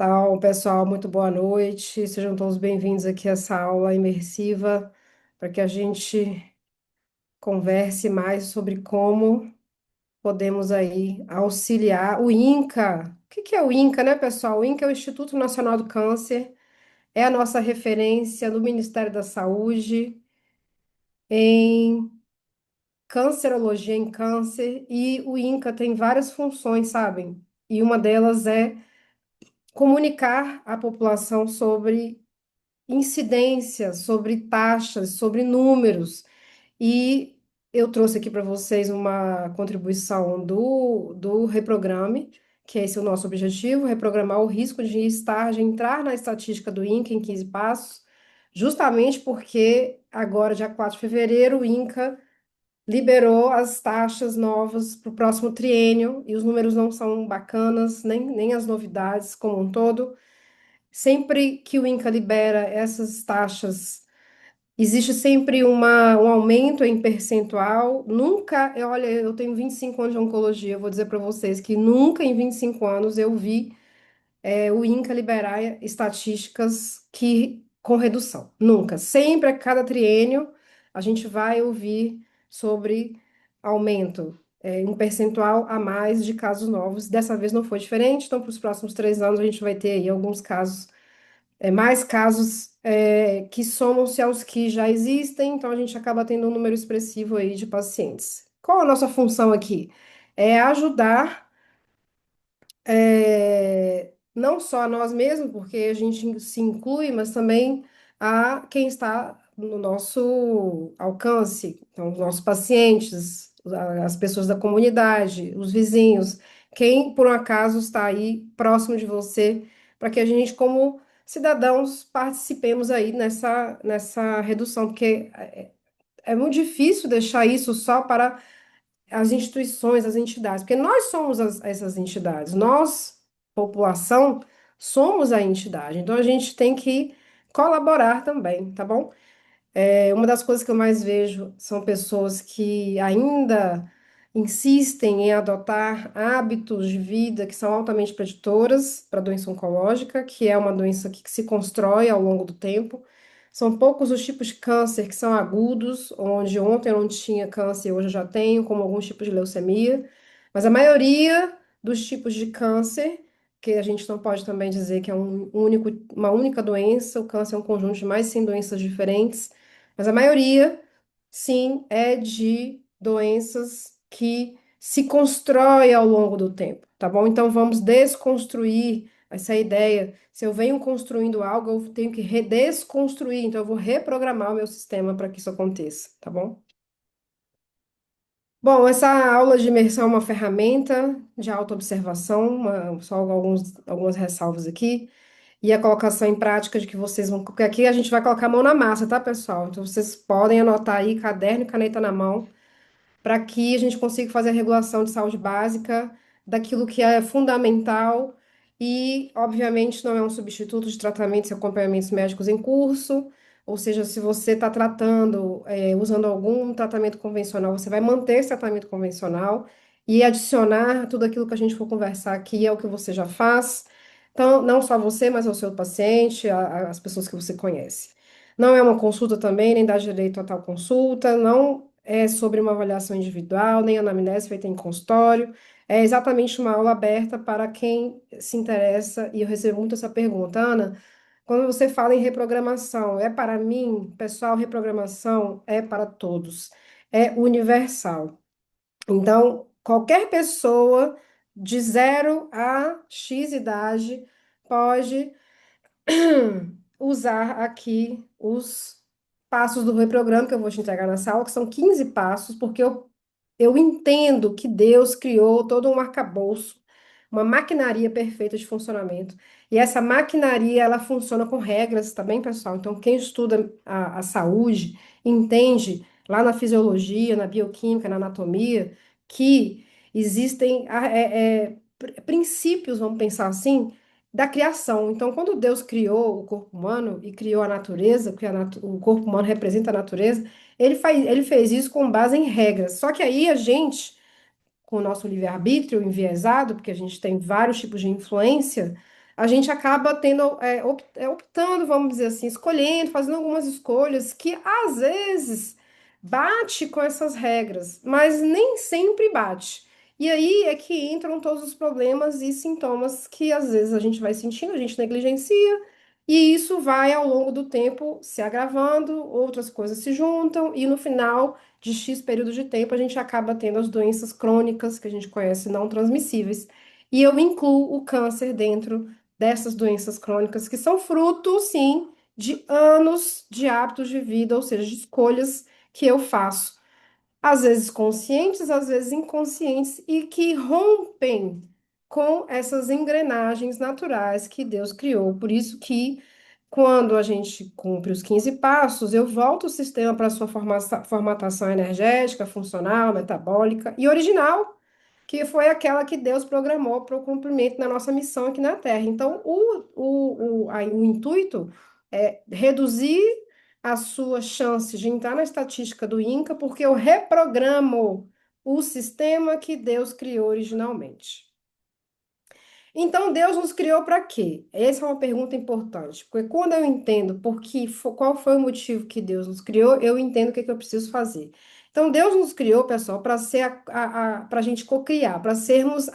Então, pessoal, muito boa noite. Sejam todos bem-vindos aqui a essa aula imersiva para que a gente converse mais sobre como podemos aí auxiliar o INCA. O que que é o INCA, né, pessoal? O INCA é o Instituto Nacional do Câncer, é a nossa referência no Ministério da Saúde em cancerologia, em câncer, e o INCA tem várias funções, sabem? E uma delas é comunicar à população sobre incidências, sobre taxas, sobre números. E eu trouxe aqui para vocês uma contribuição do Reprograme, que esse é o nosso objetivo, reprogramar o risco de estar, de entrar na estatística do INCA em 15 passos, justamente porque agora, dia 4 de fevereiro, o INCA liberou as taxas novas para o próximo triênio, e os números não são bacanas, nem as novidades como um todo. Sempre que o INCA libera essas taxas, existe sempre um aumento em percentual. Nunca, olha, eu tenho 25 anos de oncologia, eu vou dizer para vocês que nunca em 25 anos eu vi o INCA liberar estatísticas que com redução. Nunca. Sempre a cada triênio a gente vai ouvir sobre aumento, um percentual a mais de casos novos. Dessa vez não foi diferente, então para os próximos 3 anos a gente vai ter aí alguns casos mais casos que somam-se aos que já existem, então a gente acaba tendo um número expressivo aí de pacientes. Qual a nossa função aqui? É ajudar não só a nós mesmos, porque a gente se inclui, mas também a quem está no nosso alcance, então os nossos pacientes, as pessoas da comunidade, os vizinhos, quem por um acaso está aí próximo de você, para que a gente, como cidadãos, participemos aí nessa redução, porque é muito difícil deixar isso só para as instituições, as entidades, porque nós somos essas entidades, nós, população, somos a entidade, então a gente tem que colaborar também, tá bom? Uma das coisas que eu mais vejo são pessoas que ainda insistem em adotar hábitos de vida que são altamente preditoras para a doença oncológica, que é uma doença que se constrói ao longo do tempo. São poucos os tipos de câncer que são agudos, onde ontem eu não tinha câncer, hoje eu já tenho, como alguns tipos de leucemia. Mas a maioria dos tipos de câncer, que a gente não pode também dizer que é uma única doença, o câncer é um conjunto de mais de 100 doenças diferentes, mas a maioria, sim, é de doenças que se constrói ao longo do tempo, tá bom? Então vamos desconstruir essa ideia. Se eu venho construindo algo, eu tenho que desconstruir, então eu vou reprogramar o meu sistema para que isso aconteça, tá bom? Bom, essa aula de imersão é uma ferramenta de autoobservação, só algumas ressalvas aqui, e a colocação em prática de que vocês vão. Porque aqui a gente vai colocar a mão na massa, tá, pessoal? Então vocês podem anotar aí, caderno e caneta na mão, para que a gente consiga fazer a regulação de saúde básica daquilo que é fundamental e, obviamente, não é um substituto de tratamentos e acompanhamentos médicos em curso, ou seja, se você está tratando, usando algum tratamento convencional, você vai manter esse tratamento convencional e adicionar tudo aquilo que a gente for conversar aqui é o que você já faz. Então, não só você, mas o seu paciente, as pessoas que você conhece. Não é uma consulta também, nem dá direito a tal consulta, não é sobre uma avaliação individual, nem anamnese feita em consultório. É exatamente uma aula aberta para quem se interessa, e eu recebo muito essa pergunta, Ana, quando você fala em reprogramação, é para mim, pessoal, reprogramação é para todos, é universal. Então, qualquer pessoa de 0 a X idade pode usar aqui os passos do reprograma que eu vou te entregar nessa aula, que são 15 passos, porque eu entendo que Deus criou todo um arcabouço, uma maquinaria perfeita de funcionamento. E essa maquinaria, ela funciona com regras, tá bem, pessoal? Então, quem estuda a saúde entende lá na fisiologia, na bioquímica, na anatomia, que existem princípios, vamos pensar assim, da criação. Então, quando Deus criou o corpo humano e criou a natureza, porque o corpo humano representa a natureza, ele fez isso com base em regras. Só que aí a gente, com o nosso livre-arbítrio enviesado, porque a gente tem vários tipos de influência, a gente acaba tendo, optando, vamos dizer assim, escolhendo, fazendo algumas escolhas que às vezes bate com essas regras, mas nem sempre bate. E aí é que entram todos os problemas e sintomas que às vezes a gente vai sentindo, a gente negligencia, e isso vai ao longo do tempo se agravando, outras coisas se juntam, e no final de X período de tempo a gente acaba tendo as doenças crônicas que a gente conhece não transmissíveis. E eu incluo o câncer dentro dessas doenças crônicas, que são fruto, sim, de anos de hábitos de vida, ou seja, de escolhas que eu faço, às vezes conscientes, às vezes inconscientes, e que rompem com essas engrenagens naturais que Deus criou. Por isso que, quando a gente cumpre os 15 passos, eu volto o sistema para a sua formatação energética, funcional, metabólica e original, que foi aquela que Deus programou para o cumprimento da nossa missão aqui na Terra. Então, o intuito é reduzir as suas chances de entrar na estatística do INCA, porque eu reprogramo o sistema que Deus criou originalmente. Então, Deus nos criou para quê? Essa é uma pergunta importante, porque quando eu entendo qual foi o motivo que Deus nos criou, eu entendo o que é que eu preciso fazer. Então, Deus nos criou, pessoal, para ser para a gente cocriar, pra sermos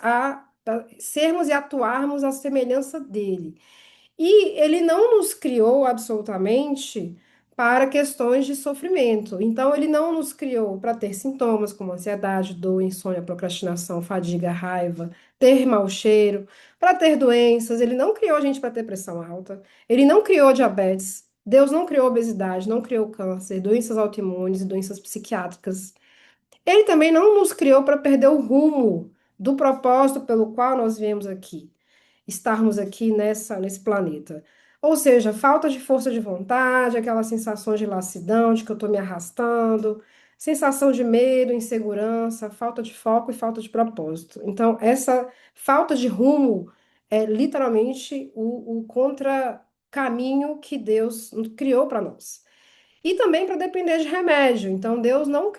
e atuarmos à semelhança dele. E ele não nos criou absolutamente para questões de sofrimento. Então, ele não nos criou para ter sintomas como ansiedade, dor, insônia, procrastinação, fadiga, raiva, ter mau cheiro, para ter doenças. Ele não criou a gente para ter pressão alta. Ele não criou diabetes. Deus não criou obesidade, não criou câncer, doenças autoimunes e doenças psiquiátricas. Ele também não nos criou para perder o rumo do propósito pelo qual nós viemos aqui, estarmos aqui nesse planeta. Ou seja, falta de força de vontade, aquela sensação de lassidão, de que eu estou me arrastando, sensação de medo, insegurança, falta de foco e falta de propósito. Então, essa falta de rumo é literalmente o contra-caminho que Deus criou para nós. E também para depender de remédio. Então, Deus não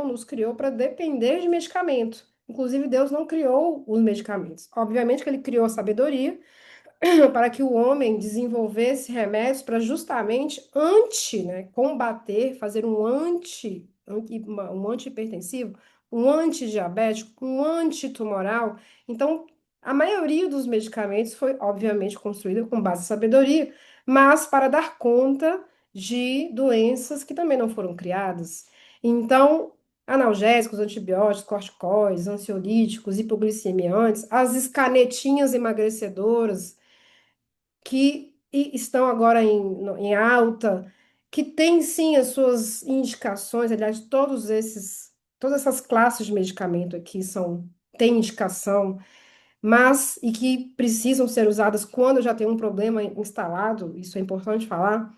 nos criou para depender de medicamento. Inclusive, Deus não criou os medicamentos. Obviamente que ele criou a sabedoria para que o homem desenvolvesse remédios para justamente né, combater, fazer um antihipertensivo, um antidiabético, um antitumoral. Então, a maioria dos medicamentos foi, obviamente, construída com base em sabedoria, mas para dar conta de doenças que também não foram criadas. Então, analgésicos, antibióticos, corticoides, ansiolíticos, hipoglicemiantes, as escanetinhas emagrecedoras, estão agora em alta, que têm sim as suas indicações, aliás, todas essas classes de medicamento aqui têm indicação, mas e que precisam ser usadas quando já tem um problema instalado, isso é importante falar.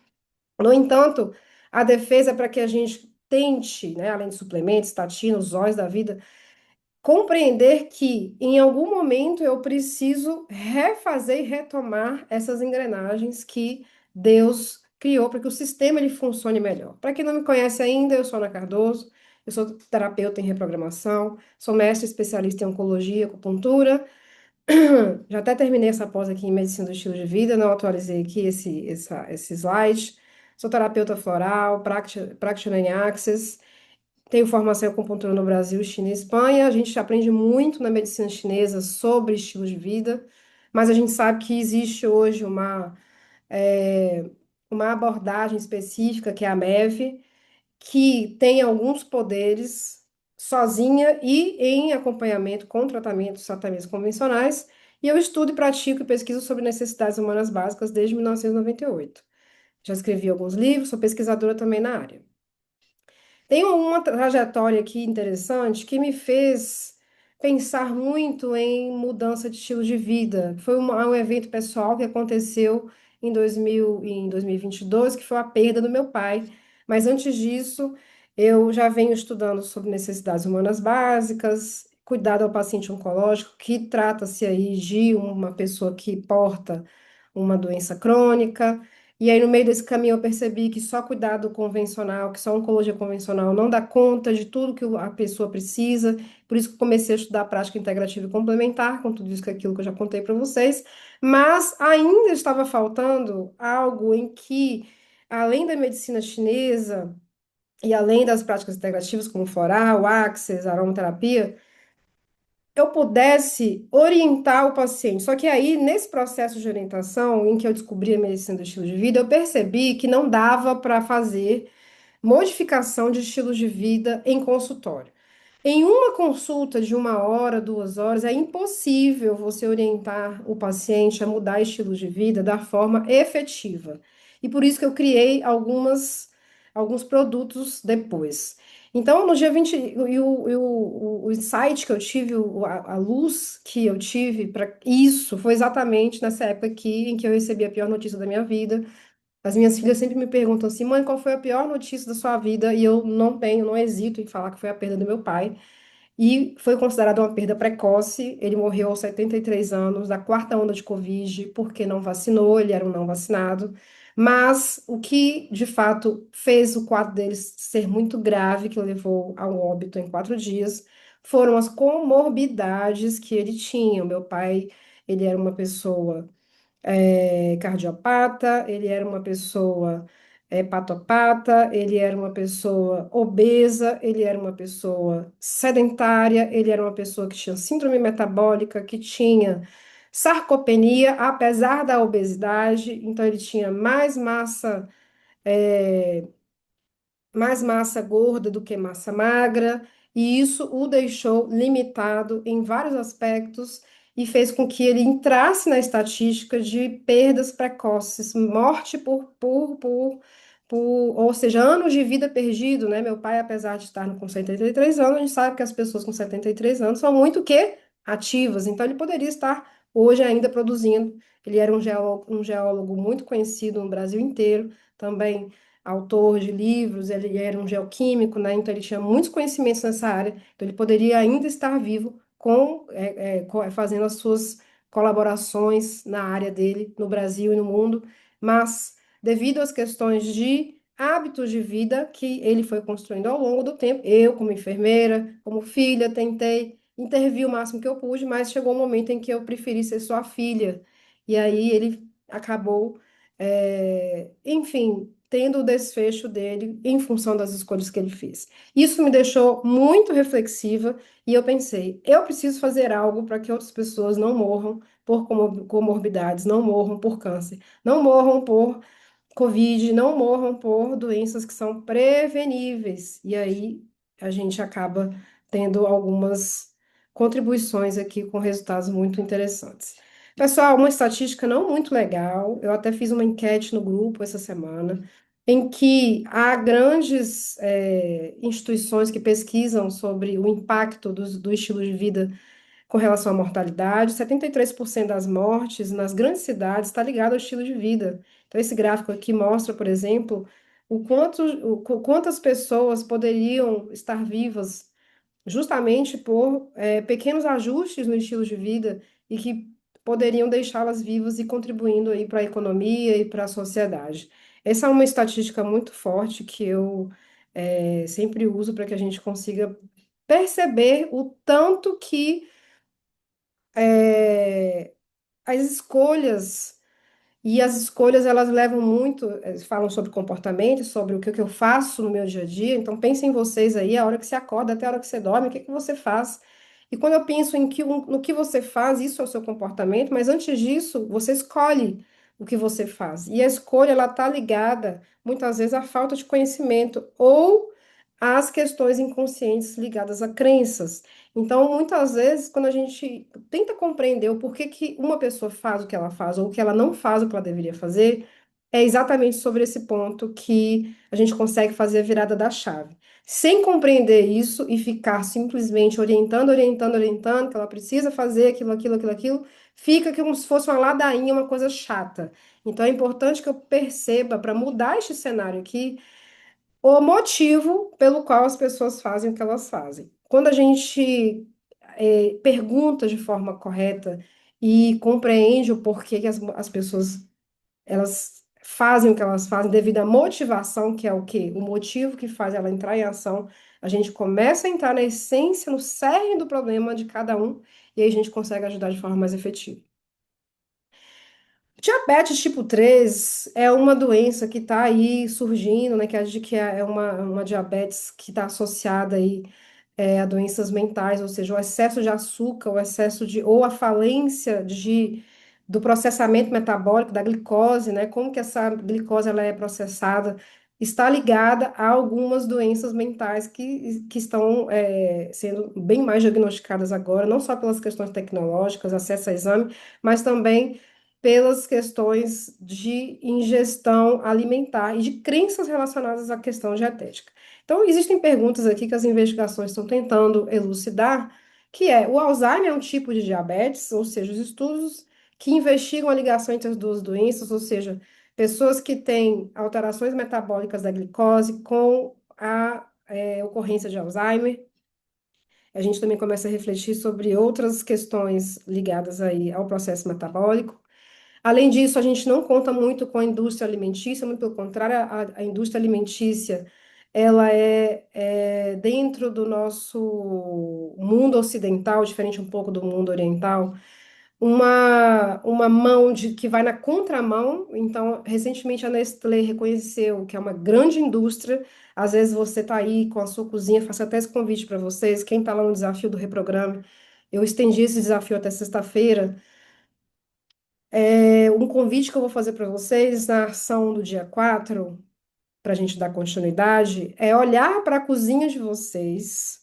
No entanto, a defesa é para que a gente tente, né, além de suplementos, estatina, os óleos da vida, compreender que em algum momento eu preciso refazer e retomar essas engrenagens que Deus criou para que o sistema ele funcione melhor. Para quem não me conhece ainda, eu sou Ana Cardoso, eu sou terapeuta em reprogramação, sou mestre especialista em oncologia, acupuntura. Já até terminei essa pós aqui em medicina do estilo de vida, não atualizei aqui esse slide. Sou terapeuta floral, Practitioner Access. Tenho formação em acupuntura no Brasil, China e Espanha. A gente aprende muito na medicina chinesa sobre estilo de vida, mas a gente sabe que existe hoje é, uma abordagem específica, que é a MEV, que tem alguns poderes sozinha e em acompanhamento com tratamentos convencionais. E eu estudo e pratico e pesquiso sobre necessidades humanas básicas desde 1998. Já escrevi alguns livros, sou pesquisadora também na área. Tenho uma trajetória aqui interessante que me fez pensar muito em mudança de estilo de vida. Foi um evento pessoal que aconteceu em 2022, que foi a perda do meu pai. Mas antes disso, eu já venho estudando sobre necessidades humanas básicas, cuidado ao paciente oncológico, que trata-se aí de uma pessoa que porta uma doença crônica. E aí, no meio desse caminho, eu percebi que só cuidado convencional, que só oncologia convencional não dá conta de tudo que a pessoa precisa. Por isso que eu comecei a estudar a prática integrativa e complementar, com tudo isso que aquilo que eu já contei para vocês. Mas ainda estava faltando algo em que, além da medicina chinesa e além das práticas integrativas, como floral, axis, aromaterapia, eu pudesse orientar o paciente. Só que aí, nesse processo de orientação, em que eu descobri a medicina do estilo de vida, eu percebi que não dava para fazer modificação de estilos de vida em consultório. Em uma consulta de 1 hora, 2 horas, é impossível você orientar o paciente a mudar estilo de vida da forma efetiva. E por isso que eu criei alguns produtos depois. Então, no dia 20, o insight que eu tive, a luz que eu tive para isso foi exatamente nessa época aqui em que eu recebi a pior notícia da minha vida. As minhas filhas sempre me perguntam assim, mãe, qual foi a pior notícia da sua vida? E eu não hesito em falar que foi a perda do meu pai. E foi considerada uma perda precoce. Ele morreu aos 73 anos, da quarta onda de Covid, porque não vacinou, ele era um não vacinado. Mas o que, de fato, fez o quadro dele ser muito grave, que o levou ao óbito em 4 dias, foram as comorbidades que ele tinha. O meu pai, ele era uma pessoa cardiopata, ele era uma pessoa hepatopata, ele era uma pessoa obesa, ele era uma pessoa sedentária, ele era uma pessoa que tinha síndrome metabólica, que tinha sarcopenia, apesar da obesidade, então ele tinha mais massa gorda do que massa magra, e isso o deixou limitado em vários aspectos e fez com que ele entrasse na estatística de perdas precoces, morte por, ou seja, anos de vida perdido, né? Meu pai, apesar de estar com 73 anos, a gente sabe que as pessoas com 73 anos são muito que ativas, então ele poderia estar hoje ainda produzindo. Ele era um geólogo muito conhecido no Brasil inteiro, também autor de livros, ele era um geoquímico, né? Então ele tinha muitos conhecimentos nessa área, então ele poderia ainda estar vivo fazendo as suas colaborações na área dele, no Brasil e no mundo, mas devido às questões de hábitos de vida que ele foi construindo ao longo do tempo, eu, como enfermeira, como filha, tentei intervir o máximo que eu pude, mas chegou um momento em que eu preferi ser sua filha, e aí ele acabou enfim, tendo o desfecho dele em função das escolhas que ele fez. Isso me deixou muito reflexiva e eu pensei, eu preciso fazer algo para que outras pessoas não morram por comorbidades, não morram por câncer, não morram por Covid, não morram por doenças que são preveníveis. E aí a gente acaba tendo algumas contribuições aqui com resultados muito interessantes. Pessoal, uma estatística não muito legal, eu até fiz uma enquete no grupo essa semana, em que há grandes instituições que pesquisam sobre o impacto do estilo de vida com relação à mortalidade. 73% das mortes nas grandes cidades está ligado ao estilo de vida. Então, esse gráfico aqui mostra, por exemplo, quantas pessoas poderiam estar vivas justamente por pequenos ajustes no estilo de vida e que poderiam deixá-las vivas e contribuindo aí para a economia e para a sociedade. Essa é uma estatística muito forte que eu sempre uso para que a gente consiga perceber o tanto que as escolhas e as escolhas, elas levam muito, falam sobre comportamento, sobre o que eu faço no meu dia a dia. Então, pensem em vocês aí, a hora que você acorda até a hora que você dorme, o que que você faz? E quando eu penso no que você faz, isso é o seu comportamento, mas antes disso, você escolhe o que você faz. E a escolha, ela está ligada, muitas vezes, à falta de conhecimento ou às questões inconscientes ligadas a crenças. Então, muitas vezes, quando a gente tenta compreender o porquê que uma pessoa faz o que ela faz ou que ela não faz o que ela deveria fazer, é exatamente sobre esse ponto que a gente consegue fazer a virada da chave. Sem compreender isso e ficar simplesmente orientando, orientando, orientando, que ela precisa fazer aquilo, fica como se fosse uma ladainha, uma coisa chata. Então, é importante que eu perceba, para mudar este cenário aqui, o motivo pelo qual as pessoas fazem o que elas fazem. Quando a gente pergunta de forma correta e compreende o porquê que as pessoas elas fazem o que elas fazem devido à motivação, que é o quê? O motivo que faz ela entrar em ação. A gente começa a entrar na essência, no cerne do problema de cada um, e aí a gente consegue ajudar de forma mais efetiva. Diabetes tipo 3 é uma doença que está aí surgindo, né? Que é uma diabetes que está associada aí a doenças mentais, ou seja, o excesso de açúcar, o excesso de, ou a falência do processamento metabólico da glicose, né? Como que essa glicose ela é processada, está ligada a algumas doenças mentais que estão sendo bem mais diagnosticadas agora, não só pelas questões tecnológicas, acesso a exame, mas também pelas questões de ingestão alimentar e de crenças relacionadas à questão dietética. Então, existem perguntas aqui que as investigações estão tentando elucidar, que é, o Alzheimer é um tipo de diabetes, ou seja, os estudos que investigam a ligação entre as duas doenças, ou seja, pessoas que têm alterações metabólicas da glicose com a ocorrência de Alzheimer. A gente também começa a refletir sobre outras questões ligadas aí ao processo metabólico. Além disso, a gente não conta muito com a indústria alimentícia, muito pelo contrário, a indústria alimentícia, ela dentro do nosso mundo ocidental, diferente um pouco do mundo oriental, uma mão que vai na contramão. Então, recentemente a Nestlé reconheceu que é uma grande indústria. Às vezes você está aí com a sua cozinha, faço até esse convite para vocês, quem está lá no desafio do Reprograme, eu estendi esse desafio até sexta-feira. Um convite que eu vou fazer para vocês na ação do dia 4 para a gente dar continuidade, é olhar para a cozinha de vocês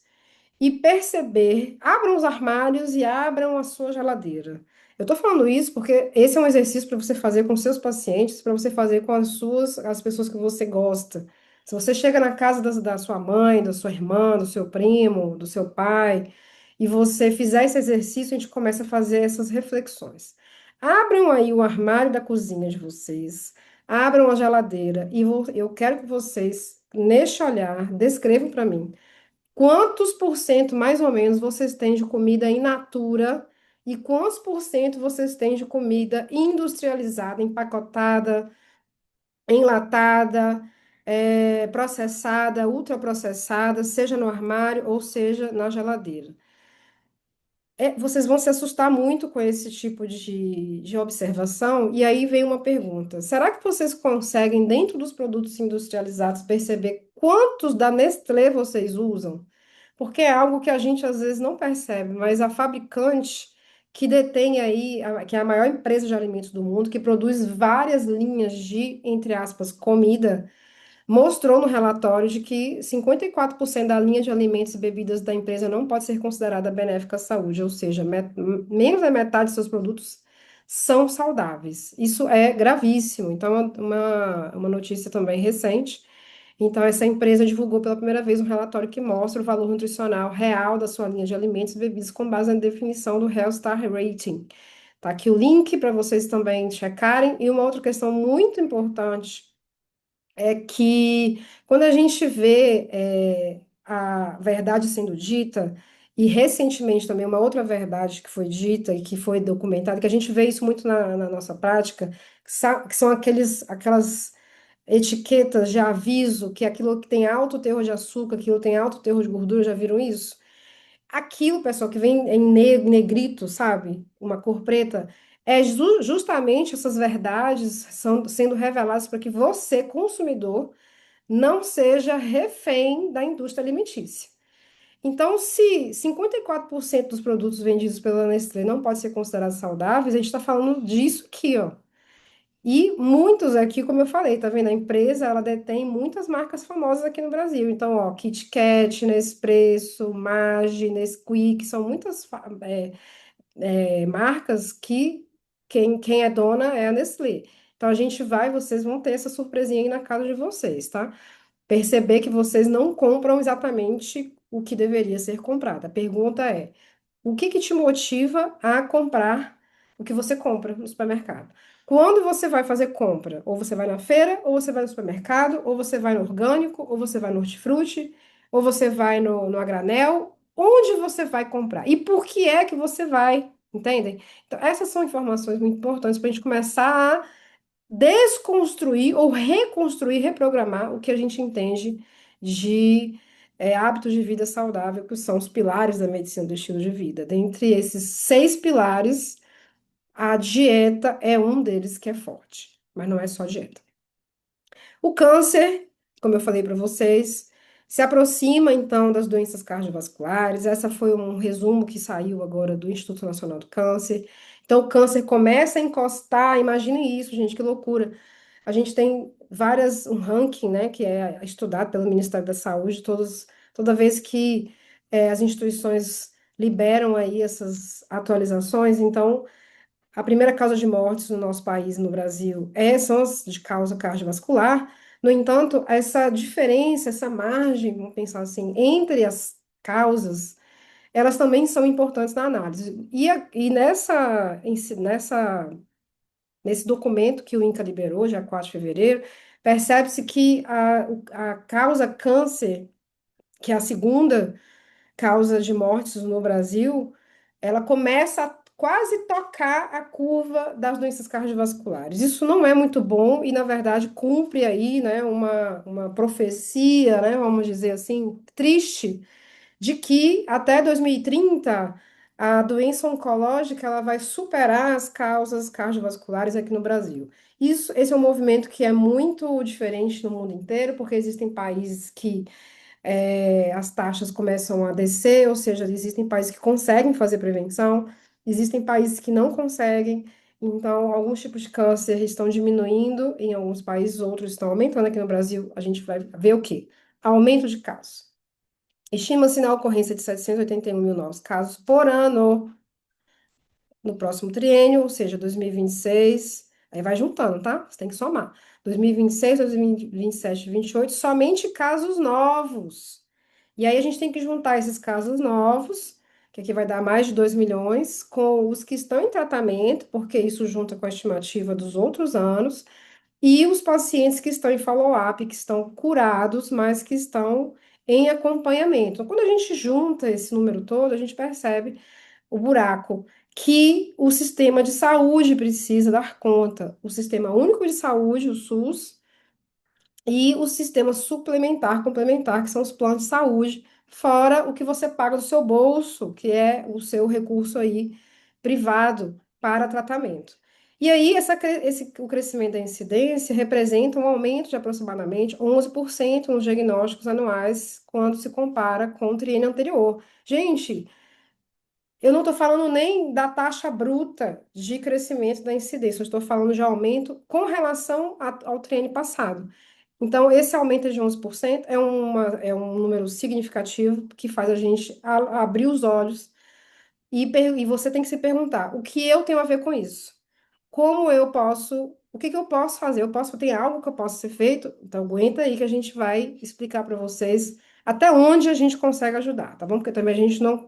e perceber, abram os armários e abram a sua geladeira. Eu estou falando isso porque esse é um exercício para você fazer com seus pacientes, para você fazer com as pessoas que você gosta. Se você chega na casa da sua mãe, da sua irmã, do seu primo, do seu pai, e você fizer esse exercício, a gente começa a fazer essas reflexões. Abram aí o armário da cozinha de vocês, abram a geladeira e eu quero que vocês, neste olhar, descrevam para mim quantos por cento, mais ou menos, vocês têm de comida in natura e quantos por cento vocês têm de comida industrializada, empacotada, enlatada, processada, ultraprocessada, seja no armário ou seja na geladeira. Vocês vão se assustar muito com esse tipo de observação, e aí vem uma pergunta: será que vocês conseguem, dentro dos produtos industrializados, perceber quantos da Nestlé vocês usam? Porque é algo que a gente às vezes não percebe, mas a fabricante que detém aí, que é a maior empresa de alimentos do mundo, que produz várias linhas de, entre aspas, comida, mostrou no relatório de que 54% da linha de alimentos e bebidas da empresa não pode ser considerada benéfica à saúde, ou seja, menos da metade de seus produtos são saudáveis. Isso é gravíssimo. Então, uma notícia também recente. Então, essa empresa divulgou pela primeira vez um relatório que mostra o valor nutricional real da sua linha de alimentos e bebidas com base na definição do Health Star Rating. Tá aqui o link para vocês também checarem. E uma outra questão muito importante é que quando a gente vê a verdade sendo dita, e recentemente também uma outra verdade que foi dita e que foi documentada, que a gente vê isso muito na nossa prática, que são aquelas etiquetas de aviso que aquilo que tem alto teor de açúcar, aquilo tem alto teor de gordura, já viram isso? Aquilo, pessoal, que vem em negrito, sabe? Uma cor preta, é justamente essas verdades são sendo reveladas para que você, consumidor, não seja refém da indústria alimentícia. Então, se 54% dos produtos vendidos pela Nestlé não podem ser considerados saudáveis, a gente está falando disso aqui, ó. E muitos aqui, como eu falei, tá vendo? A empresa, ela detém muitas marcas famosas aqui no Brasil. Então, ó, Kit Kat, Nespresso, Maggi, Nesquik, são muitas marcas que quem é dona é a Nestlé. Então, a gente vai, vocês vão ter essa surpresinha aí na casa de vocês, tá? Perceber que vocês não compram exatamente o que deveria ser comprado. A pergunta é: o que que te motiva a comprar o que você compra no supermercado? Quando você vai fazer compra, ou você vai na feira, ou você vai no supermercado, ou você vai no orgânico, ou você vai no hortifruti, ou você vai no a granel, onde você vai comprar? E por que é que você vai? Entendem? Então, essas são informações muito importantes para a gente começar a desconstruir ou reconstruir, reprogramar o que a gente entende de hábitos de vida saudável, que são os pilares da medicina do estilo de vida. Dentre esses 6 pilares, a dieta é um deles que é forte, mas não é só dieta. O câncer, como eu falei para vocês, se aproxima então das doenças cardiovasculares. Essa foi um resumo que saiu agora do Instituto Nacional do Câncer. Então, o câncer começa a encostar. Imagine isso, gente, que loucura. A gente tem um ranking, né, que é estudado pelo Ministério da Saúde, toda vez que as instituições liberam aí essas atualizações. Então, a primeira causa de mortes no nosso país, no Brasil, são as de causa cardiovascular. No entanto, essa diferença, essa margem, vamos pensar assim, entre as causas, elas também são importantes na análise. E nesse documento que o INCA liberou, dia 4 de fevereiro, percebe-se que a causa câncer, que é a segunda causa de mortes no Brasil, ela começa a quase tocar a curva das doenças cardiovasculares. Isso não é muito bom e, na verdade, cumpre aí, né, uma profecia, né, vamos dizer assim, triste, de que até 2030 a doença oncológica ela vai superar as causas cardiovasculares aqui no Brasil. Esse é um movimento que é muito diferente no mundo inteiro, porque existem países que as taxas começam a descer, ou seja, existem países que conseguem fazer prevenção, existem países que não conseguem. Então, alguns tipos de câncer estão diminuindo em alguns países, outros estão aumentando. Aqui no Brasil, a gente vai ver o quê? Aumento de casos. Estima-se na ocorrência de 781 mil novos casos por ano no próximo triênio, ou seja, 2026. Aí vai juntando, tá? Você tem que somar. 2026, 2027, 2028, somente casos novos. E aí a gente tem que juntar esses casos novos, que aqui vai dar mais de 2 milhões, com os que estão em tratamento, porque isso junta com a estimativa dos outros anos, e os pacientes que estão em follow-up, que estão curados, mas que estão em acompanhamento. Então, quando a gente junta esse número todo, a gente percebe o buraco que o sistema de saúde precisa dar conta. O Sistema Único de Saúde, o SUS, e o sistema suplementar, complementar, que são os planos de saúde, fora o que você paga do seu bolso, que é o seu recurso aí privado para tratamento. E aí, o crescimento da incidência representa um aumento de aproximadamente 11% nos diagnósticos anuais quando se compara com o triênio anterior. Gente, eu não estou falando nem da taxa bruta de crescimento da incidência, eu estou falando de aumento com relação ao triênio passado. Então, esse aumento de 11% é um número significativo que faz a gente abrir os olhos e você tem que se perguntar: o que eu tenho a ver com isso? O que que eu posso fazer? Tem algo que eu posso ser feito? Então, aguenta aí que a gente vai explicar para vocês até onde a gente consegue ajudar, tá bom? Porque também a gente não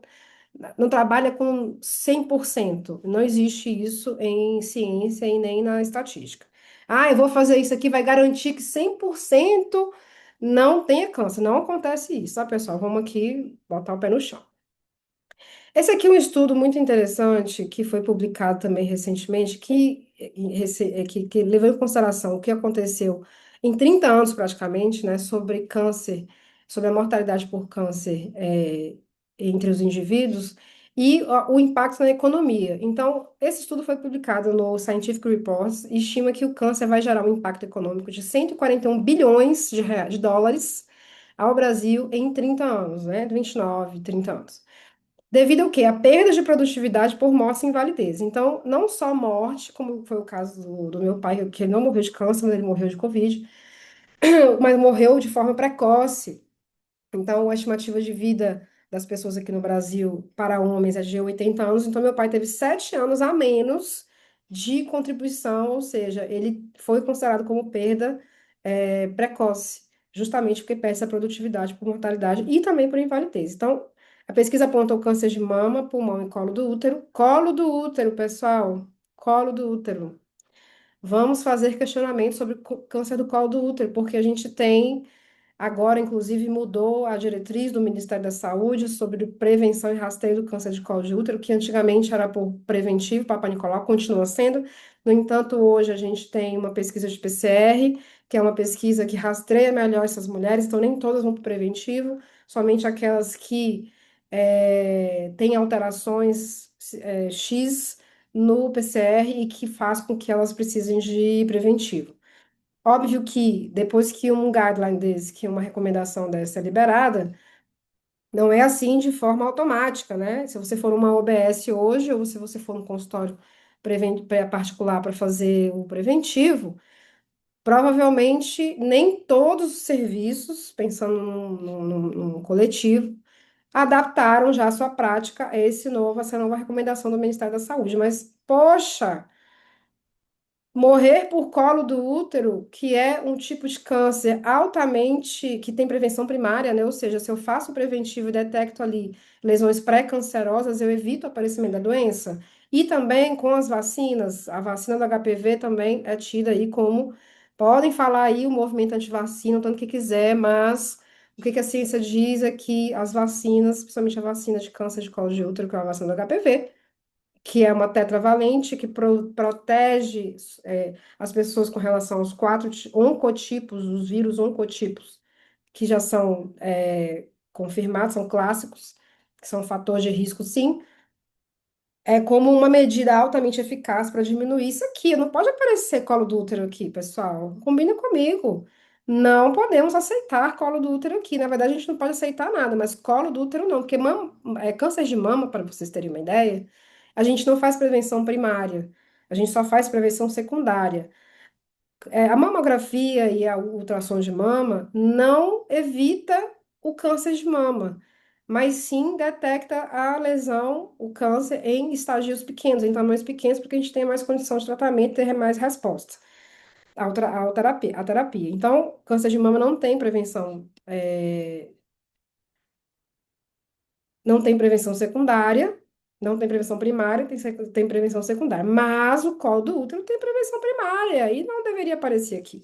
trabalha com 100%. Não existe isso em ciência e nem na estatística. Ah, eu vou fazer isso aqui, vai garantir que 100% não tenha câncer. Não acontece isso, tá, pessoal? Vamos aqui botar o pé no chão. Esse aqui é um estudo muito interessante que foi publicado também recentemente, que levou em consideração o que aconteceu em 30 anos praticamente, né, sobre câncer, sobre a mortalidade por câncer entre os indivíduos e o impacto na economia. Então, esse estudo foi publicado no Scientific Reports e estima que o câncer vai gerar um impacto econômico de 141 bilhões de dólares ao Brasil em 30 anos, né, 29, 30 anos. Devido ao quê? A perda de produtividade por morte e invalidez. Então, não só morte, como foi o caso do meu pai, que ele não morreu de câncer, mas ele morreu de Covid, mas morreu de forma precoce. Então, a estimativa de vida das pessoas aqui no Brasil para homens é de 80 anos. Então, meu pai teve 7 anos a menos de contribuição, ou seja, ele foi considerado como perda precoce, justamente porque perde essa produtividade por mortalidade e também por invalidez. Então, a pesquisa aponta o câncer de mama, pulmão e colo do útero. Colo do útero, pessoal, colo do útero. Vamos fazer questionamento sobre câncer do colo do útero, porque a gente tem Agora, inclusive, mudou a diretriz do Ministério da Saúde sobre prevenção e rastreio do câncer de colo de útero, que antigamente era por preventivo, Papa Nicolau, continua sendo. No entanto, hoje a gente tem uma pesquisa de PCR, que é uma pesquisa que rastreia melhor essas mulheres, então nem todas vão para o preventivo, somente aquelas que têm alterações X no PCR e que faz com que elas precisem de preventivo. Óbvio que depois que um guideline desse, que uma recomendação dessa é liberada, não é assim de forma automática, né? Se você for numa OBS hoje, ou se você for num consultório particular para fazer o preventivo, provavelmente nem todos os serviços, pensando num coletivo, adaptaram já a sua prática a essa nova recomendação do Ministério da Saúde. Mas, poxa! Morrer por colo do útero, que é um tipo de câncer altamente, que tem prevenção primária, né? Ou seja, se eu faço o preventivo e detecto ali lesões pré-cancerosas, eu evito o aparecimento da doença. E também com as vacinas, a vacina do HPV também é tida aí como, podem falar aí o movimento antivacina, o tanto que quiser, mas o que que a ciência diz é que as vacinas, principalmente a vacina de câncer de colo de útero, que é a vacina do HPV, que é uma tetravalente que protege as pessoas com relação aos quatro oncotipos, os vírus oncotipos, que já são confirmados, são clássicos, que são fatores de risco, sim, é como uma medida altamente eficaz para diminuir isso aqui. Não pode aparecer colo do útero aqui, pessoal. Combina comigo. Não podemos aceitar colo do útero aqui. Na verdade, a gente não pode aceitar nada, mas colo do útero não, porque câncer de mama, para vocês terem uma ideia, a gente não faz prevenção primária, a gente só faz prevenção secundária. A mamografia e o ultrassom de mama não evita o câncer de mama, mas sim detecta a lesão, o câncer em estágios pequenos, em tamanhos pequenos, porque a gente tem mais condição de tratamento e ter mais resposta à terapia. Então, câncer de mama não tem prevenção, não tem prevenção secundária, não tem prevenção primária, tem prevenção secundária. Mas o colo do útero tem prevenção primária e não deveria aparecer aqui.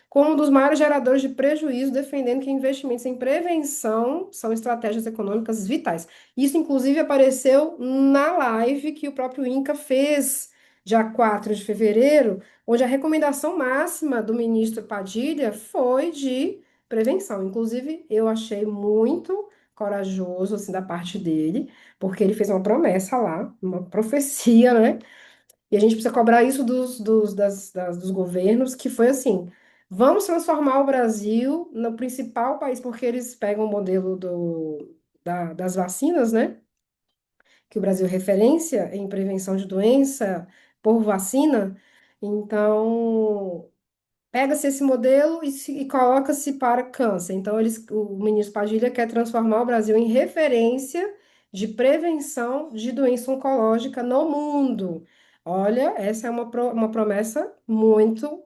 Como um dos maiores geradores de prejuízo, defendendo que investimentos em prevenção são estratégias econômicas vitais. Isso, inclusive, apareceu na live que o próprio INCA fez, dia 4 de fevereiro, onde a recomendação máxima do ministro Padilha foi de prevenção. Inclusive, eu achei muito corajoso assim da parte dele, porque ele fez uma promessa lá, uma profecia, né? E a gente precisa cobrar isso dos governos, que foi assim: vamos transformar o Brasil no principal país, porque eles pegam o modelo das vacinas, né? Que o Brasil é referência em prevenção de doença por vacina. Então, pega-se esse modelo e coloca-se para câncer. Então, o ministro Padilha quer transformar o Brasil em referência de prevenção de doença oncológica no mundo. Olha, essa é uma promessa muito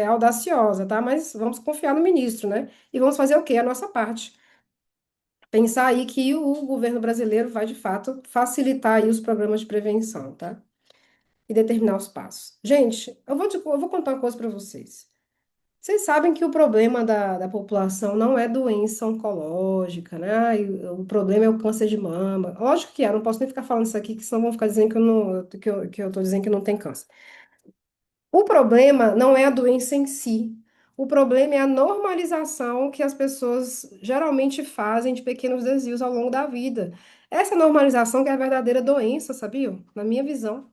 audaciosa, tá? Mas vamos confiar no ministro, né? E vamos fazer o quê? A nossa parte. Pensar aí que o governo brasileiro vai, de fato, facilitar aí os programas de prevenção, tá? E determinar os passos. Gente, eu vou contar uma coisa para vocês. Vocês sabem que o problema da população não é doença oncológica, né? Ai, o problema é o câncer de mama. Lógico que é, eu não posso nem ficar falando isso aqui, que senão vão ficar dizendo que eu não, que eu tô dizendo que não tem câncer. O problema não é a doença em si. O problema é a normalização que as pessoas geralmente fazem de pequenos desvios ao longo da vida. Essa normalização que é a verdadeira doença, sabiam? Na minha visão.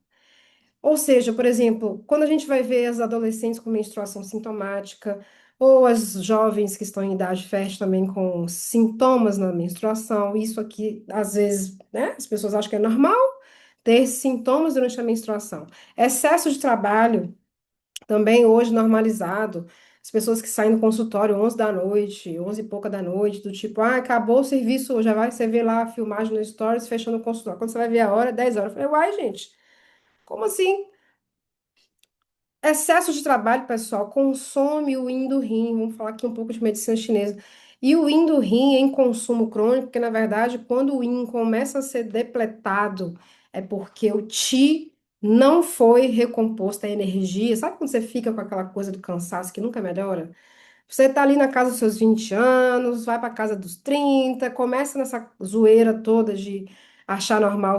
Ou seja, por exemplo, quando a gente vai ver as adolescentes com menstruação sintomática, ou as jovens que estão em idade fértil também com sintomas na menstruação, isso aqui, às vezes, né, as pessoas acham que é normal ter sintomas durante a menstruação. Excesso de trabalho, também hoje normalizado. As pessoas que saem do consultório 11 da noite, 11 e pouca da noite, do tipo, ah, acabou o serviço, já vai, você vê lá a filmagem no Stories, fechando o consultório. Quando você vai ver a hora, é 10 horas. Eu falei, uai, gente, como assim? Excesso de trabalho, pessoal, consome o yin do rim. Vamos falar aqui um pouco de medicina chinesa. E o yin do rim em consumo crônico, porque na verdade, quando o yin começa a ser depletado, é porque o qi não foi recomposto a energia. Sabe quando você fica com aquela coisa do cansaço que nunca melhora? Você tá ali na casa dos seus 20 anos, vai para casa dos 30, começa nessa zoeira toda de achar normal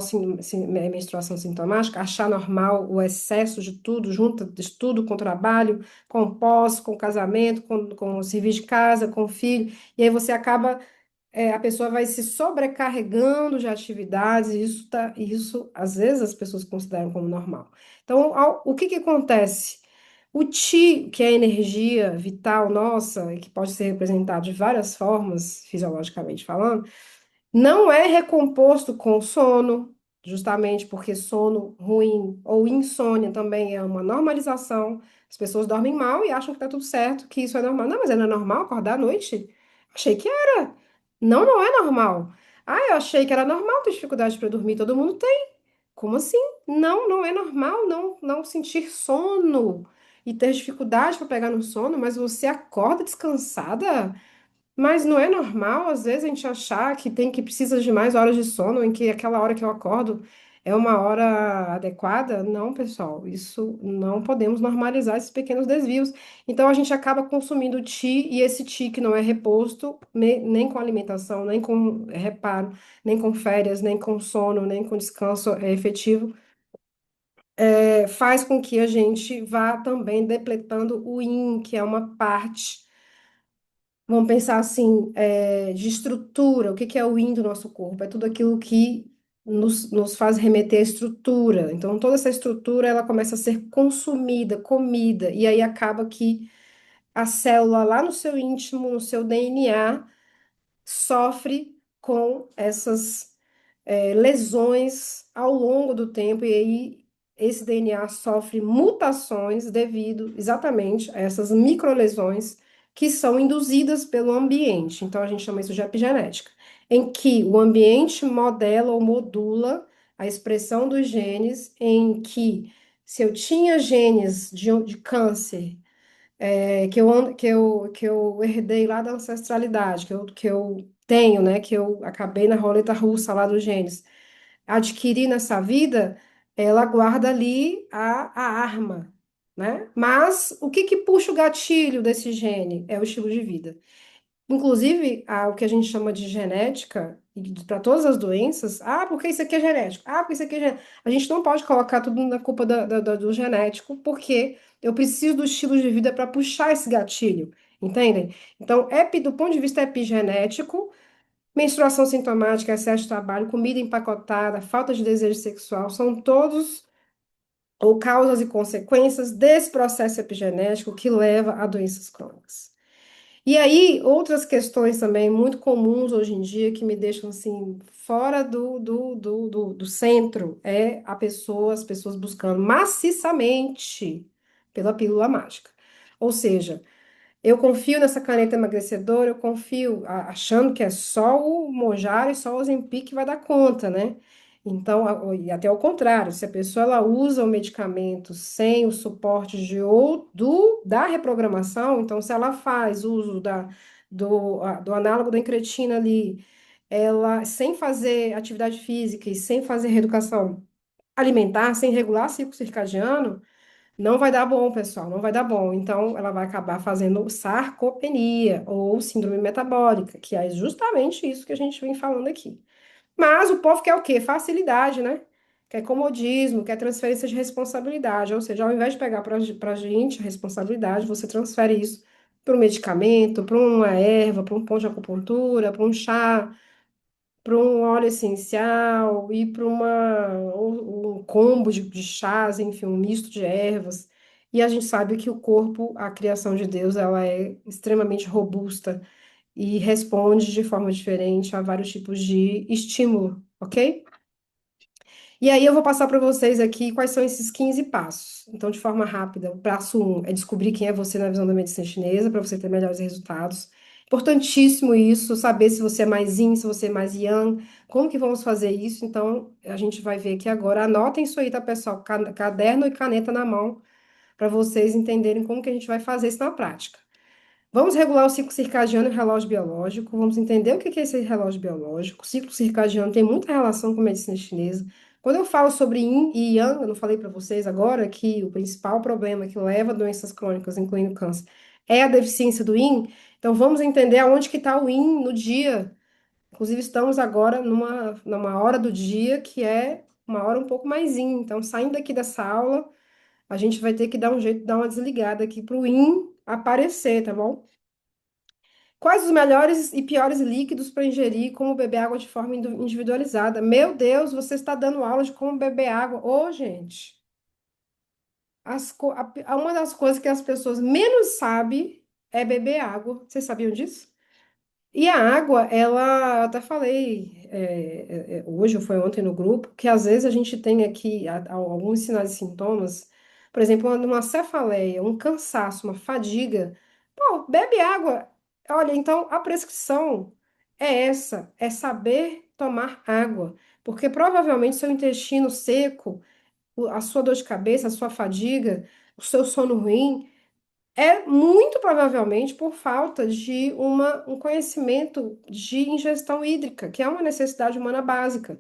menstruação sintomática, achar normal o excesso de tudo, junta de tudo com trabalho, com pós, com casamento, com o serviço de casa, com filho, e aí você acaba a pessoa vai se sobrecarregando de atividades, e isso às vezes as pessoas consideram como normal. Então, o que que acontece? O Ti, que é a energia vital nossa, e que pode ser representado de várias formas, fisiologicamente falando, não é recomposto com sono, justamente porque sono ruim ou insônia também é uma normalização. As pessoas dormem mal e acham que está tudo certo, que isso é normal. Não, mas não é normal acordar à noite? Achei que era. Não, não é normal. Ah, eu achei que era normal ter dificuldade para dormir. Todo mundo tem. Como assim? Não, não é normal não sentir sono e ter dificuldade para pegar no sono, mas você acorda descansada? Mas não é normal, às vezes, a gente achar que precisa de mais horas de sono, em que aquela hora que eu acordo é uma hora adequada? Não, pessoal, isso não podemos normalizar esses pequenos desvios. Então a gente acaba consumindo ti, e esse ti que não é reposto, nem com alimentação, nem com reparo, nem com férias, nem com sono, nem com descanso efetivo, faz com que a gente vá também depletando o yin, que é uma parte. Vamos pensar assim, de estrutura. O que que é o yin do nosso corpo? É tudo aquilo que nos faz remeter à estrutura. Então, toda essa estrutura, ela começa a ser consumida, comida, e aí acaba que a célula lá no seu íntimo, no seu DNA, sofre com essas lesões ao longo do tempo, e aí esse DNA sofre mutações devido exatamente a essas microlesões que são induzidas pelo ambiente. Então a gente chama isso de epigenética, em que o ambiente modela ou modula a expressão dos genes, em que se eu tinha genes de câncer que eu herdei lá da ancestralidade, que eu tenho, né, que eu acabei na roleta russa lá dos genes, adquiri nessa vida, ela guarda ali a arma, né? Mas o que que puxa o gatilho desse gene? É o estilo de vida. Inclusive, o que a gente chama de genética, para todas as doenças, porque isso aqui é genético, porque isso aqui é genético. A gente não pode colocar tudo na culpa do genético, porque eu preciso do estilo de vida para puxar esse gatilho, entendem? Então, do ponto de vista epigenético, menstruação sintomática, excesso de trabalho, comida empacotada, falta de desejo sexual, são todos ou causas e consequências desse processo epigenético que leva a doenças crônicas. E aí, outras questões também muito comuns hoje em dia que me deixam assim, fora do centro, é as pessoas buscando maciçamente pela pílula mágica. Ou seja, eu confio nessa caneta emagrecedora, eu confio, achando que é só o Mounjaro e só o Ozempic que vai dar conta, né? Então, e até o contrário, se a pessoa ela usa o medicamento sem o suporte da reprogramação, então se ela faz uso do análogo da incretina ali, ela sem fazer atividade física e sem fazer reeducação alimentar, sem regular ciclo circadiano, não vai dar bom, pessoal, não vai dar bom. Então, ela vai acabar fazendo sarcopenia ou síndrome metabólica, que é justamente isso que a gente vem falando aqui. Mas o povo quer o quê? Facilidade, né? Quer comodismo, quer transferência de responsabilidade. Ou seja, ao invés de pegar para a gente a responsabilidade, você transfere isso para um medicamento, para uma erva, para um ponto de acupuntura, para um chá, para um óleo essencial e para um combo de chás, enfim, um misto de ervas. E a gente sabe que o corpo, a criação de Deus, ela é extremamente robusta e responde de forma diferente a vários tipos de estímulo, ok? E aí eu vou passar para vocês aqui quais são esses 15 passos. Então, de forma rápida, o passo um é descobrir quem é você na visão da medicina chinesa para você ter melhores resultados. Importantíssimo isso, saber se você é mais yin, se você é mais yang, como que vamos fazer isso? Então, a gente vai ver aqui agora. Anotem isso aí, tá, pessoal? Caderno e caneta na mão, para vocês entenderem como que a gente vai fazer isso na prática. Vamos regular o ciclo circadiano e o relógio biológico. Vamos entender o que é esse relógio biológico. O ciclo circadiano tem muita relação com a medicina chinesa. Quando eu falo sobre yin e yang, eu não falei para vocês agora que o principal problema que leva a doenças crônicas, incluindo câncer, é a deficiência do yin. Então vamos entender aonde que está o yin no dia. Inclusive estamos agora numa hora do dia que é uma hora um pouco mais yin. Então saindo daqui dessa aula, a gente vai ter que dar um jeito de dar uma desligada aqui para o yin aparecer, tá bom? Quais os melhores e piores líquidos para ingerir, como beber água de forma individualizada? Meu Deus, você está dando aula de como beber água. Ô, gente, uma das coisas que as pessoas menos sabem é beber água. Vocês sabiam disso? E a água, ela, eu até falei hoje ou foi ontem no grupo, que às vezes a gente tem aqui alguns sinais e sintomas, por exemplo, uma cefaleia, um cansaço, uma fadiga. Pô, bebe água. Olha, então a prescrição é essa, é saber tomar água, porque provavelmente seu intestino seco, a sua dor de cabeça, a sua fadiga, o seu sono ruim é muito provavelmente por falta de um conhecimento de ingestão hídrica, que é uma necessidade humana básica.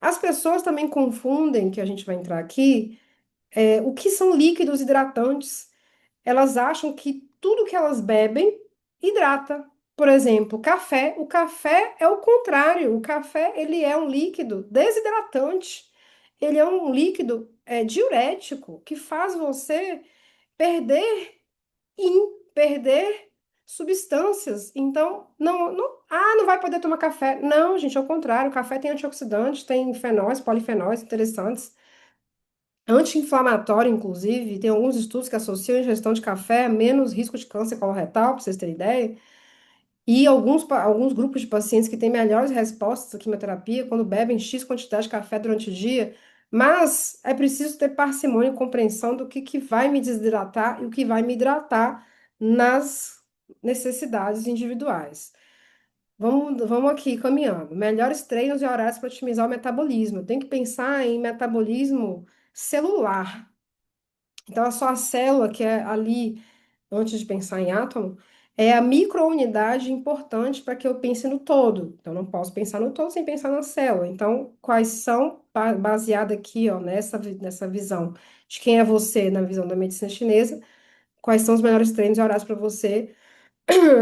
As pessoas também confundem, que a gente vai entrar aqui, o que são líquidos hidratantes. Elas acham que tudo que elas bebem hidrata. Por exemplo, café. O café é o contrário. O café, ele é um líquido desidratante. Ele é um líquido diurético que faz você perder perder substâncias. Então, não vai poder tomar café. Não, gente, ao contrário, o café tem antioxidantes, tem fenóis, polifenóis interessantes, anti-inflamatório, inclusive. Tem alguns estudos que associam a ingestão de café a menos risco de câncer coloretal, para vocês terem ideia. E alguns grupos de pacientes que têm melhores respostas à quimioterapia quando bebem X quantidade de café durante o dia. Mas é preciso ter parcimônia e compreensão do que vai me desidratar e o que vai me hidratar nas necessidades individuais. Vamos aqui caminhando. Melhores treinos e horários para otimizar o metabolismo. Tem que pensar em metabolismo celular. Então, a sua célula, que é ali, antes de pensar em átomo, é a microunidade importante para que eu pense no todo. Então, não posso pensar no todo sem pensar na célula. Então, quais são, baseado aqui, ó, nessa visão de quem é você na visão da medicina chinesa, quais são os melhores treinos e horários para você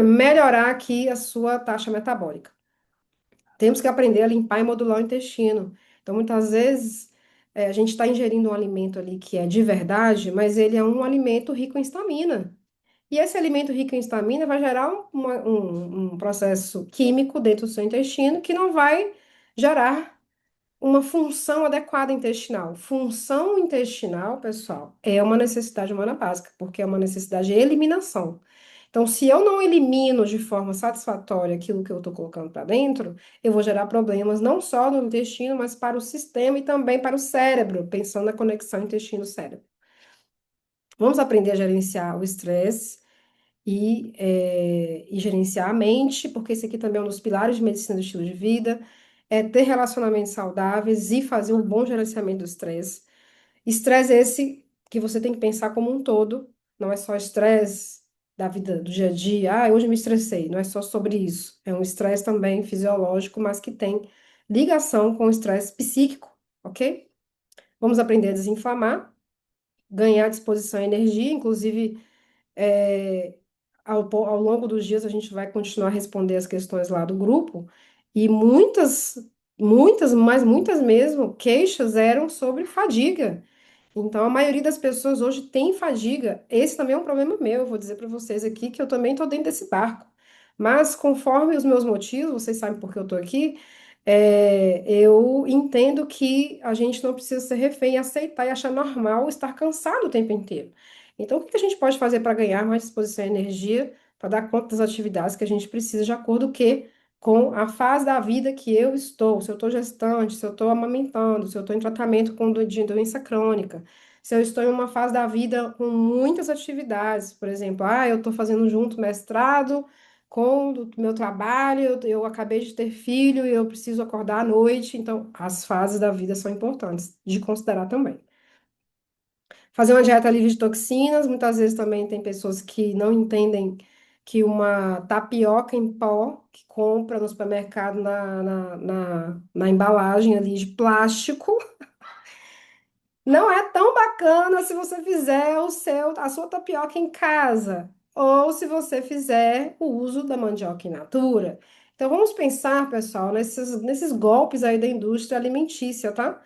melhorar aqui a sua taxa metabólica? Temos que aprender a limpar e modular o intestino. Então, muitas vezes, a gente está ingerindo um alimento ali que é de verdade, mas ele é um alimento rico em histamina. E esse alimento rico em histamina vai gerar um processo químico dentro do seu intestino que não vai gerar uma função adequada intestinal. Função intestinal, pessoal, é uma necessidade humana básica, porque é uma necessidade de eliminação. Então, se eu não elimino de forma satisfatória aquilo que eu estou colocando para dentro, eu vou gerar problemas não só no intestino, mas para o sistema e também para o cérebro, pensando na conexão intestino-cérebro. Vamos aprender a gerenciar o estresse e gerenciar a mente, porque esse aqui também é um dos pilares de medicina do estilo de vida, é ter relacionamentos saudáveis e fazer um bom gerenciamento do estresse. Estresse é esse que você tem que pensar como um todo, não é só estresse da vida do dia a dia, hoje eu me estressei, não é só sobre isso. É um estresse também fisiológico, mas que tem ligação com o estresse psíquico, ok? Vamos aprender a desinflamar, ganhar disposição e energia, inclusive é, ao longo dos dias a gente vai continuar a responder as questões lá do grupo, e mas muitas mesmo, queixas eram sobre fadiga. Então, a maioria das pessoas hoje tem fadiga. Esse também é um problema meu. Eu vou dizer para vocês aqui que eu também estou dentro desse barco. Mas, conforme os meus motivos, vocês sabem por que eu estou aqui, eu entendo que a gente não precisa ser refém e aceitar e achar normal estar cansado o tempo inteiro. Então, o que que a gente pode fazer para ganhar mais disposição e energia, para dar conta das atividades que a gente precisa, de acordo com a fase da vida que eu estou? Se eu estou gestante, se eu estou amamentando, se eu estou em tratamento de doença crônica, se eu estou em uma fase da vida com muitas atividades, por exemplo, eu estou fazendo junto mestrado com o meu trabalho, eu acabei de ter filho e eu preciso acordar à noite, então as fases da vida são importantes de considerar também. Fazer uma dieta livre de toxinas, muitas vezes também tem pessoas que não entendem que uma tapioca em pó que compra no supermercado na embalagem ali de plástico não é tão bacana se você fizer a sua tapioca em casa. ou se você fizer o uso da mandioca in natura. Então, vamos pensar, pessoal, nesses golpes aí da indústria alimentícia, tá?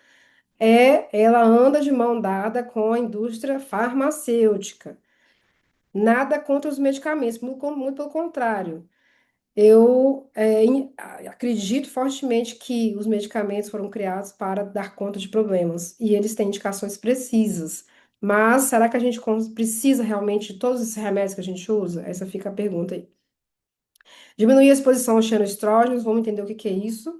Ela anda de mão dada com a indústria farmacêutica. Nada contra os medicamentos, muito pelo contrário. Acredito fortemente que os medicamentos foram criados para dar conta de problemas e eles têm indicações precisas. Mas será que a gente precisa realmente de todos esses remédios que a gente usa? Essa fica a pergunta aí. Diminuir a exposição aos xenoestrógenos, vamos entender o que que é isso.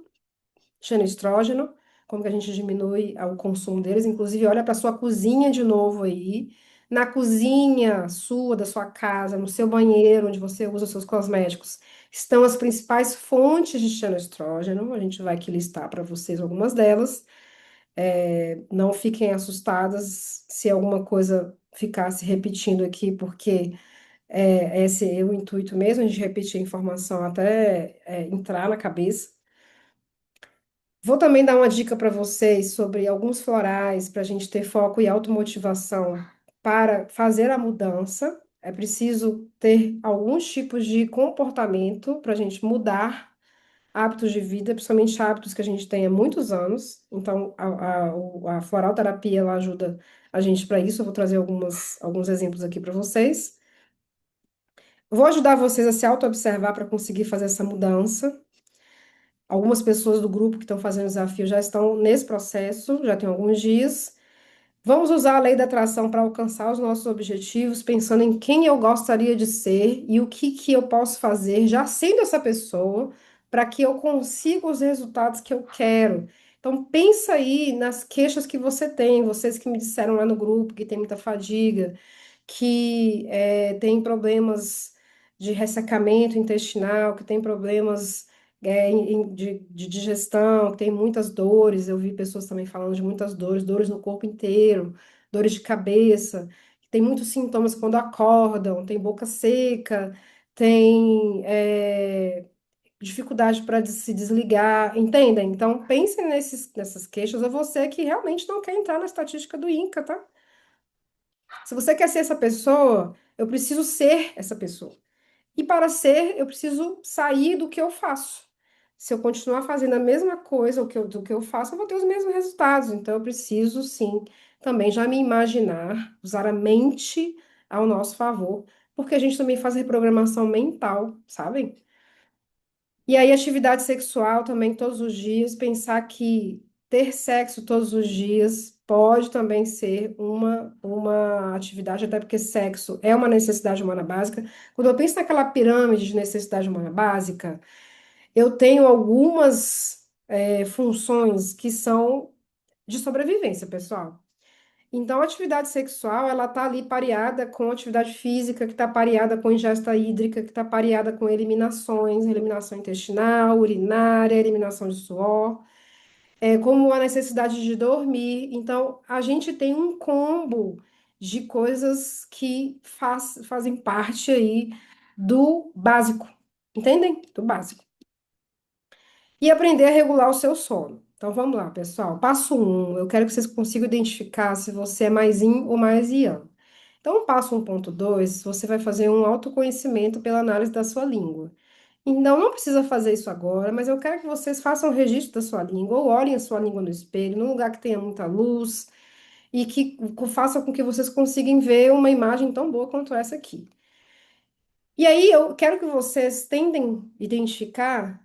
Xenoestrógeno, como que a gente diminui o consumo deles. Inclusive, olha para sua cozinha de novo aí. Na cozinha sua, da sua casa, no seu banheiro, onde você usa os seus cosméticos, estão as principais fontes de xenoestrógeno. A gente vai aqui listar para vocês algumas delas. Não fiquem assustadas se alguma coisa ficar se repetindo aqui, porque esse é o intuito mesmo, de repetir a informação até entrar na cabeça. Vou também dar uma dica para vocês sobre alguns florais para a gente ter foco e automotivação para fazer a mudança. É preciso ter alguns tipos de comportamento para a gente mudar hábitos de vida, principalmente hábitos que a gente tem há muitos anos. Então, a floral terapia ela ajuda a gente para isso. Eu vou trazer alguns exemplos aqui para vocês. Vou ajudar vocês a se auto-observar para conseguir fazer essa mudança. Algumas pessoas do grupo que estão fazendo o desafio já estão nesse processo, já tem alguns dias. Vamos usar a lei da atração para alcançar os nossos objetivos, pensando em quem eu gostaria de ser e o que que eu posso fazer, já sendo essa pessoa, para que eu consiga os resultados que eu quero. Então, pensa aí nas queixas que você tem, vocês que me disseram lá no grupo que tem muita fadiga, que tem problemas de ressecamento intestinal, que tem problemas de digestão, que tem muitas dores. Eu vi pessoas também falando de muitas dores, dores no corpo inteiro, dores de cabeça, tem muitos sintomas quando acordam, tem boca seca, tem dificuldade para se desligar, entendem? Então, pensem nessas queixas, ou você que realmente não quer entrar na estatística do INCA, tá? Se você quer ser essa pessoa, eu preciso ser essa pessoa. E para ser, eu preciso sair do que eu faço. Se eu continuar fazendo a mesma coisa do que eu faço, eu vou ter os mesmos resultados. Então, eu preciso, sim, também já me imaginar, usar a mente ao nosso favor, porque a gente também faz reprogramação mental, sabem? E aí, atividade sexual também todos os dias, pensar que ter sexo todos os dias pode também ser uma atividade, até porque sexo é uma necessidade humana básica. Quando eu penso naquela pirâmide de necessidade humana básica, eu tenho algumas funções que são de sobrevivência, pessoal. Então, a atividade sexual, ela tá ali pareada com atividade física, que está pareada com ingesta hídrica, que está pareada com eliminações, eliminação intestinal, urinária, eliminação de suor, como a necessidade de dormir. Então, a gente tem um combo de coisas que fazem parte aí do básico, entendem? Do básico. E aprender a regular o seu sono. Então vamos lá, pessoal. Passo um, eu quero que vocês consigam identificar se você é mais yin ou mais yang. Então, passo 1.2, você vai fazer um autoconhecimento pela análise da sua língua. Então, não precisa fazer isso agora, mas eu quero que vocês façam um registro da sua língua, ou olhem a sua língua no espelho, num lugar que tenha muita luz, e que faça com que vocês consigam ver uma imagem tão boa quanto essa aqui. E aí, eu quero que vocês tentem identificar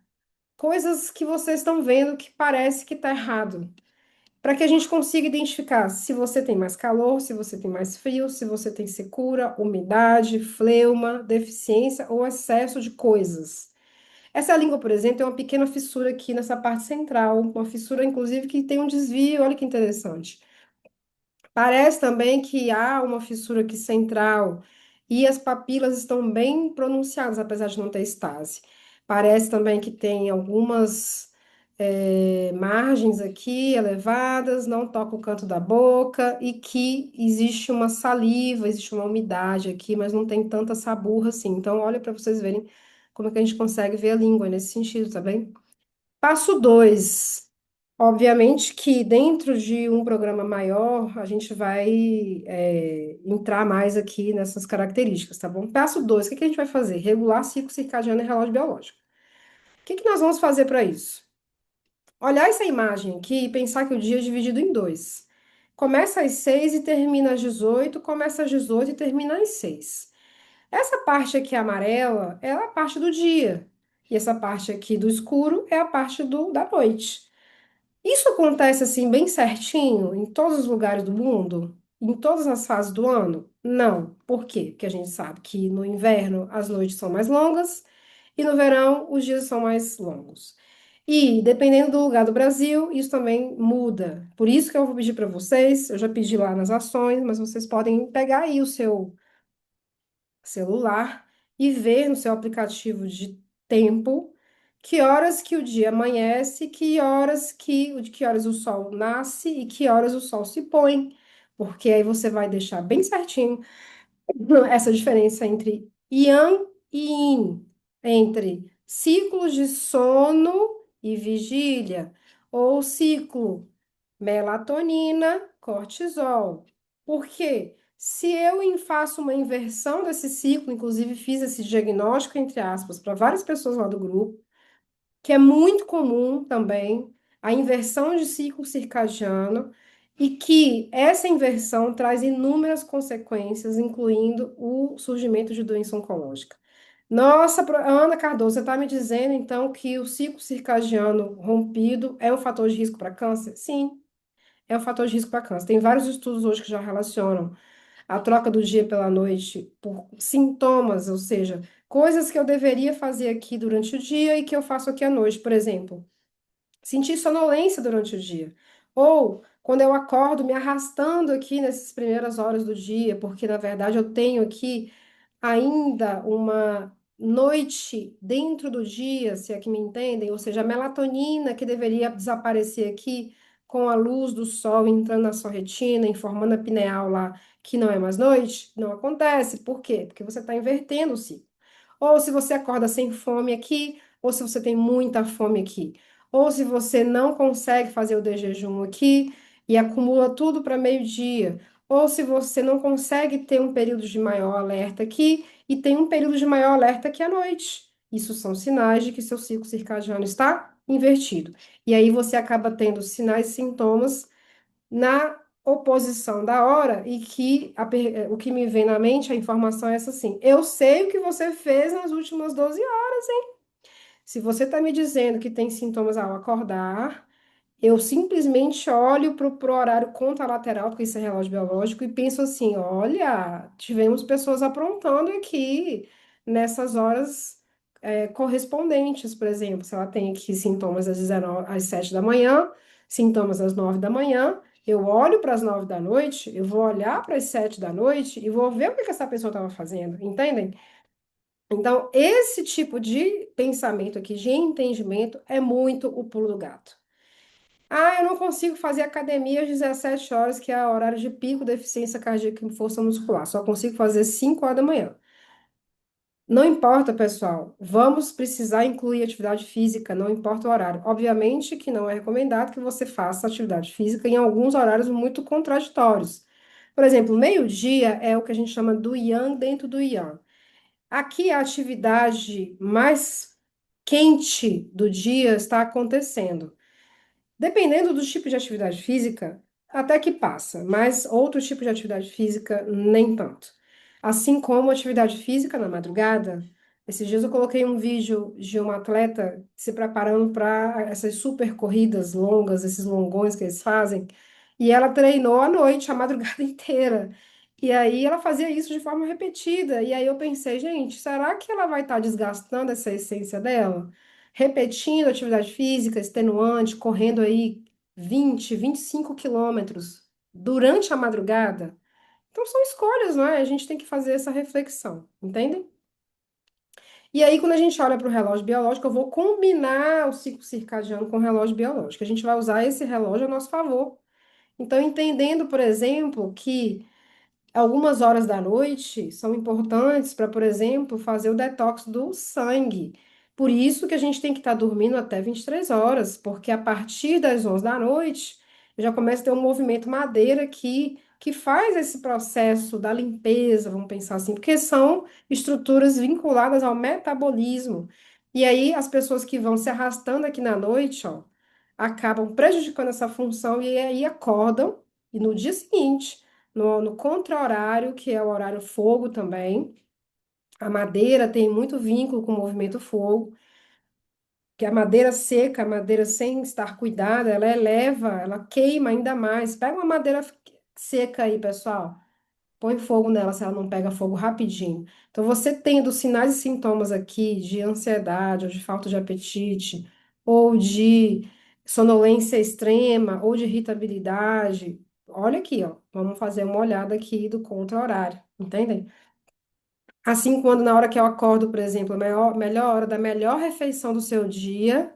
coisas que vocês estão vendo que parece que está errado, para que a gente consiga identificar se você tem mais calor, se você tem mais frio, se você tem secura, umidade, fleuma, deficiência ou excesso de coisas. Essa língua, por exemplo, tem uma pequena fissura aqui nessa parte central, uma fissura, inclusive, que tem um desvio, olha que interessante. Parece também que há uma fissura aqui central e as papilas estão bem pronunciadas, apesar de não ter estase. Parece também que tem algumas margens aqui elevadas, não toca o canto da boca e que existe uma saliva, existe uma umidade aqui, mas não tem tanta saburra assim. Então, olha para vocês verem como é que a gente consegue ver a língua nesse sentido, tá bem? Passo 2. Obviamente que dentro de um programa maior, a gente vai entrar mais aqui nessas características, tá bom? Passo 2, o que que a gente vai fazer? Regular ciclo circadiano e relógio biológico. O que que nós vamos fazer para isso? Olhar essa imagem aqui e pensar que o dia é dividido em dois. Começa às 6 e termina às 18, começa às 18 e termina às 6. Essa parte aqui amarela é a parte do dia. E essa parte aqui do escuro é a parte da noite. Isso acontece assim bem certinho em todos os lugares do mundo? Em todas as fases do ano? Não. Por quê? Porque a gente sabe que no inverno as noites são mais longas e no verão os dias são mais longos. E dependendo do lugar do Brasil, isso também muda. Por isso que eu vou pedir para vocês, eu já pedi lá nas ações, mas vocês podem pegar aí o seu celular e ver no seu aplicativo de tempo que horas que o dia amanhece, de que horas o sol nasce e que horas o sol se põe, porque aí você vai deixar bem certinho essa diferença entre Yang e Yin, entre ciclos de sono e vigília, ou ciclo melatonina, cortisol. Por quê? Se eu faço uma inversão desse ciclo, inclusive fiz esse diagnóstico, entre aspas, para várias pessoas lá do grupo, que é muito comum também, a inversão de ciclo circadiano, e que essa inversão traz inúmeras consequências, incluindo o surgimento de doença oncológica. Nossa, Ana Cardoso, você está me dizendo então que o ciclo circadiano rompido é um fator de risco para câncer? Sim, é um fator de risco para câncer. Tem vários estudos hoje que já relacionam a troca do dia pela noite por sintomas, ou seja, coisas que eu deveria fazer aqui durante o dia e que eu faço aqui à noite, por exemplo. Sentir sonolência durante o dia. Ou quando eu acordo me arrastando aqui nessas primeiras horas do dia, porque na verdade eu tenho aqui ainda uma noite dentro do dia, se é que me entendem, ou seja, a melatonina que deveria desaparecer aqui com a luz do sol entrando na sua retina, informando a pineal lá que não é mais noite, não acontece. Por quê? Porque você está invertendo o ciclo. Ou se você acorda sem fome aqui, ou se você tem muita fome aqui. Ou se você não consegue fazer o de jejum aqui e acumula tudo para meio-dia. Ou se você não consegue ter um período de maior alerta aqui e tem um período de maior alerta aqui à noite. Isso são sinais de que seu ciclo circadiano está invertido. E aí você acaba tendo sinais e sintomas na oposição da hora e que o que me vem na mente, a informação é essa assim, eu sei o que você fez nas últimas 12 horas, hein? Se você está me dizendo que tem sintomas ao acordar, eu simplesmente olho para o horário contralateral, porque isso é relógio biológico, e penso assim: olha, tivemos pessoas aprontando aqui nessas horas correspondentes, por exemplo, se ela tem aqui sintomas às 19, às 7 da manhã, sintomas às 9 da manhã, eu olho para as 9 da noite, eu vou olhar para as 7 da noite e vou ver o que que essa pessoa estava fazendo, entendem? Então, esse tipo de pensamento aqui, de entendimento, é muito o pulo do gato. Ah, eu não consigo fazer academia às 17 horas, que é o horário de pico da eficiência cardíaca em força muscular. Só consigo fazer 5 horas da manhã. Não importa, pessoal. Vamos precisar incluir atividade física, não importa o horário. Obviamente que não é recomendado que você faça atividade física em alguns horários muito contraditórios. Por exemplo, meio-dia é o que a gente chama do yang dentro do yang. Aqui a atividade mais quente do dia está acontecendo. Dependendo do tipo de atividade física, até que passa, mas outro tipo de atividade física, nem tanto. Assim como atividade física na madrugada, esses dias eu coloquei um vídeo de uma atleta se preparando para essas super corridas longas, esses longões que eles fazem, e ela treinou à noite, a madrugada inteira. E aí ela fazia isso de forma repetida. E aí eu pensei, gente, será que ela vai estar desgastando essa essência dela? Repetindo atividade física, extenuante, correndo aí 20, 25 quilômetros durante a madrugada. Então são escolhas, não é? A gente tem que fazer essa reflexão, entendem? E aí, quando a gente olha para o relógio biológico, eu vou combinar o ciclo circadiano com o relógio biológico. A gente vai usar esse relógio a nosso favor. Então, entendendo, por exemplo, que algumas horas da noite são importantes para, por exemplo, fazer o detox do sangue. Por isso que a gente tem que estar dormindo até 23 horas, porque a partir das 11 da noite já começa a ter um movimento madeira que faz esse processo da limpeza, vamos pensar assim, porque são estruturas vinculadas ao metabolismo. E aí as pessoas que vão se arrastando aqui na noite, ó, acabam prejudicando essa função e aí acordam, e no dia seguinte, no contra-horário, que é o horário fogo também, a madeira tem muito vínculo com o movimento fogo, que a madeira seca, a madeira sem estar cuidada, ela eleva, ela queima ainda mais. Pega uma madeira seca aí, pessoal. Põe fogo nela se ela não pega fogo rapidinho. Então, você tendo sinais e sintomas aqui de ansiedade, ou de falta de apetite, ou de sonolência extrema, ou de irritabilidade, olha aqui, ó. Vamos fazer uma olhada aqui do contra-horário, entendem? Assim, quando na hora que eu acordo, por exemplo, a melhor hora da melhor refeição do seu dia.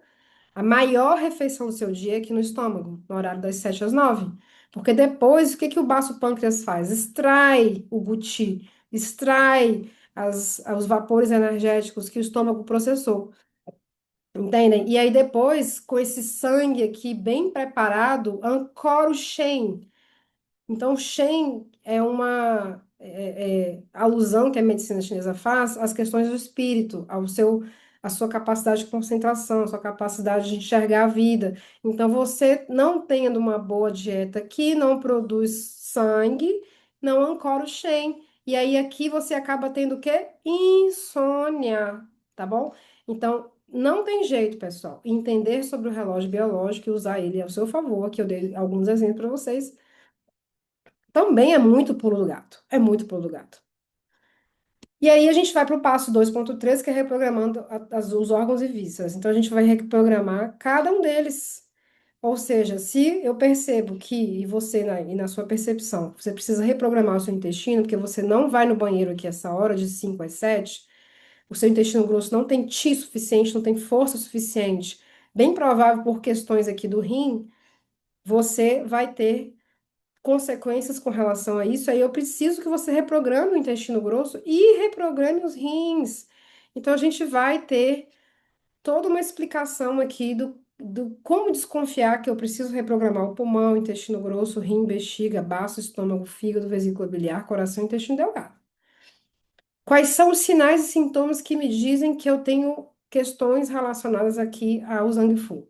A maior refeição do seu dia é aqui no estômago, no horário das 7 às 9. Porque depois, o que que o baço pâncreas faz? Extrai o guti, extrai os vapores energéticos que o estômago processou. Entendem? E aí depois, com esse sangue aqui bem preparado, ancora o Shen. Então, Shen é uma alusão que a medicina chinesa faz às questões do espírito, à sua capacidade de concentração, à sua capacidade de enxergar a vida. Então, você não tendo uma boa dieta que não produz sangue, não ancora o Shen. E aí, aqui você acaba tendo o quê? Insônia, tá bom? Então, não tem jeito, pessoal. Entender sobre o relógio biológico e usar ele ao seu favor, que eu dei alguns exemplos para vocês também é muito pulo do gato. É muito pulo do gato. E aí a gente vai para o passo 2.3, que é reprogramando os órgãos e vísceras. Então a gente vai reprogramar cada um deles. Ou seja, se eu percebo que, e você e na sua percepção, você precisa reprogramar o seu intestino, porque você não vai no banheiro aqui essa hora, de 5 às 7, o seu intestino grosso não tem ti suficiente, não tem força suficiente, bem provável por questões aqui do rim, você vai ter consequências com relação a isso, aí eu preciso que você reprograme o intestino grosso e reprograme os rins. Então, a gente vai ter toda uma explicação aqui do como desconfiar que eu preciso reprogramar o pulmão, o intestino grosso, rim, bexiga, baço, estômago, fígado, vesícula biliar, coração e intestino delgado. Quais são os sinais e sintomas que me dizem que eu tenho questões relacionadas aqui ao Zhang Fu?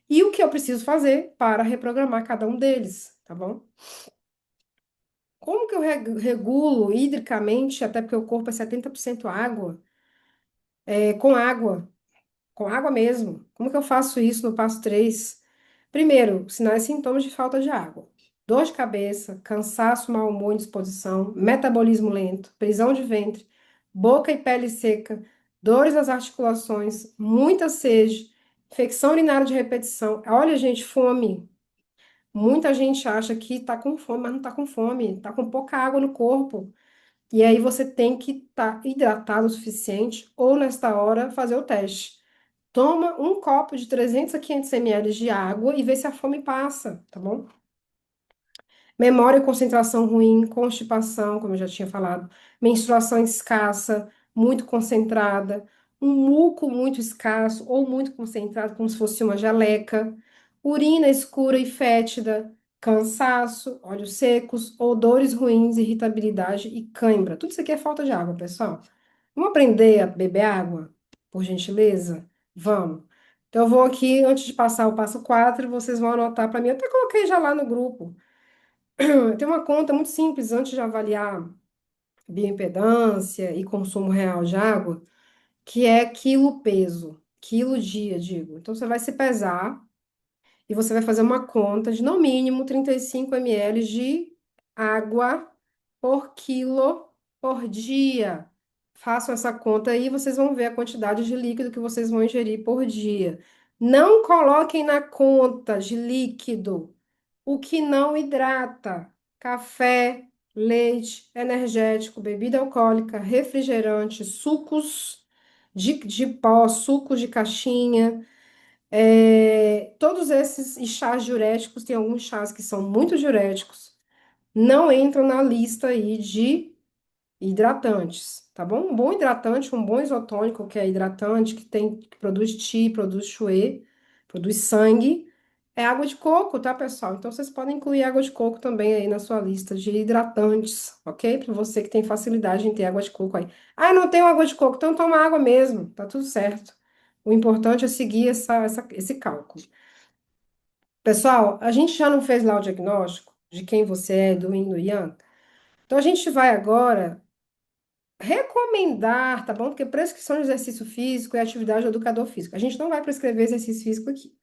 E o que eu preciso fazer para reprogramar cada um deles, tá bom? Como que eu regulo hidricamente, até porque o corpo é 70% água, com água, com água mesmo? Como que eu faço isso no passo 3? Primeiro, sinais e sintomas de falta de água. Dor de cabeça, cansaço, mau humor, indisposição, metabolismo lento, prisão de ventre, boca e pele seca, dores nas articulações, muita sede, infecção urinária de repetição. Olha, gente, fome. Muita gente acha que está com fome, mas não está com fome, está com pouca água no corpo. E aí você tem que estar hidratado o suficiente ou nesta hora fazer o teste. Toma um copo de 300 a 500 ml de água e vê se a fome passa, tá bom? Memória e concentração ruim, constipação, como eu já tinha falado, menstruação escassa, muito concentrada, um muco muito escasso ou muito concentrado, como se fosse uma geleca, urina escura e fétida, cansaço, olhos secos, odores ruins, irritabilidade e cãibra. Tudo isso aqui é falta de água, pessoal. Vamos aprender a beber água, por gentileza? Vamos. Então, eu vou aqui, antes de passar o passo 4, vocês vão anotar para mim. Eu até coloquei já lá no grupo. Tem uma conta muito simples antes de avaliar bioimpedância e consumo real de água, que é quilo-peso, quilo-dia, digo. Então, você vai se pesar e você vai fazer uma conta de, no mínimo, 35 ml de água por quilo por dia. Façam essa conta aí, vocês vão ver a quantidade de líquido que vocês vão ingerir por dia. Não coloquem na conta de líquido o que não hidrata: café, leite, energético, bebida alcoólica, refrigerante, sucos de pó, sucos de caixinha, todos esses e chás diuréticos, tem alguns chás que são muito diuréticos, não entram na lista aí de hidratantes. tá bom? Um bom hidratante, um bom isotônico, que é hidratante, que produz produz whey, produz sangue, é água de coco, tá, pessoal? Então vocês podem incluir água de coco também aí na sua lista de hidratantes, ok? Para você que tem facilidade em ter água de coco aí. Ah, não tenho água de coco, então toma água mesmo, tá tudo certo. O importante é seguir esse cálculo. Pessoal, a gente já não fez lá o diagnóstico de quem você é, do Yin e do Yang? Então a gente vai agora recomendar, tá bom? Porque prescrição de exercício físico é atividade do educador físico. A gente não vai prescrever exercício físico aqui.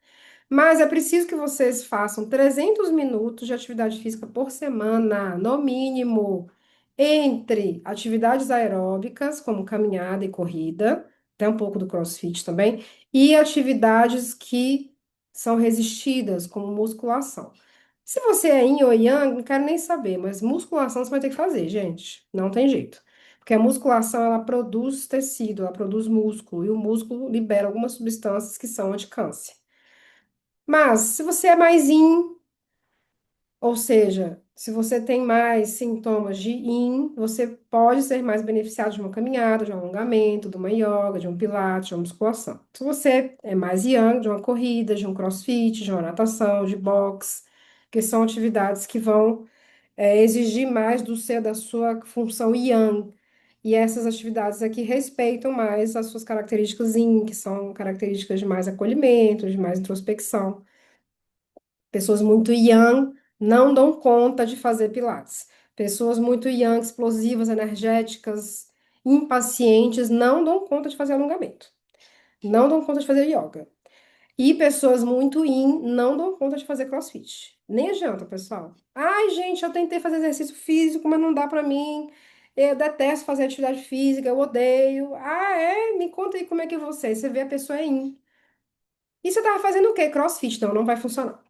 Mas é preciso que vocês façam 300 minutos de atividade física por semana, no mínimo, entre atividades aeróbicas, como caminhada e corrida, até um pouco do CrossFit também, e atividades que são resistidas, como musculação. Se você é yin ou yang, não quero nem saber, mas musculação você vai ter que fazer, gente. Não tem jeito. Porque a musculação, ela produz tecido, ela produz músculo, e o músculo libera algumas substâncias que são anticâncer. Mas, se você é mais yin, ou seja, se você tem mais sintomas de yin, você pode ser mais beneficiado de uma caminhada, de um alongamento, de uma yoga, de um pilates, de uma musculação. Se você é mais yang, de uma corrida, de um crossfit, de uma natação, de boxe, que são atividades que vão exigir mais da sua função yang. E essas atividades aqui respeitam mais as suas características yin, que são características de mais acolhimento, de mais introspecção. Pessoas muito yang não dão conta de fazer pilates. Pessoas muito yang, explosivas, energéticas, impacientes, não dão conta de fazer alongamento. Não dão conta de fazer yoga. E pessoas muito yin não dão conta de fazer CrossFit. Nem adianta, pessoal. Ai, gente, eu tentei fazer exercício físico, mas não dá pra mim. Eu detesto fazer atividade física, eu odeio. Ah, é? Me conta aí como é que é você. Você vê a pessoa é yin. E você tava fazendo o quê? CrossFit? Não, não vai funcionar.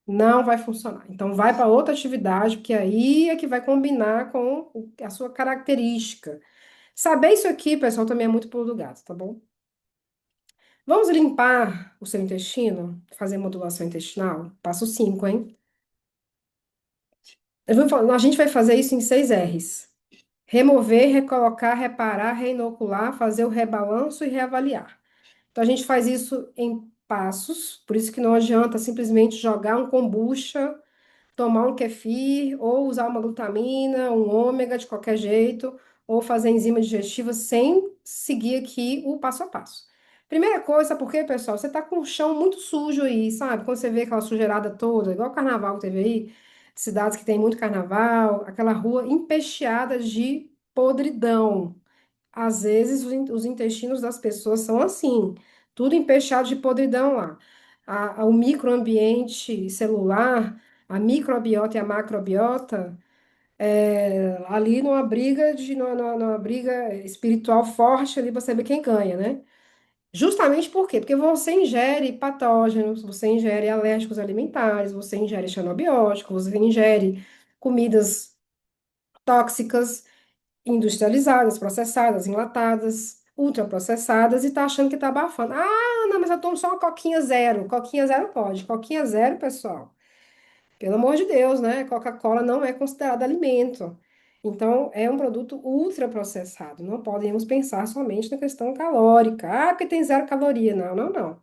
Não vai funcionar. Então, vai para outra atividade, que aí é que vai combinar com a sua característica. Saber isso aqui, pessoal, também é muito pulo do gato, tá bom? Vamos limpar o seu intestino? Fazer modulação intestinal? Passo 5, hein? A gente vai fazer isso em 6 R's. Remover, recolocar, reparar, reinocular, fazer o rebalanço e reavaliar. Então, a gente faz isso em passos, por isso que não adianta simplesmente jogar um kombucha, tomar um kefir, ou usar uma glutamina, um ômega de qualquer jeito, ou fazer enzima digestiva sem seguir aqui o passo a passo. Primeira coisa, porque, pessoal, você tá com o chão muito sujo aí, sabe? Quando você vê aquela sujeirada toda, igual o carnaval que teve aí, cidades que tem muito carnaval, aquela rua empesteada de podridão. Às vezes os intestinos das pessoas são assim, tudo empesteado de podridão lá. O microambiente celular, a microbiota e a macrobiota, ali numa briga espiritual forte ali para saber quem ganha, né? Justamente por quê? Porque você ingere patógenos, você ingere alérgicos alimentares, você ingere xenobióticos, você ingere comidas tóxicas, industrializadas, processadas, enlatadas, ultraprocessadas e tá achando que tá abafando. Ah, não, mas eu tomo só uma coquinha zero. Coquinha zero pode. Coquinha zero, pessoal. Pelo amor de Deus, né? Coca-Cola não é considerada alimento. Então, é um produto ultraprocessado. Não podemos pensar somente na questão calórica. Ah, porque tem zero caloria. Não, não, não.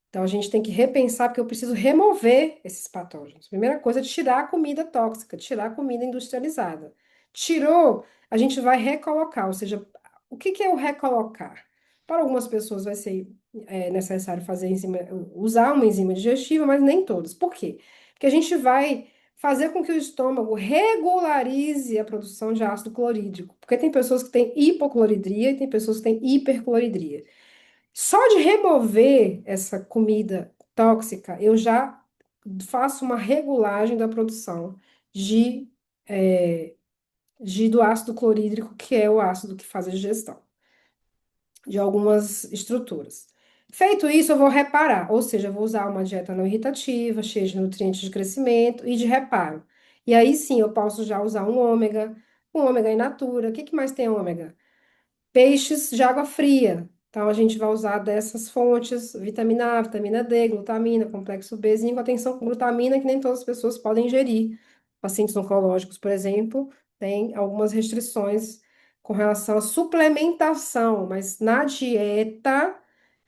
Então, a gente tem que repensar, porque eu preciso remover esses patógenos. Primeira coisa é tirar a comida tóxica, tirar a comida industrializada. Tirou, a gente vai recolocar, ou seja, o que que é o recolocar? Para algumas pessoas vai ser necessário fazer usar uma enzima digestiva, mas nem todas. Por quê? Porque a gente vai fazer com que o estômago regularize a produção de ácido clorídrico. Porque tem pessoas que têm hipocloridria e tem pessoas que têm hipercloridria. Só de remover essa comida tóxica, eu já faço uma regulagem da produção de, é, do ácido clorídrico, que é o ácido que faz a digestão de algumas estruturas. Feito isso, eu vou reparar, ou seja, eu vou usar uma dieta não irritativa, cheia de nutrientes de crescimento e de reparo. E aí sim, eu posso já usar um ômega in natura. O que que mais tem ômega? Peixes de água fria. Então, a gente vai usar dessas fontes, vitamina A, vitamina D, glutamina, complexo B, zinco, atenção com glutamina, que nem todas as pessoas podem ingerir. Pacientes oncológicos, por exemplo, têm algumas restrições com relação à suplementação, mas na dieta,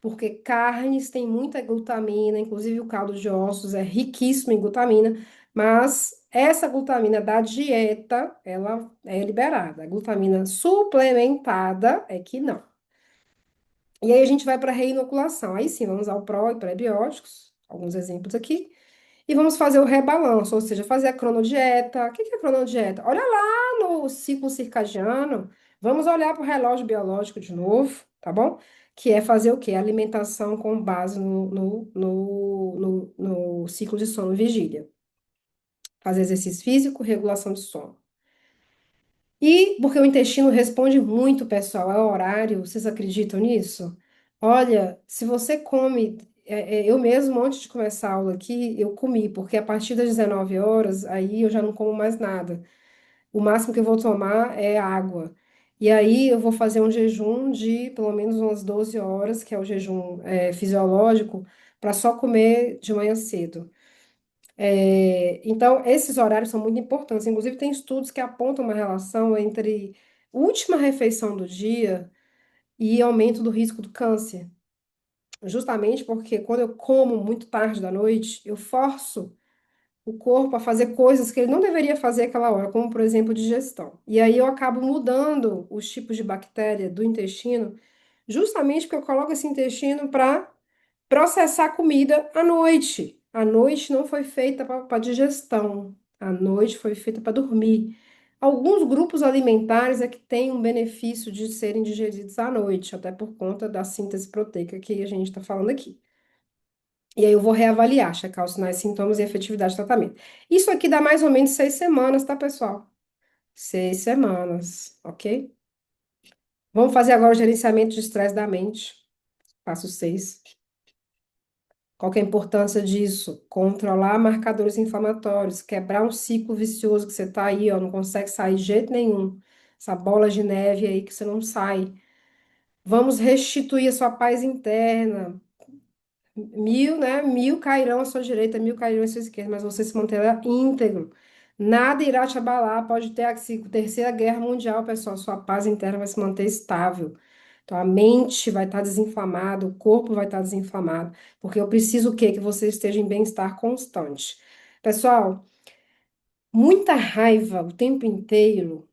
porque carnes têm muita glutamina, inclusive o caldo de ossos é riquíssimo em glutamina, mas essa glutamina da dieta, ela é liberada. A glutamina suplementada é que não. E aí a gente vai para a reinoculação. Aí sim, vamos usar o pró e pré-bióticos, alguns exemplos aqui. E vamos fazer o rebalanço, ou seja, fazer a cronodieta. O que que é cronodieta? Olha lá no ciclo circadiano. Vamos olhar para o relógio biológico de novo, tá bom? Que é fazer o quê? Alimentação com base no ciclo de sono e vigília. Fazer exercício físico, regulação de sono. E porque o intestino responde muito, pessoal, é o horário, vocês acreditam nisso? Olha, se você come, eu mesmo, antes de começar a aula aqui, eu comi, porque a partir das 19 horas, aí eu já não como mais nada. O máximo que eu vou tomar é água. E aí eu vou fazer um jejum de pelo menos umas 12 horas, que é o jejum, fisiológico, para só comer de manhã cedo. Então, esses horários são muito importantes. Inclusive, tem estudos que apontam uma relação entre última refeição do dia e aumento do risco do câncer. Justamente porque quando eu como muito tarde da noite, eu forço o corpo a fazer coisas que ele não deveria fazer aquela hora, como, por exemplo, digestão. E aí eu acabo mudando os tipos de bactéria do intestino, justamente porque eu coloco esse intestino para processar comida à noite. A noite não foi feita para digestão. A noite foi feita para dormir. Alguns grupos alimentares é que têm um benefício de serem digeridos à noite, até por conta da síntese proteica que a gente está falando aqui. E aí eu vou reavaliar, checar os sinais, sintomas e efetividade do tratamento. Isso aqui dá mais ou menos 6 semanas, tá, pessoal? 6 semanas, ok? Vamos fazer agora o gerenciamento de estresse da mente. Passo 6. Qual que é a importância disso? Controlar marcadores inflamatórios, quebrar um ciclo vicioso que você tá aí, ó, não consegue sair de jeito nenhum. Essa bola de neve aí que você não sai. Vamos restituir a sua paz interna. 1.000, né? 1.000 cairão à sua direita, 1.000 cairão à sua esquerda, mas você se manterá íntegro. Nada irá te abalar. Pode ter a terceira guerra mundial, pessoal. Sua paz interna vai se manter estável. Então, a mente vai estar desinflamada, o corpo vai estar desinflamado, porque eu preciso o quê? Que você esteja em bem-estar constante. Pessoal, muita raiva o tempo inteiro,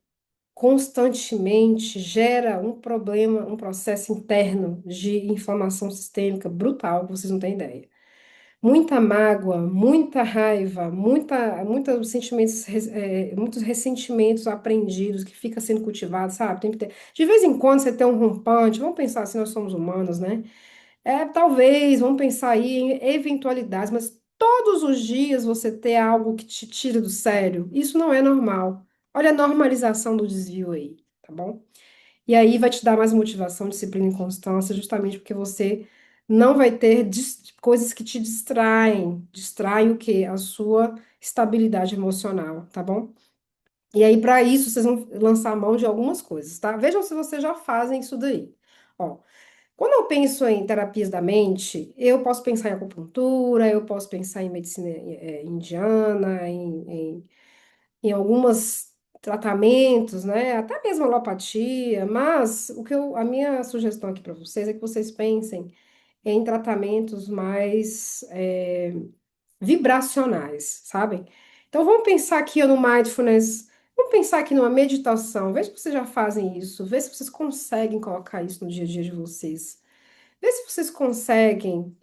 constantemente, gera um problema, um processo interno de inflamação sistêmica brutal, que vocês não têm ideia. Muita mágoa, muita raiva, muitos sentimentos, muitos ressentimentos aprendidos que fica sendo cultivado, sabe? Tem que ter. De vez em quando você tem um rompante, vamos pensar assim, nós somos humanos, né? Talvez, vamos pensar aí em eventualidades, mas todos os dias você ter algo que te tira do sério, isso não é normal. Olha a normalização do desvio aí, tá bom? E aí vai te dar mais motivação, disciplina e constância, justamente porque você não vai ter coisas que te distraem. Distraem o quê? A sua estabilidade emocional, tá bom? E aí, para isso, vocês vão lançar a mão de algumas coisas, tá? Vejam se vocês já fazem isso daí. Ó, quando eu penso em terapias da mente, eu posso pensar em acupuntura, eu posso pensar em medicina indiana, em alguns tratamentos, né? Até mesmo alopatia, mas a minha sugestão aqui para vocês é que vocês pensem em tratamentos mais vibracionais, sabem? Então vamos pensar aqui no mindfulness, vamos pensar aqui numa meditação, vê se vocês já fazem isso, vê se vocês conseguem colocar isso no dia a dia de vocês. Vê se vocês conseguem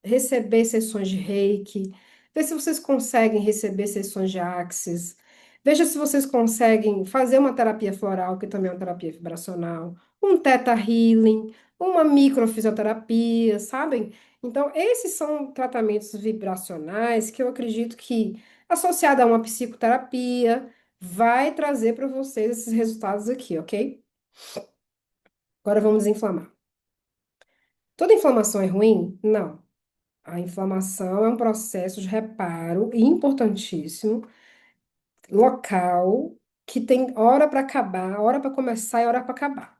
receber sessões de Reiki. Vê se vocês conseguem receber sessões de Axis. Veja se vocês conseguem fazer uma terapia floral, que também é uma terapia vibracional, um Theta Healing, uma microfisioterapia, sabem? Então, esses são tratamentos vibracionais que eu acredito que, associado a uma psicoterapia, vai trazer para vocês esses resultados aqui, ok? Agora vamos desinflamar. Toda inflamação é ruim? Não. A inflamação é um processo de reparo importantíssimo, local, que tem hora para acabar, hora para começar e hora para acabar.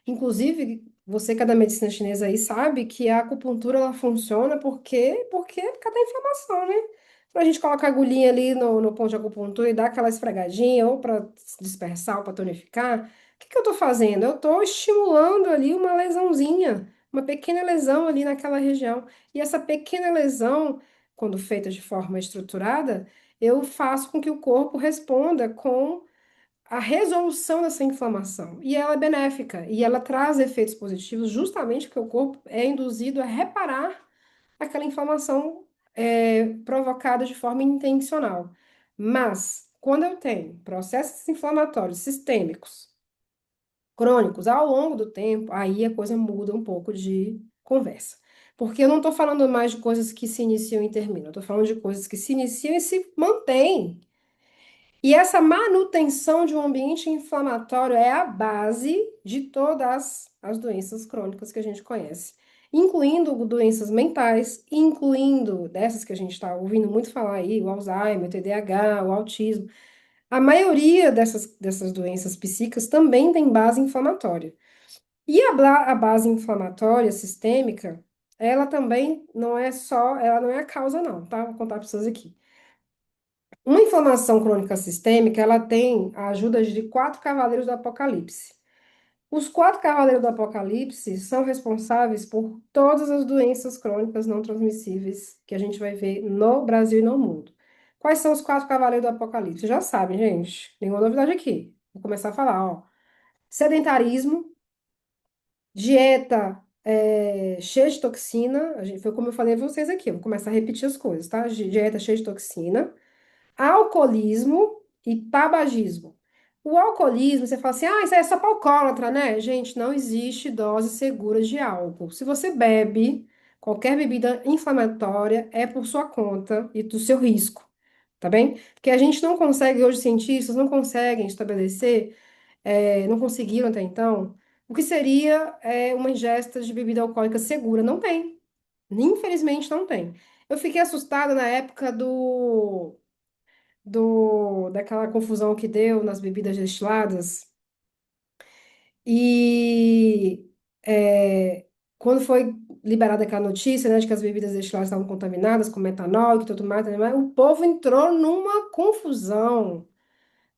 Inclusive, você que é da medicina chinesa aí sabe que a acupuntura ela funciona porque por causa da inflamação, né? A gente coloca a agulhinha ali no ponto de acupuntura e dá aquela esfregadinha, ou para dispersar ou para tonificar. O que que eu estou fazendo? Eu estou estimulando ali uma lesãozinha, uma pequena lesão ali naquela região. E essa pequena lesão, quando feita de forma estruturada, eu faço com que o corpo responda com a resolução dessa inflamação. E ela é benéfica, e ela traz efeitos positivos justamente porque o corpo é induzido a reparar aquela inflamação provocada de forma intencional. Mas, quando eu tenho processos inflamatórios sistêmicos, crônicos, ao longo do tempo, aí a coisa muda um pouco de conversa. Porque eu não estou falando mais de coisas que se iniciam e terminam, eu estou falando de coisas que se iniciam e se mantêm. E essa manutenção de um ambiente inflamatório é a base de todas as doenças crônicas que a gente conhece, incluindo doenças mentais, incluindo dessas que a gente está ouvindo muito falar aí, o Alzheimer, o TDAH, o autismo. A maioria dessas doenças psíquicas também tem base inflamatória. E a base inflamatória sistêmica, ela também não é só, ela não é a causa, não, tá? Vou contar para vocês aqui. Uma inflamação crônica sistêmica, ela tem a ajuda de quatro cavaleiros do Apocalipse. Os quatro cavaleiros do Apocalipse são responsáveis por todas as doenças crônicas não transmissíveis que a gente vai ver no Brasil e no mundo. Quais são os quatro cavaleiros do Apocalipse? Já sabem, gente. Nenhuma novidade aqui. Vou começar a falar, ó. Sedentarismo, dieta cheia de toxina. Foi como eu falei a vocês aqui. Eu vou começar a repetir as coisas, tá? Dieta cheia de toxina, alcoolismo e tabagismo. O alcoolismo, você fala assim, isso aí é só para alcoólatra, né? Gente, não existe dose segura de álcool. Se você bebe qualquer bebida inflamatória, é por sua conta e do seu risco, tá bem? Porque a gente não consegue, hoje, cientistas não conseguem estabelecer, não conseguiram até então, o que seria uma ingesta de bebida alcoólica segura. Não tem. Infelizmente, não tem. Eu fiquei assustada na época daquela confusão que deu nas bebidas destiladas. E quando foi liberada aquela notícia, né, de que as bebidas destiladas estavam contaminadas com metanol e que tudo mais, o povo entrou numa confusão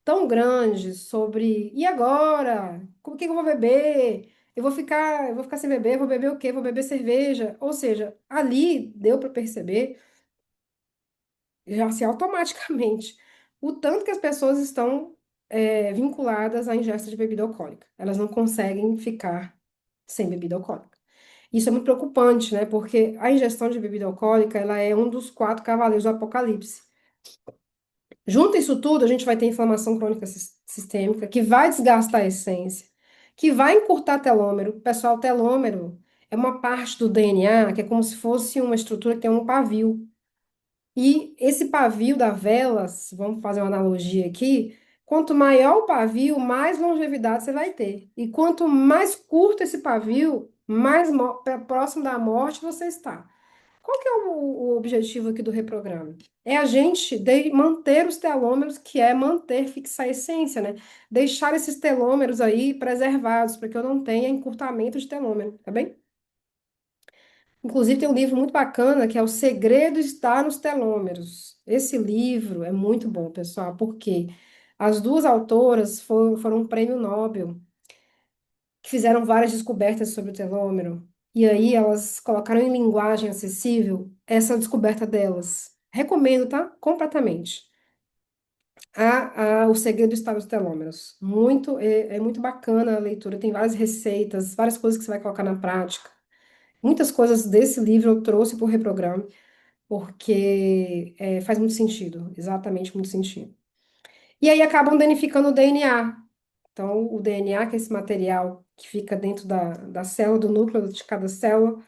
tão grande sobre e agora? O que que eu vou beber? Eu vou ficar sem beber, vou beber o quê? Vou beber cerveja. Ou seja, ali deu para perceber já se automaticamente o tanto que as pessoas estão vinculadas à ingesta de bebida alcoólica. Elas não conseguem ficar sem bebida alcoólica. Isso é muito preocupante, né? Porque a ingestão de bebida alcoólica, ela é um dos quatro cavaleiros do apocalipse. Junto a isso tudo, a gente vai ter inflamação crônica sistêmica, que vai desgastar a essência, que vai encurtar telômero. Pessoal, telômero é uma parte do DNA que é como se fosse uma estrutura que tem um pavio. E esse pavio da vela, vamos fazer uma analogia aqui, quanto maior o pavio, mais longevidade você vai ter. E quanto mais curto esse pavio, mais próximo da morte você está. Qual que é o objetivo aqui do reprograma? É a gente manter os telômeros, que é manter, fixar a essência, né? Deixar esses telômeros aí preservados, para que eu não tenha encurtamento de telômero, tá bem? Inclusive, tem um livro muito bacana que é O Segredo Está nos Telômeros. Esse livro é muito bom, pessoal, porque as duas autoras foram um prêmio Nobel, que fizeram várias descobertas sobre o telômero. E aí elas colocaram em linguagem acessível essa descoberta delas. Recomendo, tá? Completamente. O Segredo Está nos Telômeros. É muito bacana a leitura, tem várias receitas, várias coisas que você vai colocar na prática. Muitas coisas desse livro eu trouxe para o reprograma porque faz muito sentido, exatamente muito sentido. E aí acabam danificando o DNA. Então, o DNA, que é esse material que fica dentro da célula, do núcleo de cada célula,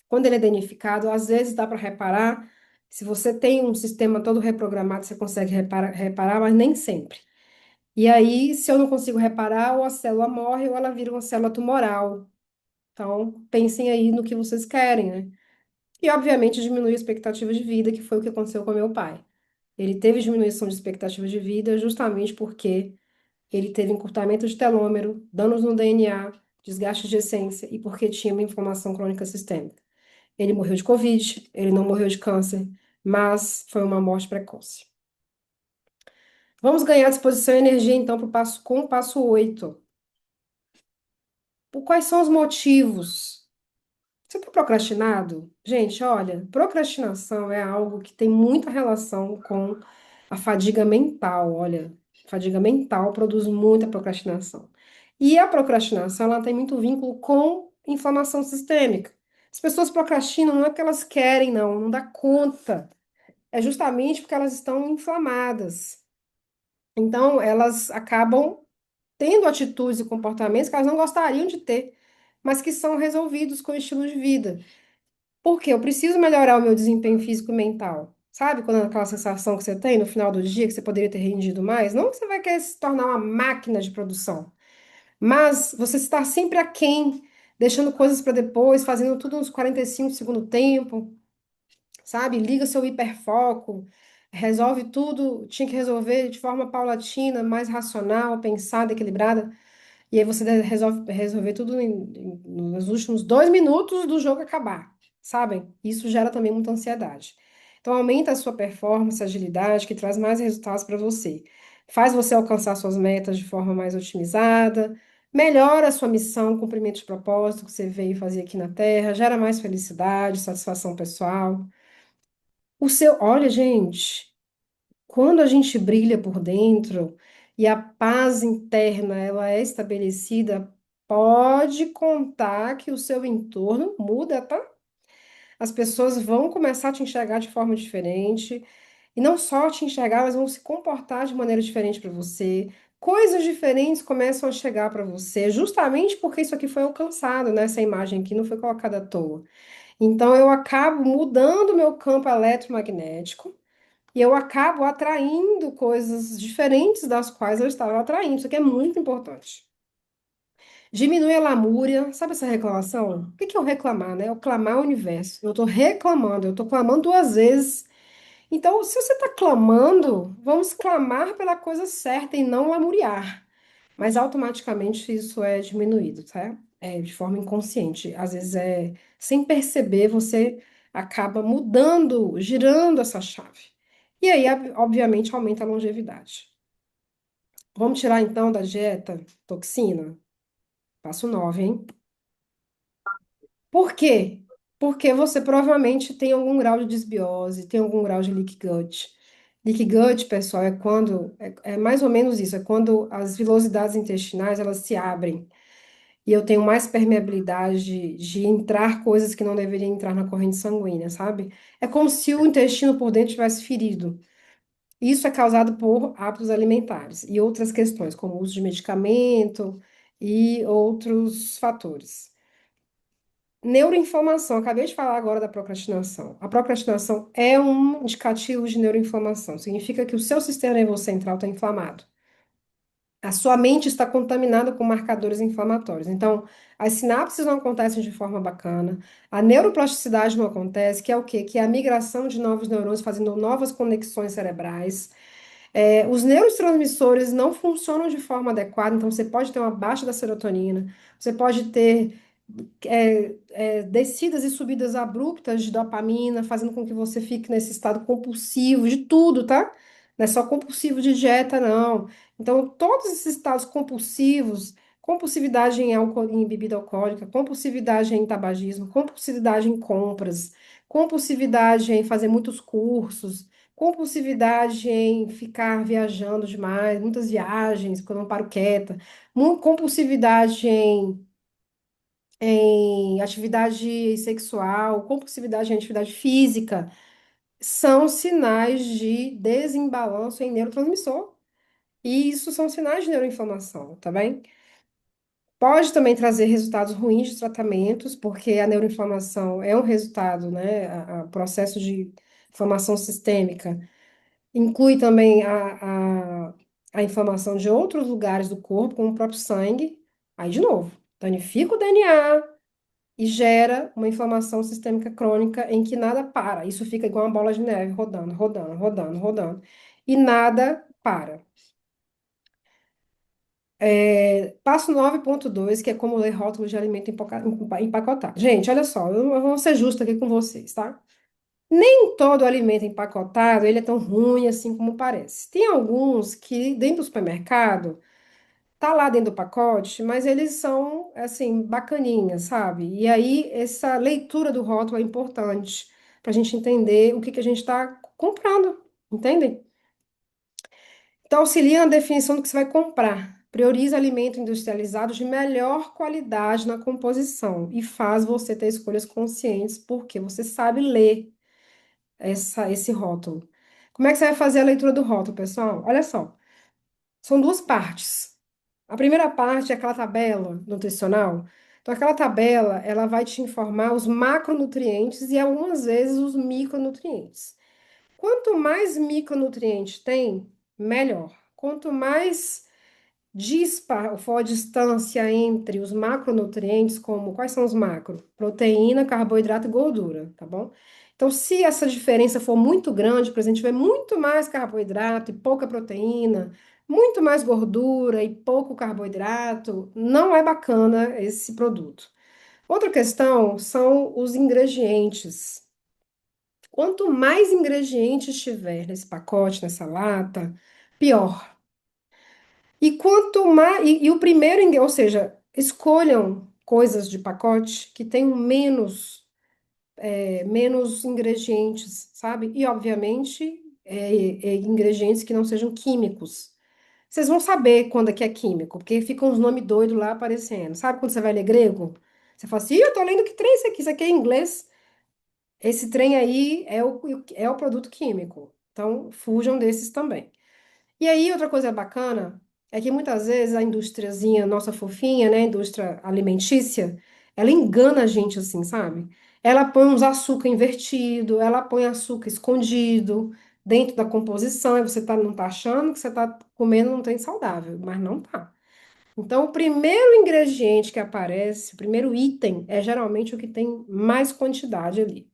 quando ele é danificado, às vezes dá para reparar. Se você tem um sistema todo reprogramado, você consegue reparar, mas nem sempre. E aí, se eu não consigo reparar, ou a célula morre ou ela vira uma célula tumoral. Então, pensem aí no que vocês querem, né? E, obviamente, diminuir a expectativa de vida, que foi o que aconteceu com meu pai. Ele teve diminuição de expectativa de vida justamente porque ele teve encurtamento de telômero, danos no DNA, desgaste de essência e porque tinha uma inflamação crônica sistêmica. Ele morreu de Covid, ele não morreu de câncer, mas foi uma morte precoce. Vamos ganhar disposição e energia, então, com o passo 8. Quais são os motivos? Você está procrastinado? Gente, olha, procrastinação é algo que tem muita relação com a fadiga mental. Olha, fadiga mental produz muita procrastinação. E a procrastinação, ela tem muito vínculo com inflamação sistêmica. As pessoas procrastinam não é porque elas querem, não dá conta. É justamente porque elas estão inflamadas. Então, elas acabam tendo atitudes e comportamentos que elas não gostariam de ter, mas que são resolvidos com o estilo de vida. Por quê? Eu preciso melhorar o meu desempenho físico e mental. Sabe quando é aquela sensação que você tem no final do dia que você poderia ter rendido mais? Não que você vai querer se tornar uma máquina de produção, mas você está sempre aquém, deixando coisas para depois, fazendo tudo nos 45 segundo tempo, sabe? Liga seu hiperfoco, resolve tudo, tinha que resolver de forma paulatina, mais racional, pensada, equilibrada. E aí você resolve resolver tudo nos últimos 2 minutos do jogo acabar, sabem? Isso gera também muita ansiedade. Então aumenta a sua performance, agilidade, que traz mais resultados para você. Faz você alcançar suas metas de forma mais otimizada, melhora a sua missão, cumprimento de propósito que você veio fazer aqui na Terra, gera mais felicidade, satisfação pessoal. Olha, gente. Quando a gente brilha por dentro e a paz interna ela é estabelecida, pode contar que o seu entorno muda, tá? As pessoas vão começar a te enxergar de forma diferente e não só te enxergar, mas vão se comportar de maneira diferente para você. Coisas diferentes começam a chegar para você, justamente porque isso aqui foi alcançado, né? Essa imagem aqui não foi colocada à toa. Então eu acabo mudando meu campo eletromagnético e eu acabo atraindo coisas diferentes das quais eu estava atraindo. Isso aqui é muito importante. Diminui a lamúria. Sabe essa reclamação? O que que é o reclamar, né? É o clamar ao universo. Eu estou reclamando, eu estou clamando 2 vezes. Então, se você está clamando, vamos clamar pela coisa certa e não lamuriar. Mas automaticamente isso é diminuído, tá? É de forma inconsciente. Às vezes sem perceber, você acaba mudando, girando essa chave. E aí, obviamente, aumenta a longevidade. Vamos tirar então da dieta toxina? Passo 9, hein? Por quê? Porque você provavelmente tem algum grau de desbiose, tem algum grau de leaky gut. Leaky gut, pessoal, é mais ou menos isso, é quando as vilosidades intestinais elas se abrem e eu tenho mais permeabilidade de entrar coisas que não deveriam entrar na corrente sanguínea, sabe? É como se o intestino por dentro tivesse ferido. Isso é causado por hábitos alimentares e outras questões, como o uso de medicamento e outros fatores. Neuroinflamação, acabei de falar agora da procrastinação. A procrastinação é um indicativo de neuroinflamação, significa que o seu sistema nervoso central está inflamado. A sua mente está contaminada com marcadores inflamatórios. Então, as sinapses não acontecem de forma bacana, a neuroplasticidade não acontece, que é o quê? Que é a migração de novos neurônios fazendo novas conexões cerebrais. Os neurotransmissores não funcionam de forma adequada, então você pode ter uma baixa da serotonina, você pode ter descidas e subidas abruptas de dopamina, fazendo com que você fique nesse estado compulsivo de tudo, tá? Não é só compulsivo de dieta, não. Então, todos esses estados compulsivos, compulsividade em álcool, em bebida alcoólica, compulsividade em tabagismo, compulsividade em compras, compulsividade em fazer muitos cursos, compulsividade em ficar viajando demais, muitas viagens, quando eu não paro quieta, compulsividade em atividade sexual, compulsividade em atividade física, são sinais de desembalanço em neurotransmissor. E isso são sinais de neuroinflamação, tá bem? Pode também trazer resultados ruins de tratamentos, porque a neuroinflamação é um resultado, né? O processo de inflamação sistêmica inclui também a inflamação de outros lugares do corpo, como o próprio sangue. Aí, de novo, danifica o DNA, e gera uma inflamação sistêmica crônica em que nada para. Isso fica igual uma bola de neve, rodando, rodando, rodando, rodando. E nada para. Passo 9.2, que é como ler rótulos de alimento empacotado. Gente, olha só, eu vou ser justa aqui com vocês, tá? Nem todo alimento empacotado, ele é tão ruim assim como parece. Tem alguns que dentro do supermercado tá lá dentro do pacote, mas eles são assim bacaninhas, sabe? E aí essa leitura do rótulo é importante para a gente entender o que que a gente está comprando, entende? Então auxilia na definição do que você vai comprar. Prioriza alimento industrializado de melhor qualidade na composição e faz você ter escolhas conscientes, porque você sabe ler esse rótulo. Como é que você vai fazer a leitura do rótulo, pessoal? Olha só, são duas partes. A primeira parte é aquela tabela nutricional. Então, aquela tabela, ela vai te informar os macronutrientes e algumas vezes os micronutrientes. Quanto mais micronutrientes tem, melhor. Quanto mais dispar for a distância entre os macronutrientes, como quais são os macro? Proteína, carboidrato e gordura, tá bom? Então, se essa diferença for muito grande, por exemplo, tiver muito mais carboidrato e pouca proteína, muito mais gordura e pouco carboidrato, não é bacana esse produto. Outra questão são os ingredientes. Quanto mais ingredientes tiver nesse pacote, nessa lata, pior. E quanto mais. E o primeiro, ou seja, escolham coisas de pacote que tenham menos ingredientes, sabe? E, obviamente, ingredientes que não sejam químicos. Vocês vão saber quando é que é químico, porque ficam uns nomes doidos lá aparecendo. Sabe quando você vai ler grego? Você fala assim, "Ih, eu tô lendo que trem é esse aqui? Isso aqui é em inglês. Esse trem aí é o produto químico. Então, fujam desses também. E aí, outra coisa bacana é que muitas vezes a indústriazinha, nossa fofinha, né, indústria alimentícia, ela engana a gente assim, sabe? Ela põe uns açúcar invertido, ela põe açúcar escondido dentro da composição, e você não tá achando que você tá comendo um trem saudável, mas não tá. Então, o primeiro ingrediente que aparece, o primeiro item, é geralmente o que tem mais quantidade ali.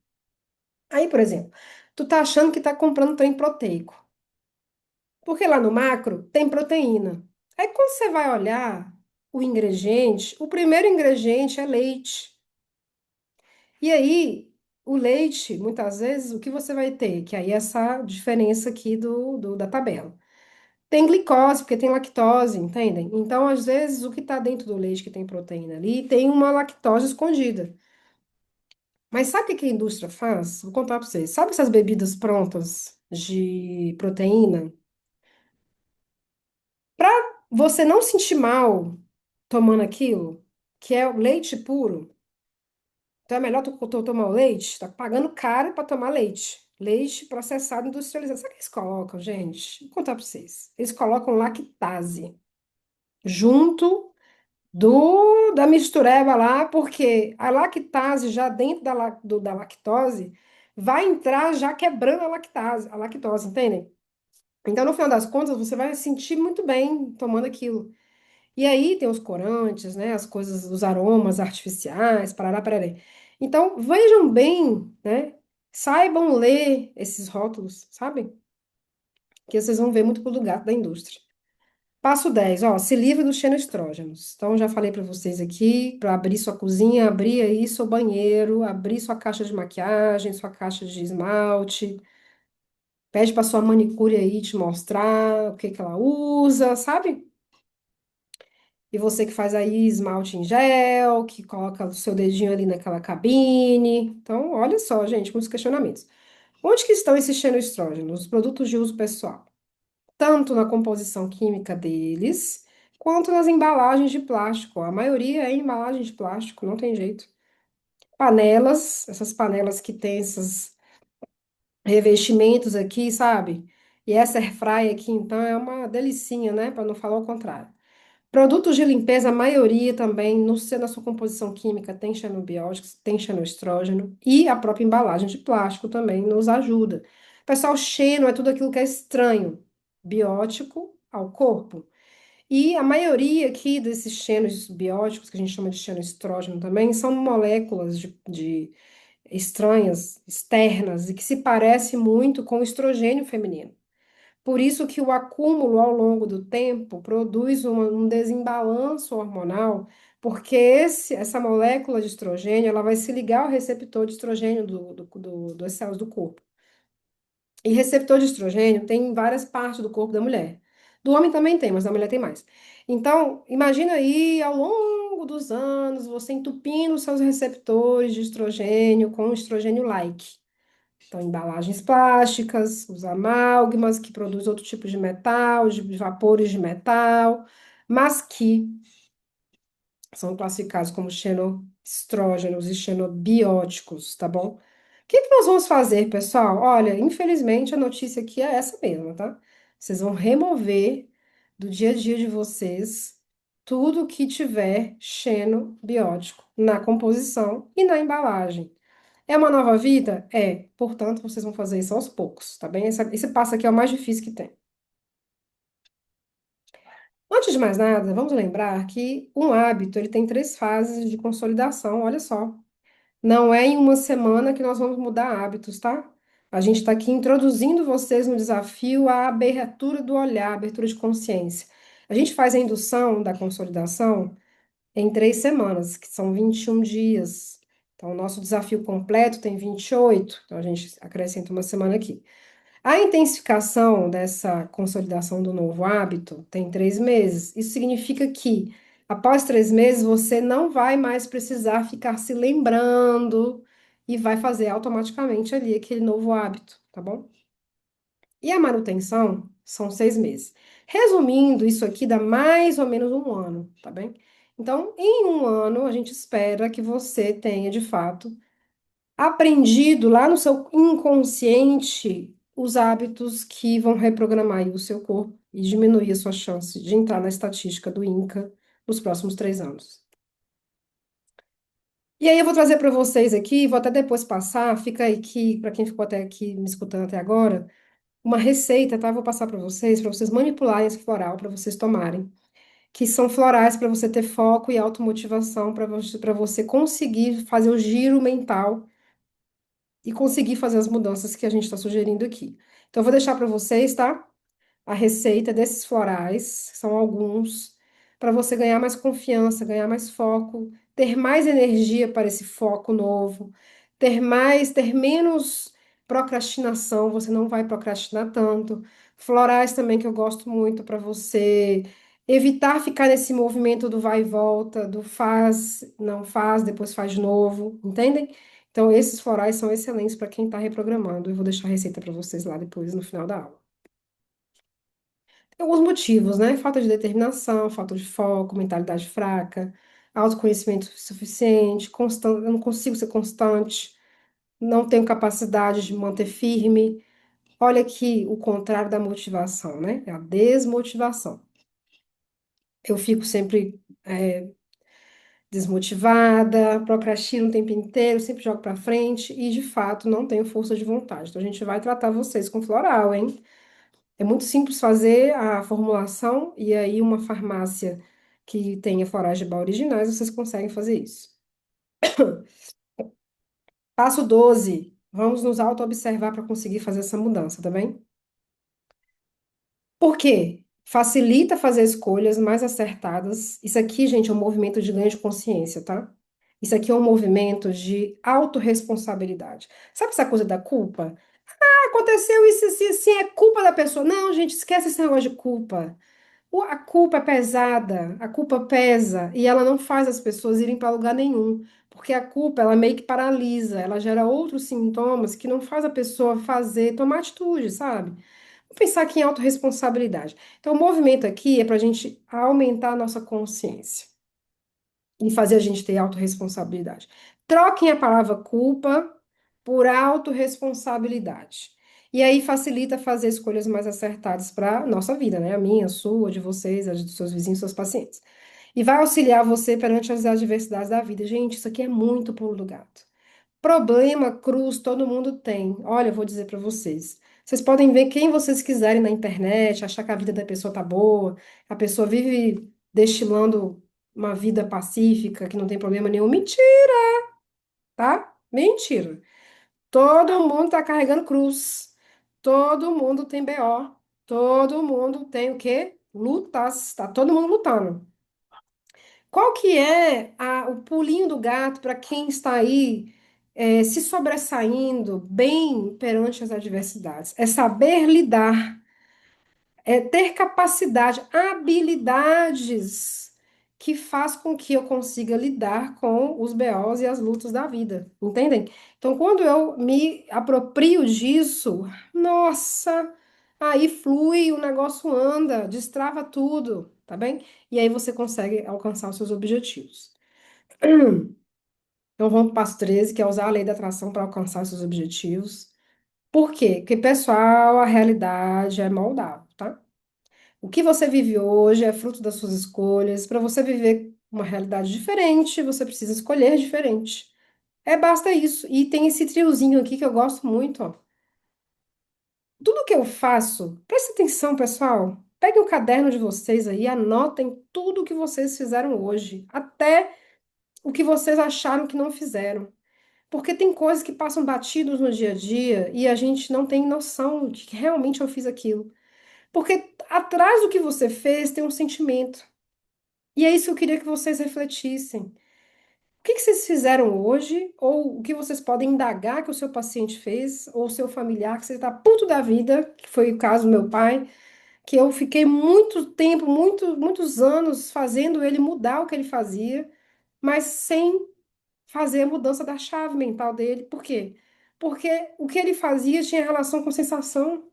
Aí, por exemplo, tu tá achando que tá comprando trem proteico. Porque lá no macro tem proteína. Aí quando você vai olhar o ingrediente, o primeiro ingrediente é leite. E aí, o leite, muitas vezes, o que você vai ter? Que aí é essa diferença aqui da tabela. Tem glicose, porque tem lactose, entendem? Então, às vezes, o que está dentro do leite que tem proteína ali, tem uma lactose escondida. Mas sabe o que que a indústria faz? Vou contar para vocês. Sabe essas bebidas prontas de proteína? Para você não sentir mal tomando aquilo, que é o leite puro, então é melhor tu tomar o leite, tá pagando caro para tomar leite. Leite processado, industrializado. Sabe o que eles colocam, gente? Vou contar para vocês. Eles colocam lactase junto da mistureba lá, porque a lactase já dentro da lactose vai entrar já quebrando a lactose, entendem? Então, no final das contas, você vai se sentir muito bem tomando aquilo. E aí tem os corantes, né? As coisas, os aromas artificiais, parará, parará. Então, vejam bem, né? Saibam ler esses rótulos, sabe? Que vocês vão ver muito pelo gato da indústria. Passo 10, ó, se livre dos xenoestrógenos. Então, já falei para vocês aqui, para abrir sua cozinha, abrir aí seu banheiro, abrir sua caixa de maquiagem, sua caixa de esmalte. Pede para sua manicure aí te mostrar o que que ela usa, sabe? E você que faz aí esmalte em gel, que coloca o seu dedinho ali naquela cabine. Então, olha só, gente, muitos questionamentos. Onde que estão esses xenoestrógenos? Os produtos de uso pessoal. Tanto na composição química deles, quanto nas embalagens de plástico. A maioria é embalagem de plástico, não tem jeito. Panelas, essas panelas que tem esses revestimentos aqui, sabe? E essa airfryer aqui, então, é uma delicinha, né? Para não falar o contrário. Produtos de limpeza, a maioria também, na sua composição química, tem xenobióticos, tem xenoestrógeno e a própria embalagem de plástico também nos ajuda. Pessoal, xeno é tudo aquilo que é estranho, biótico ao corpo. E a maioria aqui desses xenos bióticos, que a gente chama de xenoestrógeno também, são moléculas de estranhas, externas, e que se parecem muito com o estrogênio feminino. Por isso que o acúmulo ao longo do tempo produz um desembalanço hormonal, Porque essa molécula de estrogênio, ela vai se ligar ao receptor de estrogênio das células do corpo. E receptor de estrogênio tem em várias partes do corpo da mulher. Do homem também tem, mas da mulher tem mais. Então, imagina aí, ao longo dos anos, você entupindo os seus receptores de estrogênio com estrogênio-like. Então, embalagens plásticas, os amálgamas que produzem outro tipo de metal, de vapores de metal, mas que são classificados como xenoestrógenos e xenobióticos, tá bom? O que que nós vamos fazer, pessoal? Olha, infelizmente a notícia aqui é essa mesma, tá? Vocês vão remover do dia a dia de vocês tudo que tiver xenobiótico na composição e na embalagem. É uma nova vida? É. Portanto, vocês vão fazer isso aos poucos, tá bem? Esse passo aqui é o mais difícil que tem. Antes de mais nada, vamos lembrar que um hábito, ele tem três fases de consolidação, olha só. Não é em uma semana que nós vamos mudar hábitos, tá? A gente está aqui introduzindo vocês no desafio à abertura do olhar, abertura de consciência. A gente faz a indução da consolidação em 3 semanas, que são 21 dias. Então, o nosso desafio completo tem 28, então a gente acrescenta uma semana aqui. A intensificação dessa consolidação do novo hábito tem 3 meses. Isso significa que, após 3 meses, você não vai mais precisar ficar se lembrando e vai fazer automaticamente ali aquele novo hábito, tá bom? E a manutenção são 6 meses. Resumindo, isso aqui dá mais ou menos um ano, tá bem? Então, em um ano, a gente espera que você tenha, de fato, aprendido lá no seu inconsciente os hábitos que vão reprogramar aí o seu corpo e diminuir a sua chance de entrar na estatística do INCA nos próximos 3 anos. E aí eu vou trazer para vocês aqui, vou até depois passar, fica aí que, para quem ficou até aqui me escutando até agora, uma receita, tá? Vou passar para vocês manipularem esse floral, para vocês tomarem. Que são florais para você ter foco e automotivação, para você conseguir fazer o giro mental e conseguir fazer as mudanças que a gente está sugerindo aqui. Então, eu vou deixar para vocês, tá? A receita desses florais, são alguns, para você ganhar mais confiança, ganhar mais foco, ter mais energia para esse foco novo, ter menos procrastinação, você não vai procrastinar tanto. Florais também que eu gosto muito para você evitar ficar nesse movimento do vai e volta, do faz, não faz, depois faz de novo, entendem? Então, esses florais são excelentes para quem está reprogramando. Eu vou deixar a receita para vocês lá depois, no final da aula. Tem alguns motivos, né? Falta de determinação, falta de foco, mentalidade fraca, autoconhecimento suficiente, eu não consigo ser constante, não tenho capacidade de manter firme. Olha aqui o contrário da motivação, né? É a desmotivação. Eu fico sempre desmotivada, procrastino o tempo inteiro, sempre jogo para frente e, de fato, não tenho força de vontade. Então, a gente vai tratar vocês com floral, hein? É muito simples fazer a formulação e aí uma farmácia que tenha florais de bar originais, vocês conseguem fazer isso. Passo 12. Vamos nos auto-observar para conseguir fazer essa mudança, tá bem? Por quê? Facilita fazer escolhas mais acertadas. Isso aqui, gente, é um movimento de ganho de consciência, tá? Isso aqui é um movimento de autorresponsabilidade. Sabe essa coisa da culpa? Ah, aconteceu isso assim, é culpa da pessoa. Não, gente, esquece esse negócio de culpa. A culpa é pesada, a culpa pesa e ela não faz as pessoas irem para lugar nenhum, porque a culpa ela meio que paralisa, ela gera outros sintomas que não faz a pessoa tomar atitude, sabe? Vou pensar aqui em autorresponsabilidade. Então, o movimento aqui é para a gente aumentar a nossa consciência e fazer a gente ter autorresponsabilidade. Troquem a palavra culpa por autorresponsabilidade. E aí facilita fazer escolhas mais acertadas para a nossa vida, né? A minha, a sua, a de vocês, a dos seus vizinhos, dos seus pacientes. E vai auxiliar você perante as adversidades da vida. Gente, isso aqui é muito pulo do gato. Problema cruz todo mundo tem. Olha, eu vou dizer para vocês. Vocês podem ver quem vocês quiserem na internet, achar que a vida da pessoa tá boa, a pessoa vive destilando uma vida pacífica, que não tem problema nenhum. Mentira, tá? Mentira. Todo mundo tá carregando cruz. Todo mundo tem BO. Todo mundo tem o quê? Lutas. Tá todo mundo lutando. Qual que é o pulinho do gato para quem está aí se sobressaindo bem perante as adversidades? É saber lidar, é ter capacidade, habilidades que faz com que eu consiga lidar com os BOs e as lutas da vida, entendem? Então, quando eu me aproprio disso, nossa, aí flui, o negócio anda, destrava tudo, tá bem? E aí você consegue alcançar os seus objetivos. Então, vamos para o passo 13, que é usar a lei da atração para alcançar os seus objetivos. Por quê? Porque, pessoal, a realidade é moldável, tá? O que você vive hoje é fruto das suas escolhas. Para você viver uma realidade diferente, você precisa escolher diferente. Basta isso. E tem esse triozinho aqui que eu gosto muito, ó. Tudo que eu faço, presta atenção, pessoal. Peguem o caderno de vocês aí, anotem tudo o que vocês fizeram hoje, até o que vocês acharam que não fizeram. Porque tem coisas que passam batidos no dia a dia e a gente não tem noção de que realmente eu fiz aquilo. Porque atrás do que você fez tem um sentimento. E é isso que eu queria que vocês refletissem. O que que vocês fizeram hoje? Ou o que vocês podem indagar que o seu paciente fez? Ou o seu familiar que você está puto da vida, que foi o caso do meu pai, que eu fiquei muito tempo, muitos anos fazendo ele mudar o que ele fazia, mas sem fazer a mudança da chave mental dele. Por quê? Porque o que ele fazia tinha relação com sensação.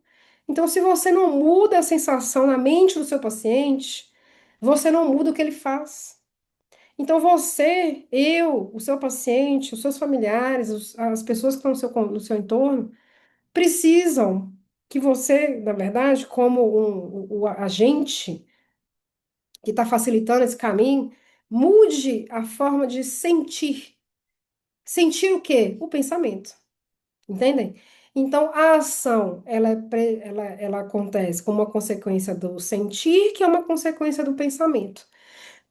Então, se você não muda a sensação na mente do seu paciente, você não muda o que ele faz. Então, você, eu, o seu paciente, os seus familiares, as pessoas que estão no seu entorno, precisam que você, na verdade, como o agente que está facilitando esse caminho, mude a forma de sentir. Sentir o quê? O pensamento. Entendem? Então, a ação, ela acontece como uma consequência do sentir, que é uma consequência do pensamento.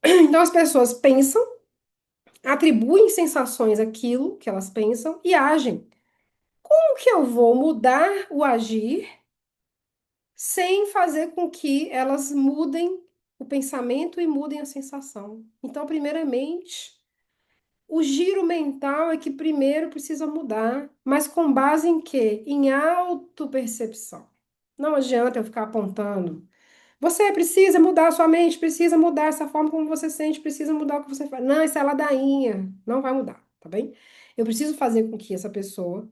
Então, as pessoas pensam, atribuem sensações àquilo que elas pensam e agem. Como que eu vou mudar o agir sem fazer com que elas mudem o pensamento e mudem a sensação? Então, primeiramente, o giro mental é que primeiro precisa mudar, mas com base em quê? Em autopercepção. Não adianta eu ficar apontando. Você precisa mudar a sua mente, precisa mudar essa forma como você sente, precisa mudar o que você faz. Não, isso é ladainha. Não vai mudar, tá bem? Eu preciso fazer com que essa pessoa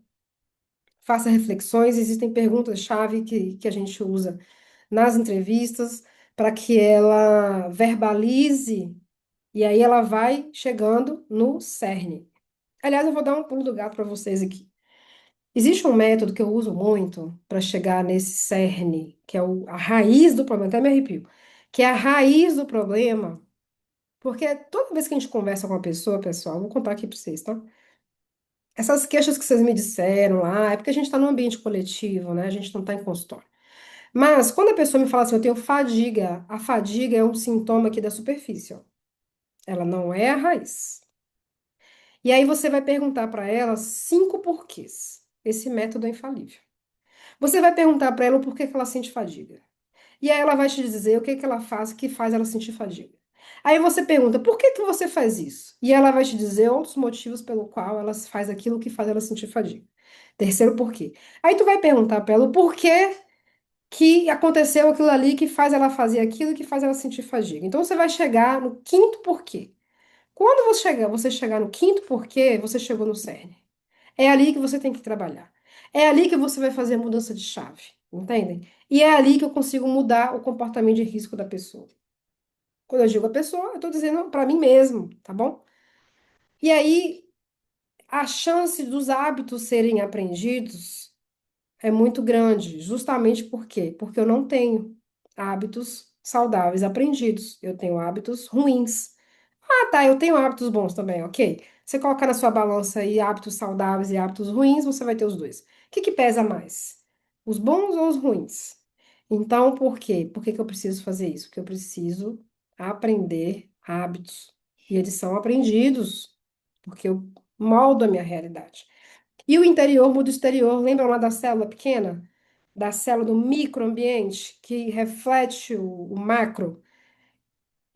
faça reflexões. Existem perguntas-chave que a gente usa nas entrevistas para que ela verbalize e aí ela vai chegando no cerne. Aliás, eu vou dar um pulo do gato para vocês aqui. Existe um método que eu uso muito para chegar nesse cerne, que é a raiz do problema, até me arrepio, que é a raiz do problema, porque toda vez que a gente conversa com uma pessoa, pessoal, vou contar aqui para vocês, tá? Essas queixas que vocês me disseram lá, é porque a gente está num ambiente coletivo, né? A gente não está em consultório. Mas quando a pessoa me fala assim, eu tenho fadiga, a fadiga é um sintoma aqui da superfície, ó. Ela não é a raiz. E aí você vai perguntar para ela 5 porquês. Esse método é infalível. Você vai perguntar para ela o porquê que ela sente fadiga. E aí ela vai te dizer o que que ela faz que faz ela sentir fadiga. Aí você pergunta, por que que você faz isso? E ela vai te dizer outros motivos pelo qual ela faz aquilo que faz ela sentir fadiga. Terceiro porquê. Aí tu vai perguntar para ela o porquê que aconteceu aquilo ali que faz ela fazer aquilo que faz ela sentir fadiga. Então você vai chegar no quinto porquê. Quando você chegar no quinto porquê, você chegou no cerne. É ali que você tem que trabalhar. É ali que você vai fazer a mudança de chave, entendem? E é ali que eu consigo mudar o comportamento de risco da pessoa. Quando eu digo a pessoa, eu estou dizendo para mim mesmo, tá bom? E aí, a chance dos hábitos serem aprendidos é muito grande, justamente por quê? Porque eu não tenho hábitos saudáveis aprendidos, eu tenho hábitos ruins. Ah, tá, eu tenho hábitos bons também, ok? Você colocar na sua balança aí hábitos saudáveis e hábitos ruins, você vai ter os dois. O que que pesa mais? Os bons ou os ruins? Então, por quê? Por que que eu preciso fazer isso? Porque eu preciso aprender hábitos. E eles são aprendidos, porque eu moldo a minha realidade. E o interior muda o exterior. Lembram lá da célula pequena? Da célula do microambiente, que reflete o macro?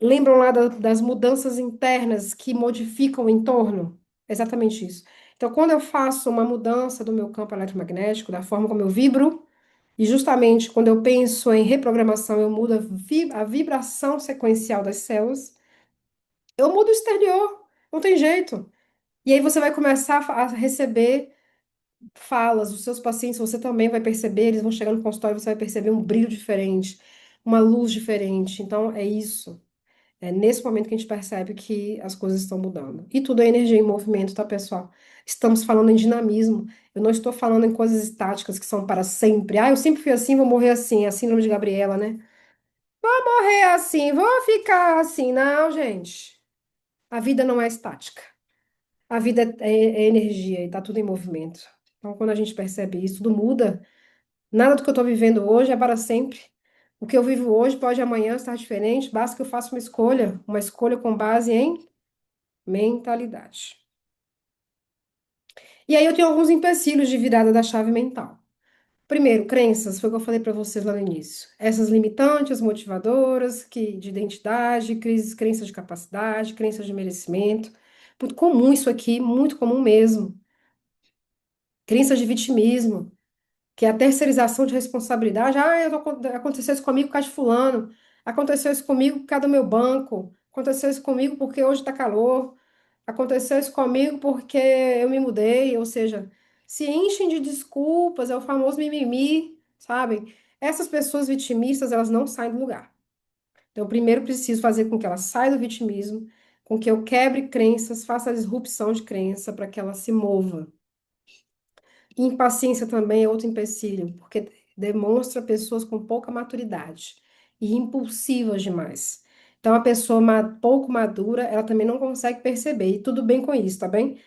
Lembram lá das mudanças internas que modificam o entorno? Exatamente isso. Então, quando eu faço uma mudança do meu campo eletromagnético, da forma como eu vibro, e justamente quando eu penso em reprogramação, eu mudo a vibração sequencial das células, eu mudo o exterior, não tem jeito. E aí você vai começar a receber falas, os seus pacientes, você também vai perceber, eles vão chegar no consultório, você vai perceber um brilho diferente, uma luz diferente. Então, é isso. É nesse momento que a gente percebe que as coisas estão mudando. E tudo é energia em movimento, tá, pessoal? Estamos falando em dinamismo. Eu não estou falando em coisas estáticas que são para sempre. Ah, eu sempre fui assim, vou morrer assim. É a síndrome de Gabriela, né? Morrer assim, vou ficar assim. Não, gente. A vida não é estática. A vida é energia e tá tudo em movimento. Então, quando a gente percebe isso, tudo muda. Nada do que eu estou vivendo hoje é para sempre. O que eu vivo hoje pode amanhã estar diferente, basta que eu faça uma escolha com base em mentalidade. E aí eu tenho alguns empecilhos de virada da chave mental. Primeiro, crenças, foi o que eu falei para vocês lá no início. Essas limitantes, motivadoras, de identidade, crenças de capacidade, crenças de merecimento. Muito comum isso aqui, muito comum mesmo. Crenças de vitimismo, que é a terceirização de responsabilidade. Ah, aconteceu isso comigo por causa de fulano. Aconteceu isso comigo por causa do meu banco. Aconteceu isso comigo porque hoje está calor. Aconteceu isso comigo porque eu me mudei. Ou seja, se enchem de desculpas, é o famoso mimimi, sabe? Essas pessoas vitimistas, elas não saem do lugar. Então, eu primeiro preciso fazer com que ela saia do vitimismo, com que eu quebre crenças, faça a disrupção de crença para que ela se mova. Impaciência também é outro empecilho, porque demonstra pessoas com pouca maturidade e impulsivas demais. Então, a pessoa pouco madura, ela também não consegue perceber, e tudo bem com isso, tá bem?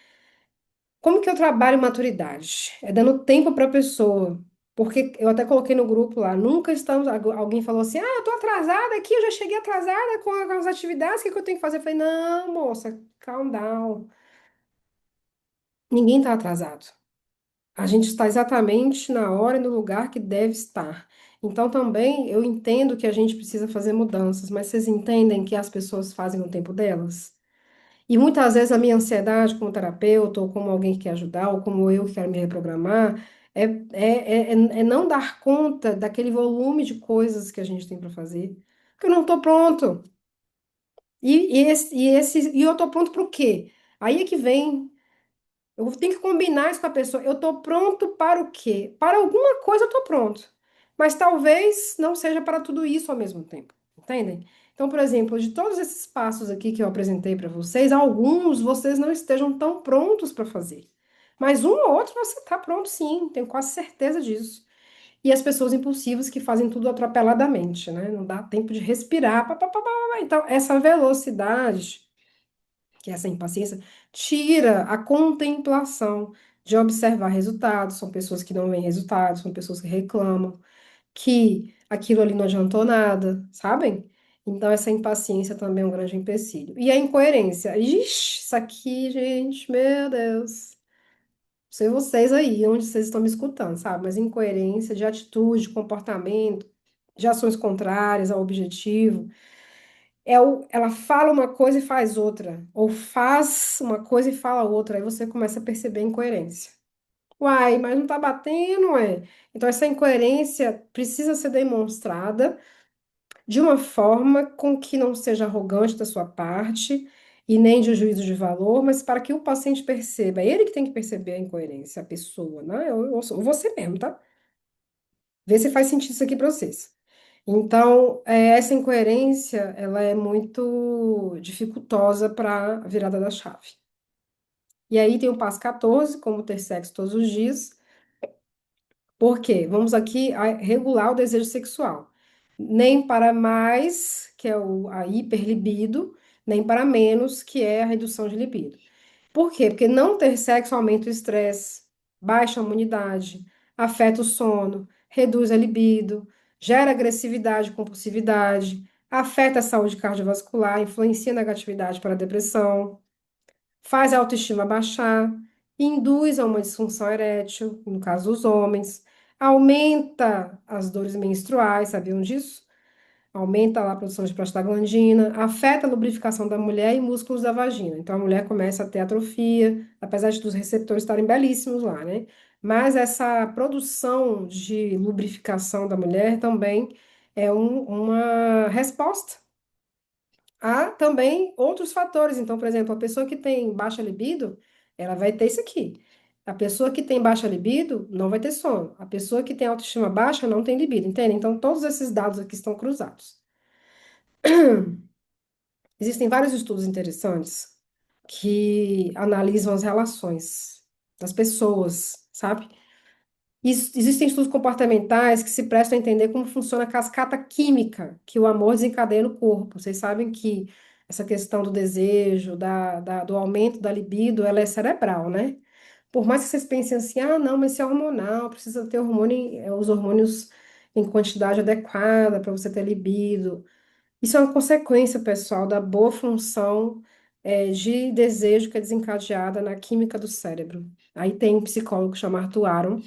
Como que eu trabalho maturidade? É dando tempo para a pessoa, porque eu até coloquei no grupo lá, nunca estamos, alguém falou assim, ah, eu tô atrasada aqui, eu já cheguei atrasada com as atividades, o que que eu tenho que fazer? Eu falei, não, moça, calm down, ninguém tá atrasado. A gente está exatamente na hora e no lugar que deve estar. Então, também eu entendo que a gente precisa fazer mudanças, mas vocês entendem que as pessoas fazem no tempo delas? E muitas vezes a minha ansiedade como terapeuta, ou como alguém que quer ajudar, ou como eu que quero me reprogramar, é não dar conta daquele volume de coisas que a gente tem para fazer. Porque eu não estou pronto. E eu estou pronto para o quê? Aí é que vem. Eu tenho que combinar isso com a pessoa. Eu estou pronto para o quê? Para alguma coisa eu estou pronto. Mas talvez não seja para tudo isso ao mesmo tempo. Entendem? Então, por exemplo, de todos esses passos aqui que eu apresentei para vocês, alguns vocês não estejam tão prontos para fazer. Mas um ou outro você está pronto sim, tenho quase certeza disso. E as pessoas impulsivas que fazem tudo atropeladamente, né? Não dá tempo de respirar. Pá, pá, pá, pá, pá. Então, essa velocidade que essa impaciência tira a contemplação de observar resultados. São pessoas que não veem resultados, são pessoas que reclamam, que aquilo ali não adiantou nada, sabem? Então, essa impaciência também é um grande empecilho. E a incoerência. Ixi, isso aqui, gente, meu Deus. Não sei vocês aí, onde vocês estão me escutando, sabe? Mas incoerência de atitude, de comportamento, de ações contrárias ao objetivo ela fala uma coisa e faz outra, ou faz uma coisa e fala outra, aí você começa a perceber a incoerência. Uai, mas não tá batendo, é? Então, essa incoerência precisa ser demonstrada de uma forma com que não seja arrogante da sua parte e nem de juízo de valor, mas para que o paciente perceba. É ele que tem que perceber a incoerência, a pessoa, né? Ou você mesmo, tá? Vê se faz sentido isso aqui para vocês. Então, essa incoerência, ela é muito dificultosa para a virada da chave. E aí tem o passo 14, como ter sexo todos os dias. Por quê? Vamos aqui regular o desejo sexual. Nem para mais, que é a hiperlibido, nem para menos, que é a redução de libido. Por quê? Porque não ter sexo aumenta o estresse, baixa a imunidade, afeta o sono, reduz a libido, gera agressividade e compulsividade, afeta a saúde cardiovascular, influencia na negatividade para a depressão, faz a autoestima baixar, induz a uma disfunção erétil, no caso dos homens, aumenta as dores menstruais, sabiam disso? aumenta lá a produção de prostaglandina, afeta a lubrificação da mulher e músculos da vagina. Então a mulher começa a ter atrofia, apesar de os receptores estarem belíssimos lá, né? Mas essa produção de lubrificação da mulher também é uma resposta há também outros fatores. Então, por exemplo, a pessoa que tem baixa libido, ela vai ter isso aqui. A pessoa que tem baixa libido não vai ter sono. A pessoa que tem autoestima baixa não tem libido, entende? Então, todos esses dados aqui estão cruzados. Existem vários estudos interessantes que analisam as relações das pessoas, sabe? Existem estudos comportamentais que se prestam a entender como funciona a cascata química que o amor desencadeia no corpo. Vocês sabem que essa questão do desejo, do aumento da libido, ela é cerebral, né? Por mais que vocês pensem assim, ah, não, mas isso é hormonal, precisa ter hormônio, os hormônios em quantidade adequada para você ter libido. Isso é uma consequência, pessoal, da boa função, de desejo que é desencadeada na química do cérebro. Aí tem um psicólogo chamado Arthur Aron,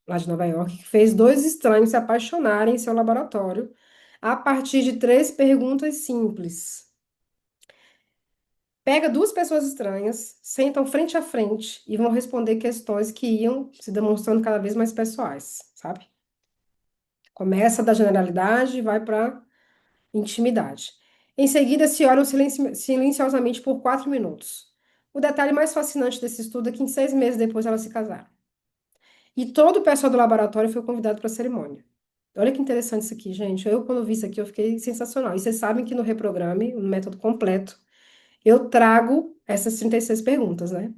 lá de Nova York, que fez dois estranhos se apaixonarem em seu laboratório a partir de três perguntas simples. Pega duas pessoas estranhas, sentam frente a frente e vão responder questões que iam se demonstrando cada vez mais pessoais, sabe? Começa da generalidade e vai para intimidade. Em seguida, se olham silenciosamente por 4 minutos. O detalhe mais fascinante desse estudo é que em 6 meses depois elas se casaram. E todo o pessoal do laboratório foi convidado para a cerimônia. Olha que interessante isso aqui, gente. Eu, quando vi isso aqui, eu fiquei sensacional. E vocês sabem que no Reprograme, no método completo, eu trago essas 36 perguntas, né?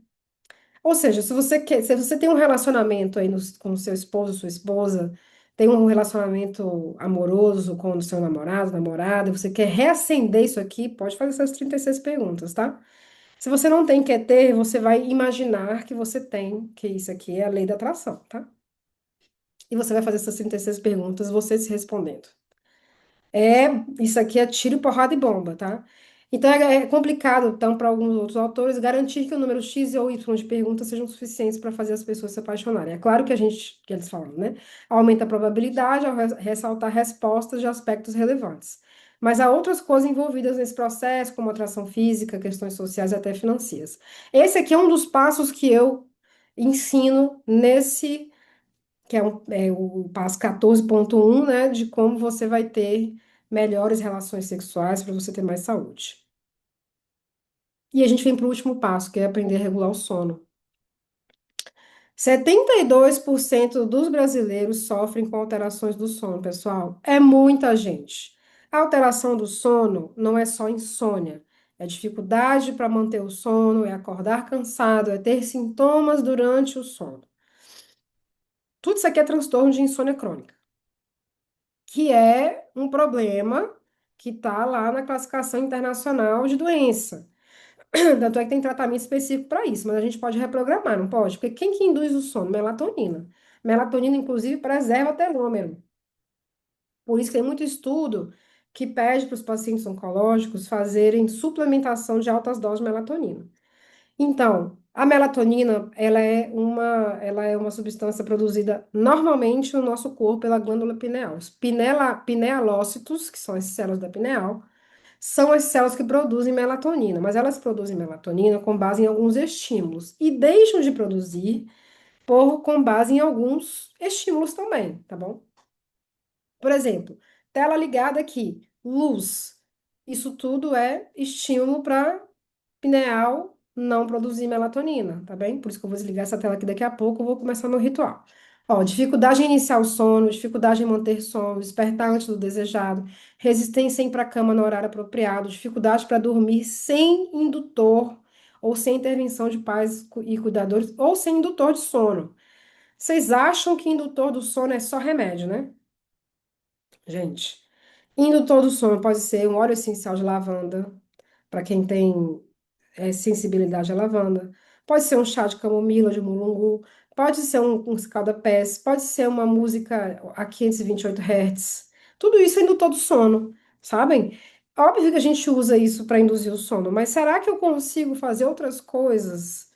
Ou seja, se você tem um relacionamento aí com o seu esposo, sua esposa, tem um relacionamento amoroso com o seu namorado, namorada, e você quer reacender isso aqui, pode fazer essas 36 perguntas, tá? Se você não tem, quer ter, você vai imaginar que você tem, que isso aqui é a lei da atração, tá? E você vai fazer essas 36 perguntas, você se respondendo. É, isso aqui é tiro, porrada e bomba, tá? Então é complicado, então, para alguns outros autores, garantir que o número X ou Y de perguntas sejam suficientes para fazer as pessoas se apaixonarem. É claro que que eles falam, né? Aumenta a probabilidade ao ressaltar respostas de aspectos relevantes. Mas há outras coisas envolvidas nesse processo, como atração física, questões sociais e até financeiras. Esse aqui é um dos passos que eu ensino nesse que é o passo 14.1, né, de como você vai ter melhores relações sexuais para você ter mais saúde. E a gente vem para o último passo, que é aprender a regular o sono. 72% dos brasileiros sofrem com alterações do sono, pessoal. É muita gente. A alteração do sono não é só insônia, é dificuldade para manter o sono, é acordar cansado, é ter sintomas durante o sono. Tudo isso aqui é transtorno de insônia crônica, que é um problema que está lá na classificação internacional de doença. Tanto é que tem tratamento específico para isso, mas a gente pode reprogramar, não pode? Porque quem que induz o sono? Melatonina. Melatonina, inclusive, preserva telômero. Por isso que tem muito estudo que pede para os pacientes oncológicos fazerem suplementação de altas doses de melatonina. Então, a melatonina, ela é uma substância produzida normalmente no nosso corpo pela glândula pineal. Os pinealócitos, que são as células da pineal, são as células que produzem melatonina, mas elas produzem melatonina com base em alguns estímulos e deixam de produzir com base em alguns estímulos também, tá bom? Por exemplo, tela ligada aqui, luz. Isso tudo é estímulo para pineal não produzir melatonina, tá bem? Por isso que eu vou desligar essa tela aqui daqui a pouco, eu vou começar meu ritual. Ó, dificuldade em iniciar o sono, dificuldade em manter sono, despertar antes do desejado, resistência em ir para a cama no horário apropriado, dificuldade para dormir sem indutor ou sem intervenção de pais e cuidadores ou sem indutor de sono. Vocês acham que indutor do sono é só remédio, né? Gente, indutor do sono pode ser um óleo essencial de lavanda, para quem tem sensibilidade à lavanda. Pode ser um chá de camomila, de mulungu. Pode ser um escalda-pés. Pode ser uma música a 528 Hz. Tudo isso é indutor do sono, sabem? Óbvio que a gente usa isso para induzir o sono, mas será que eu consigo fazer outras coisas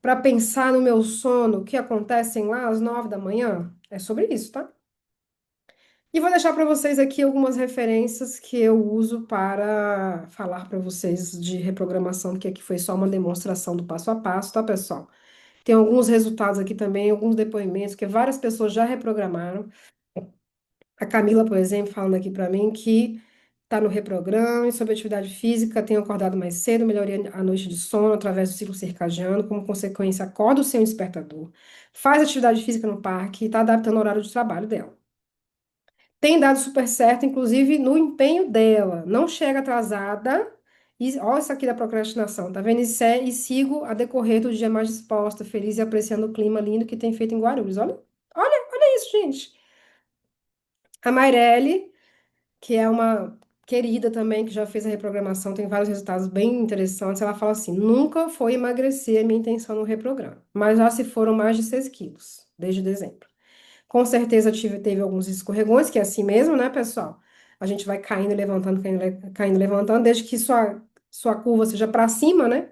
para pensar no meu sono que acontecem lá às 9 da manhã? É sobre isso, tá? E vou deixar para vocês aqui algumas referências que eu uso para falar para vocês de reprogramação, que aqui foi só uma demonstração do passo a passo, tá, pessoal? Tem alguns resultados aqui também, alguns depoimentos que várias pessoas já reprogramaram. A Camila, por exemplo, falando aqui para mim que está no reprograma sobre atividade física, tem acordado mais cedo, melhoria a noite de sono através do ciclo circadiano, como consequência, acorda sem o despertador, faz atividade física no parque e está adaptando o horário de trabalho dela. Tem dado super certo, inclusive no empenho dela. Não chega atrasada. E olha isso aqui da procrastinação, tá vendo? E sigo a decorrer do dia mais disposta, feliz e apreciando o clima lindo que tem feito em Guarulhos. Olha isso, gente. A Mairelle, que é uma querida também, que já fez a reprogramação, tem vários resultados bem interessantes. Ela fala assim: nunca foi emagrecer a minha intenção no reprograma, mas já se foram mais de 6 quilos desde dezembro. Com certeza teve alguns escorregões, que é assim mesmo, né, pessoal? A gente vai caindo, e levantando, caindo, caindo, e levantando, desde que sua curva seja para cima, né?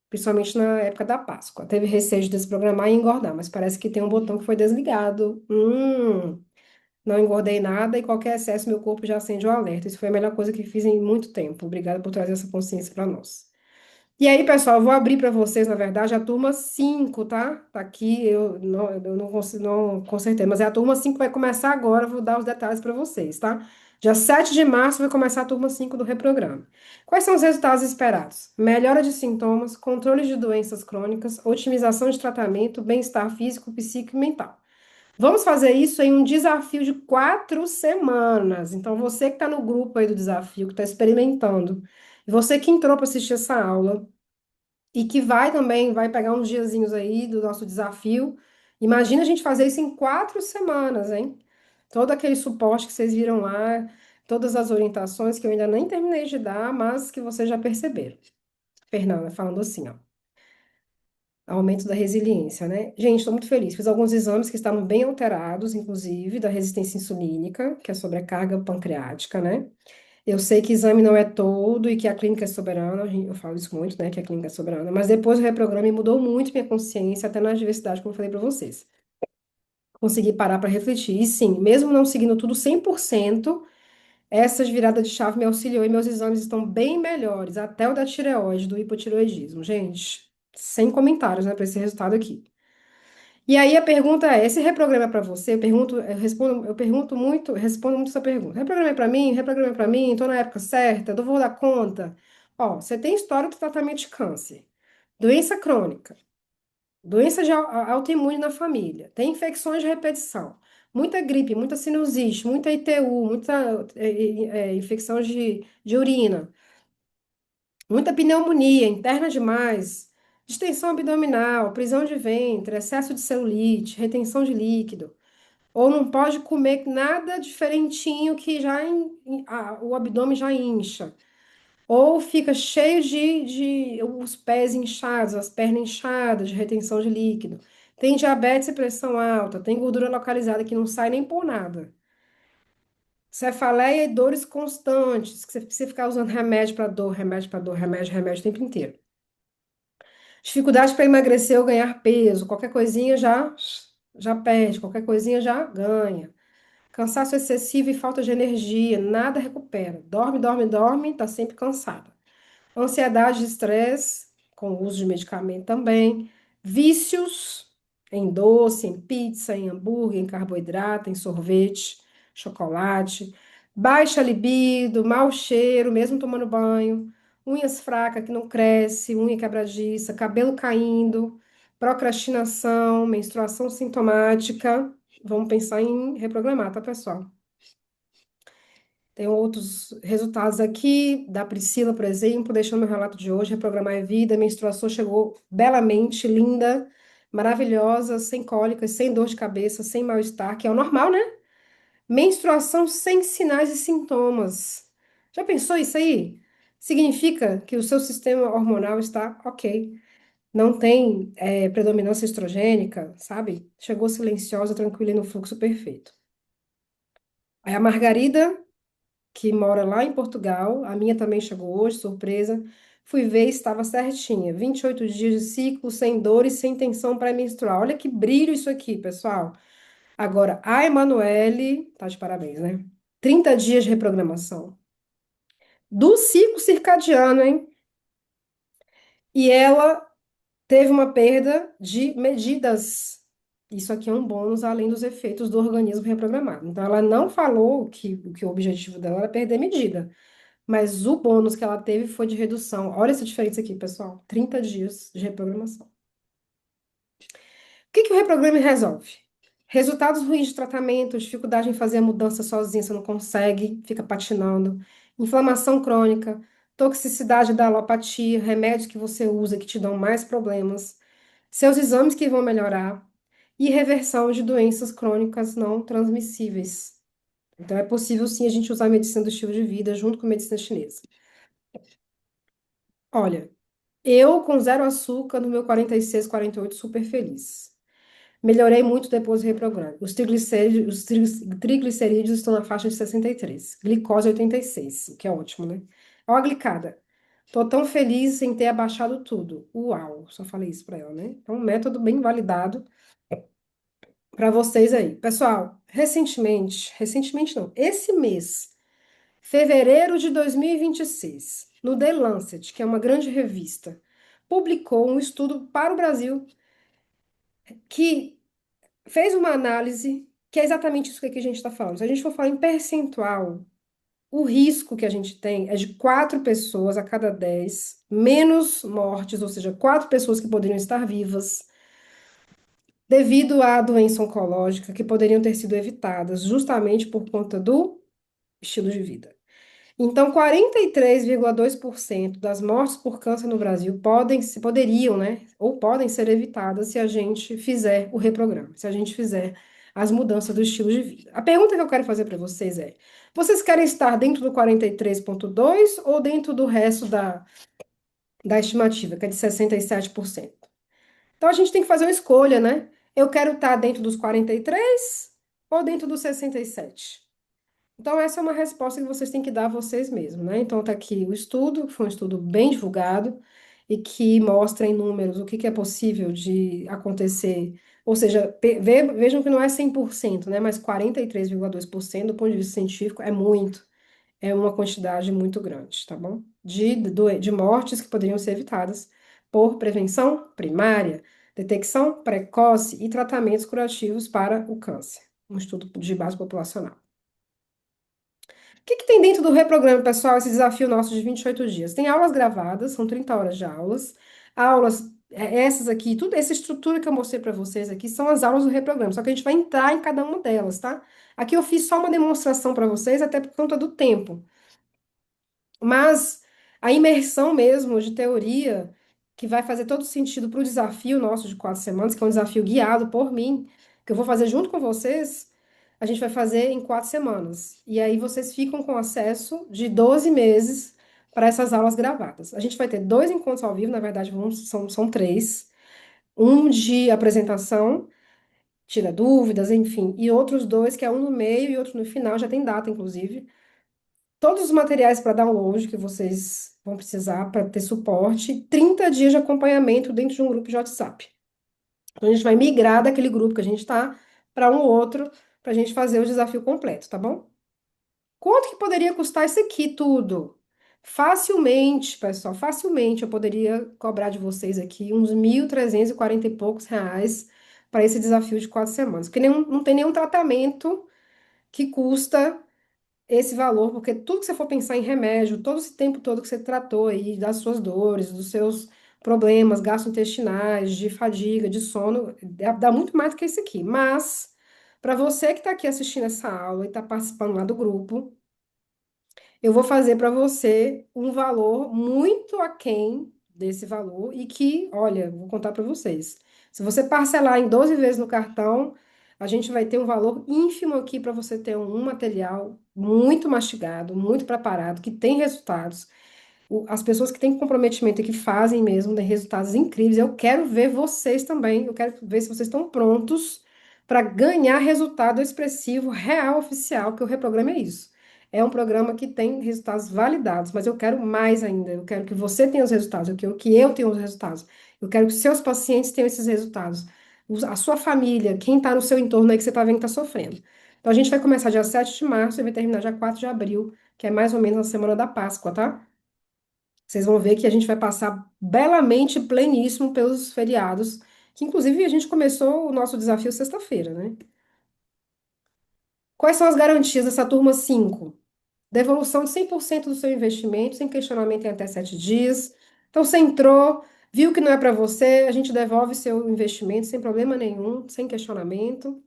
Principalmente na época da Páscoa. Teve receio de desprogramar e engordar, mas parece que tem um botão que foi desligado. Não engordei nada e qualquer excesso meu corpo já acende o alerta. Isso foi a melhor coisa que fiz em muito tempo. Obrigada por trazer essa consciência para nós. E aí, pessoal, eu vou abrir para vocês, na verdade, a turma 5, tá? Tá aqui, eu não, não consertei, mas é a turma 5 que vai começar agora, eu vou dar os detalhes para vocês, tá? Dia 7 de março vai começar a turma 5 do Reprograma. Quais são os resultados esperados? Melhora de sintomas, controle de doenças crônicas, otimização de tratamento, bem-estar físico, psíquico e mental. Vamos fazer isso em um desafio de 4 semanas. Então, você que está no grupo aí do desafio, que está experimentando, e você que entrou para assistir essa aula, e que vai também, vai pegar uns diazinhos aí do nosso desafio. Imagina a gente fazer isso em 4 semanas, hein? Todo aquele suporte que vocês viram lá, todas as orientações que eu ainda nem terminei de dar, mas que vocês já perceberam. Fernanda, falando assim, ó. Aumento da resiliência, né? Gente, estou muito feliz. Fiz alguns exames que estavam bem alterados, inclusive da resistência insulínica, que é a sobrecarga pancreática, né? Eu sei que exame não é todo e que a clínica é soberana, eu falo isso muito, né, que a clínica é soberana, mas depois do reprograma mudou muito minha consciência, até na diversidade, como eu falei para vocês. Consegui parar para refletir. E sim, mesmo não seguindo tudo 100%, essa virada de chave me auxiliou e meus exames estão bem melhores, até o da tireoide, do hipotireoidismo. Gente, sem comentários, né, para esse resultado aqui. E aí a pergunta é, esse reprograma é para você? Eu respondo muito essa pergunta. Reprograma é para mim, estou na época certa, eu vou dar conta. Ó, você tem histórico de tratamento de câncer, doença crônica, doença autoimune na família, tem infecções de repetição, muita gripe, muita sinusite, muita ITU, muita infecção de urina, muita pneumonia interna demais, distensão abdominal, prisão de ventre, excesso de celulite, retenção de líquido. Ou não pode comer nada diferentinho que o abdômen já incha. Ou fica cheio de os pés inchados, as pernas inchadas, de retenção de líquido. Tem diabetes e pressão alta, tem gordura localizada que não sai nem por nada. Cefaleia e dores constantes, que você precisa ficar usando remédio para dor, remédio para dor, remédio o tempo inteiro. Dificuldade para emagrecer ou ganhar peso, qualquer coisinha já perde, qualquer coisinha já ganha. Cansaço excessivo e falta de energia, nada recupera. Dorme, dorme, dorme, está sempre cansada. Ansiedade e estresse, com o uso de medicamento também. Vícios em doce, em pizza, em hambúrguer, em carboidrato, em sorvete, chocolate. Baixa libido, mau cheiro, mesmo tomando banho. Unhas fracas que não cresce, unha quebradiça, cabelo caindo, procrastinação, menstruação sintomática. Vamos pensar em reprogramar, tá, pessoal? Tem outros resultados aqui, da Priscila, por exemplo, deixando meu relato de hoje, reprogramar a vida, menstruação chegou belamente, linda, maravilhosa, sem cólicas, sem dor de cabeça, sem mal-estar, que é o normal, né? Menstruação sem sinais e sintomas. Já pensou isso aí? Significa que o seu sistema hormonal está ok. Não tem predominância estrogênica, sabe? Chegou silenciosa, tranquila e no fluxo perfeito. Aí a Margarida que mora lá em Portugal, a minha também chegou hoje, surpresa. Fui ver, estava certinha. 28 dias de ciclo, sem dor e sem tensão pré-menstrual. Olha que brilho isso aqui, pessoal. Agora, a Emanuele, tá de parabéns, né? 30 dias de reprogramação. Do ciclo circadiano, hein? E ela teve uma perda de medidas. Isso aqui é um bônus além dos efeitos do organismo reprogramado. Então, ela não falou que o objetivo dela era perder medida, mas o bônus que ela teve foi de redução. Olha essa diferença aqui, pessoal. 30 dias de reprogramação. O que que o reprograma resolve? Resultados ruins de tratamento, dificuldade em fazer a mudança sozinha, você não consegue, fica patinando. Inflamação crônica, toxicidade da alopatia, remédios que você usa que te dão mais problemas, seus exames que vão melhorar e reversão de doenças crônicas não transmissíveis. Então, é possível sim a gente usar a medicina do estilo de vida junto com a medicina chinesa. Olha, eu com zero açúcar no meu 46, 48, super feliz. Melhorei muito depois do reprograma. Os triglicerídeos estão na faixa de 63, glicose 86, o que é ótimo, né? Ó, a glicada. Tô tão feliz em ter abaixado tudo. Uau, só falei isso para ela, né? Então, um método bem validado para vocês aí. Pessoal, recentemente não, esse mês, fevereiro de 2026, no The Lancet, que é uma grande revista, publicou um estudo para o Brasil que fez uma análise que é exatamente isso que aqui a gente está falando. Se a gente for falar em percentual, o risco que a gente tem é de 4 pessoas a cada 10, menos mortes, ou seja, 4 pessoas que poderiam estar vivas devido à doença oncológica que poderiam ter sido evitadas justamente por conta do estilo de vida. Então, 43,2% das mortes por câncer no Brasil poderiam, né, ou podem ser evitadas se a gente fizer o reprograma, se a gente fizer as mudanças do estilo de vida. A pergunta que eu quero fazer para vocês é: vocês querem estar dentro do 43,2 ou dentro do resto da estimativa, que é de 67%? Então, a gente tem que fazer uma escolha, né? Eu quero estar dentro dos 43 ou dentro dos 67? Então, essa é uma resposta que vocês têm que dar a vocês mesmos, né? Então, tá aqui o estudo, que foi um estudo bem divulgado e que mostra em números o que que é possível de acontecer. Ou seja, vejam que não é 100%, né? Mas 43,2% do ponto de vista científico é muito, é uma quantidade muito grande, tá bom? De mortes que poderiam ser evitadas por prevenção primária, detecção precoce e tratamentos curativos para o câncer. Um estudo de base populacional. O que que tem dentro do reprograma, pessoal, esse desafio nosso de 28 dias? Tem aulas gravadas, são 30 horas de aulas. Aulas, essas aqui, tudo essa estrutura que eu mostrei para vocês aqui são as aulas do reprograma, só que a gente vai entrar em cada uma delas, tá? Aqui eu fiz só uma demonstração para vocês, até por conta do tempo. Mas a imersão mesmo de teoria, que vai fazer todo sentido para o desafio nosso de 4 semanas, que é um desafio guiado por mim, que eu vou fazer junto com vocês, a gente vai fazer em 4 semanas. E aí vocês ficam com acesso de 12 meses para essas aulas gravadas. A gente vai ter 2 encontros ao vivo, na verdade, são 3. Um de apresentação, tira dúvidas, enfim, e outros 2, que é um no meio e outro no final, já tem data, inclusive, todos os materiais para download que vocês vão precisar para ter suporte, 30 dias de acompanhamento dentro de um grupo de WhatsApp. Então, a gente vai migrar daquele grupo que a gente está para um outro, para a gente fazer o desafio completo, tá bom? Quanto que poderia custar isso aqui tudo? Facilmente, pessoal, facilmente eu poderia cobrar de vocês aqui uns 1.340 e poucos reais para esse desafio de 4 semanas, porque não tem nenhum tratamento que custa esse valor, porque tudo que você for pensar em remédio, todo esse tempo todo que você tratou aí das suas dores, dos seus problemas gastrointestinais, de fadiga, de sono, dá muito mais do que isso aqui. Mas, para você que está aqui assistindo essa aula e está participando lá do grupo, eu vou fazer para você um valor muito aquém desse valor e que, olha, vou contar para vocês. Se você parcelar em 12 vezes no cartão, a gente vai ter um valor ínfimo aqui para você ter um material muito mastigado, muito preparado, que tem resultados. As pessoas que têm comprometimento e que fazem mesmo, né, resultados incríveis. Eu quero ver vocês também. Eu quero ver se vocês estão prontos para ganhar resultado expressivo, real, oficial, que o Reprograma é isso. É um programa que tem resultados validados, mas eu quero mais ainda. Eu quero que você tenha os resultados, eu quero que eu tenha os resultados. Eu quero que seus pacientes tenham esses resultados. a sua família, quem está no seu entorno aí que você está vendo que está sofrendo. Então, a gente vai começar dia 7 de março e vai terminar dia 4 de abril, que é mais ou menos na semana da Páscoa, tá? Vocês vão ver que a gente vai passar belamente pleníssimo pelos feriados, que inclusive a gente começou o nosso desafio sexta-feira, né? Quais são as garantias dessa turma 5? Devolução de 100% do seu investimento, sem questionamento em até 7 dias. Então, você entrou, viu que não é para você, a gente devolve seu investimento sem problema nenhum, sem questionamento.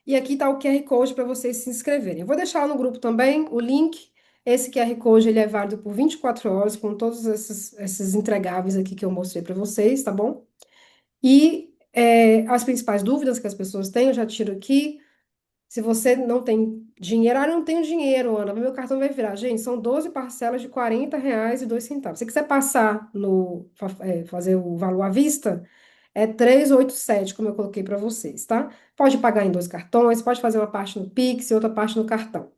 E aqui está o QR Code para vocês se inscreverem. Eu vou deixar lá no grupo também o link. Esse QR Code ele é válido por 24 horas, com todos esses entregáveis aqui que eu mostrei para vocês, tá bom? E as principais dúvidas que as pessoas têm, eu já tiro aqui. Se você não tem dinheiro, não tenho dinheiro, Ana, meu cartão vai virar. Gente, são 12 parcelas de R$ 40,02. Se você quiser passar fazer o valor à vista, é 387, como eu coloquei para vocês, tá? Pode pagar em dois cartões, pode fazer uma parte no Pix e outra parte no cartão.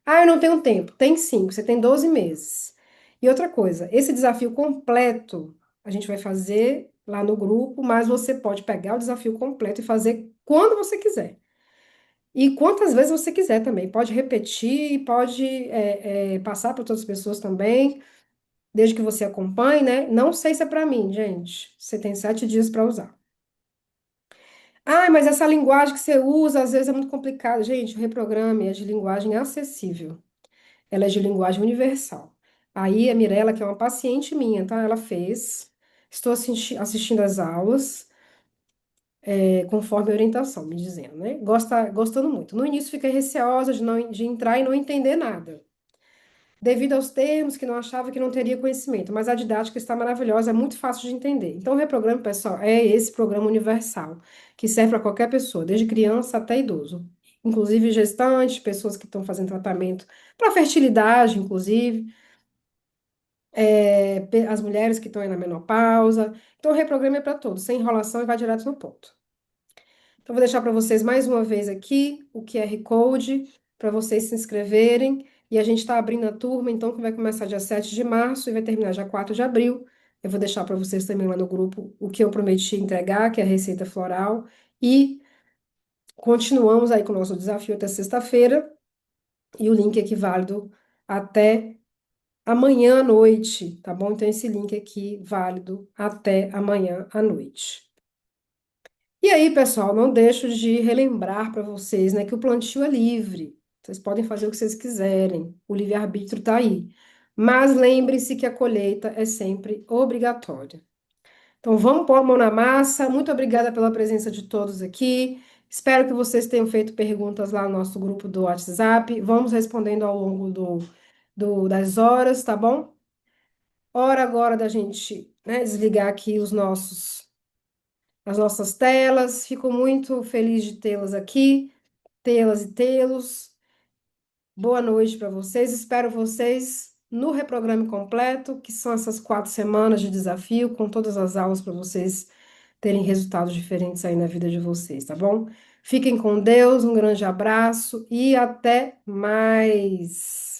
Ah, eu não tenho tempo. Tem sim, você tem 12 meses. E outra coisa, esse desafio completo a gente vai fazer lá no grupo, mas você pode pegar o desafio completo e fazer quando você quiser. E quantas vezes você quiser também. Pode repetir, pode passar para outras pessoas também, desde que você acompanhe, né? Não sei se é para mim, gente. Você tem 7 dias para usar. Ah, mas essa linguagem que você usa às vezes é muito complicada. Gente, o Reprograme é de linguagem acessível. Ela é de linguagem universal. Aí a Mirella, que é uma paciente minha, tá? Ela fez. Estou assistindo às aulas, conforme a orientação, me dizendo, né? Gostando muito. No início fiquei receosa de entrar e não entender nada, devido aos termos que não achava que não teria conhecimento, mas a didática está maravilhosa, é muito fácil de entender. Então, o Reprograma, pessoal, é esse programa universal, que serve para qualquer pessoa, desde criança até idoso. Inclusive gestantes, pessoas que estão fazendo tratamento para fertilidade, inclusive, as mulheres que estão aí na menopausa. Então, o Reprograma é para todos, sem enrolação e vai direto no ponto. Então, vou deixar para vocês mais uma vez aqui o QR Code para vocês se inscreverem. E a gente está abrindo a turma, então, que vai começar dia 7 de março e vai terminar dia 4 de abril. Eu vou deixar para vocês também lá no grupo o que eu prometi entregar, que é a receita floral. E continuamos aí com o nosso desafio até sexta-feira. E o link aqui válido até amanhã à noite, tá bom? Então, esse link aqui válido até amanhã à noite. E aí, pessoal, não deixo de relembrar para vocês, né, que o plantio é livre. Vocês podem fazer o que vocês quiserem. O livre-arbítrio está aí. Mas lembre-se que a colheita é sempre obrigatória. Então, vamos pôr a mão na massa. Muito obrigada pela presença de todos aqui. Espero que vocês tenham feito perguntas lá no nosso grupo do WhatsApp. Vamos respondendo ao longo das horas, tá bom? Hora agora da gente, né, desligar aqui as nossas telas. Fico muito feliz de tê-las aqui, tê-las e tê-los. Boa noite para vocês. Espero vocês no reprograme completo, que são essas 4 semanas de desafio, com todas as aulas para vocês terem resultados diferentes aí na vida de vocês, tá bom? Fiquem com Deus, um grande abraço e até mais.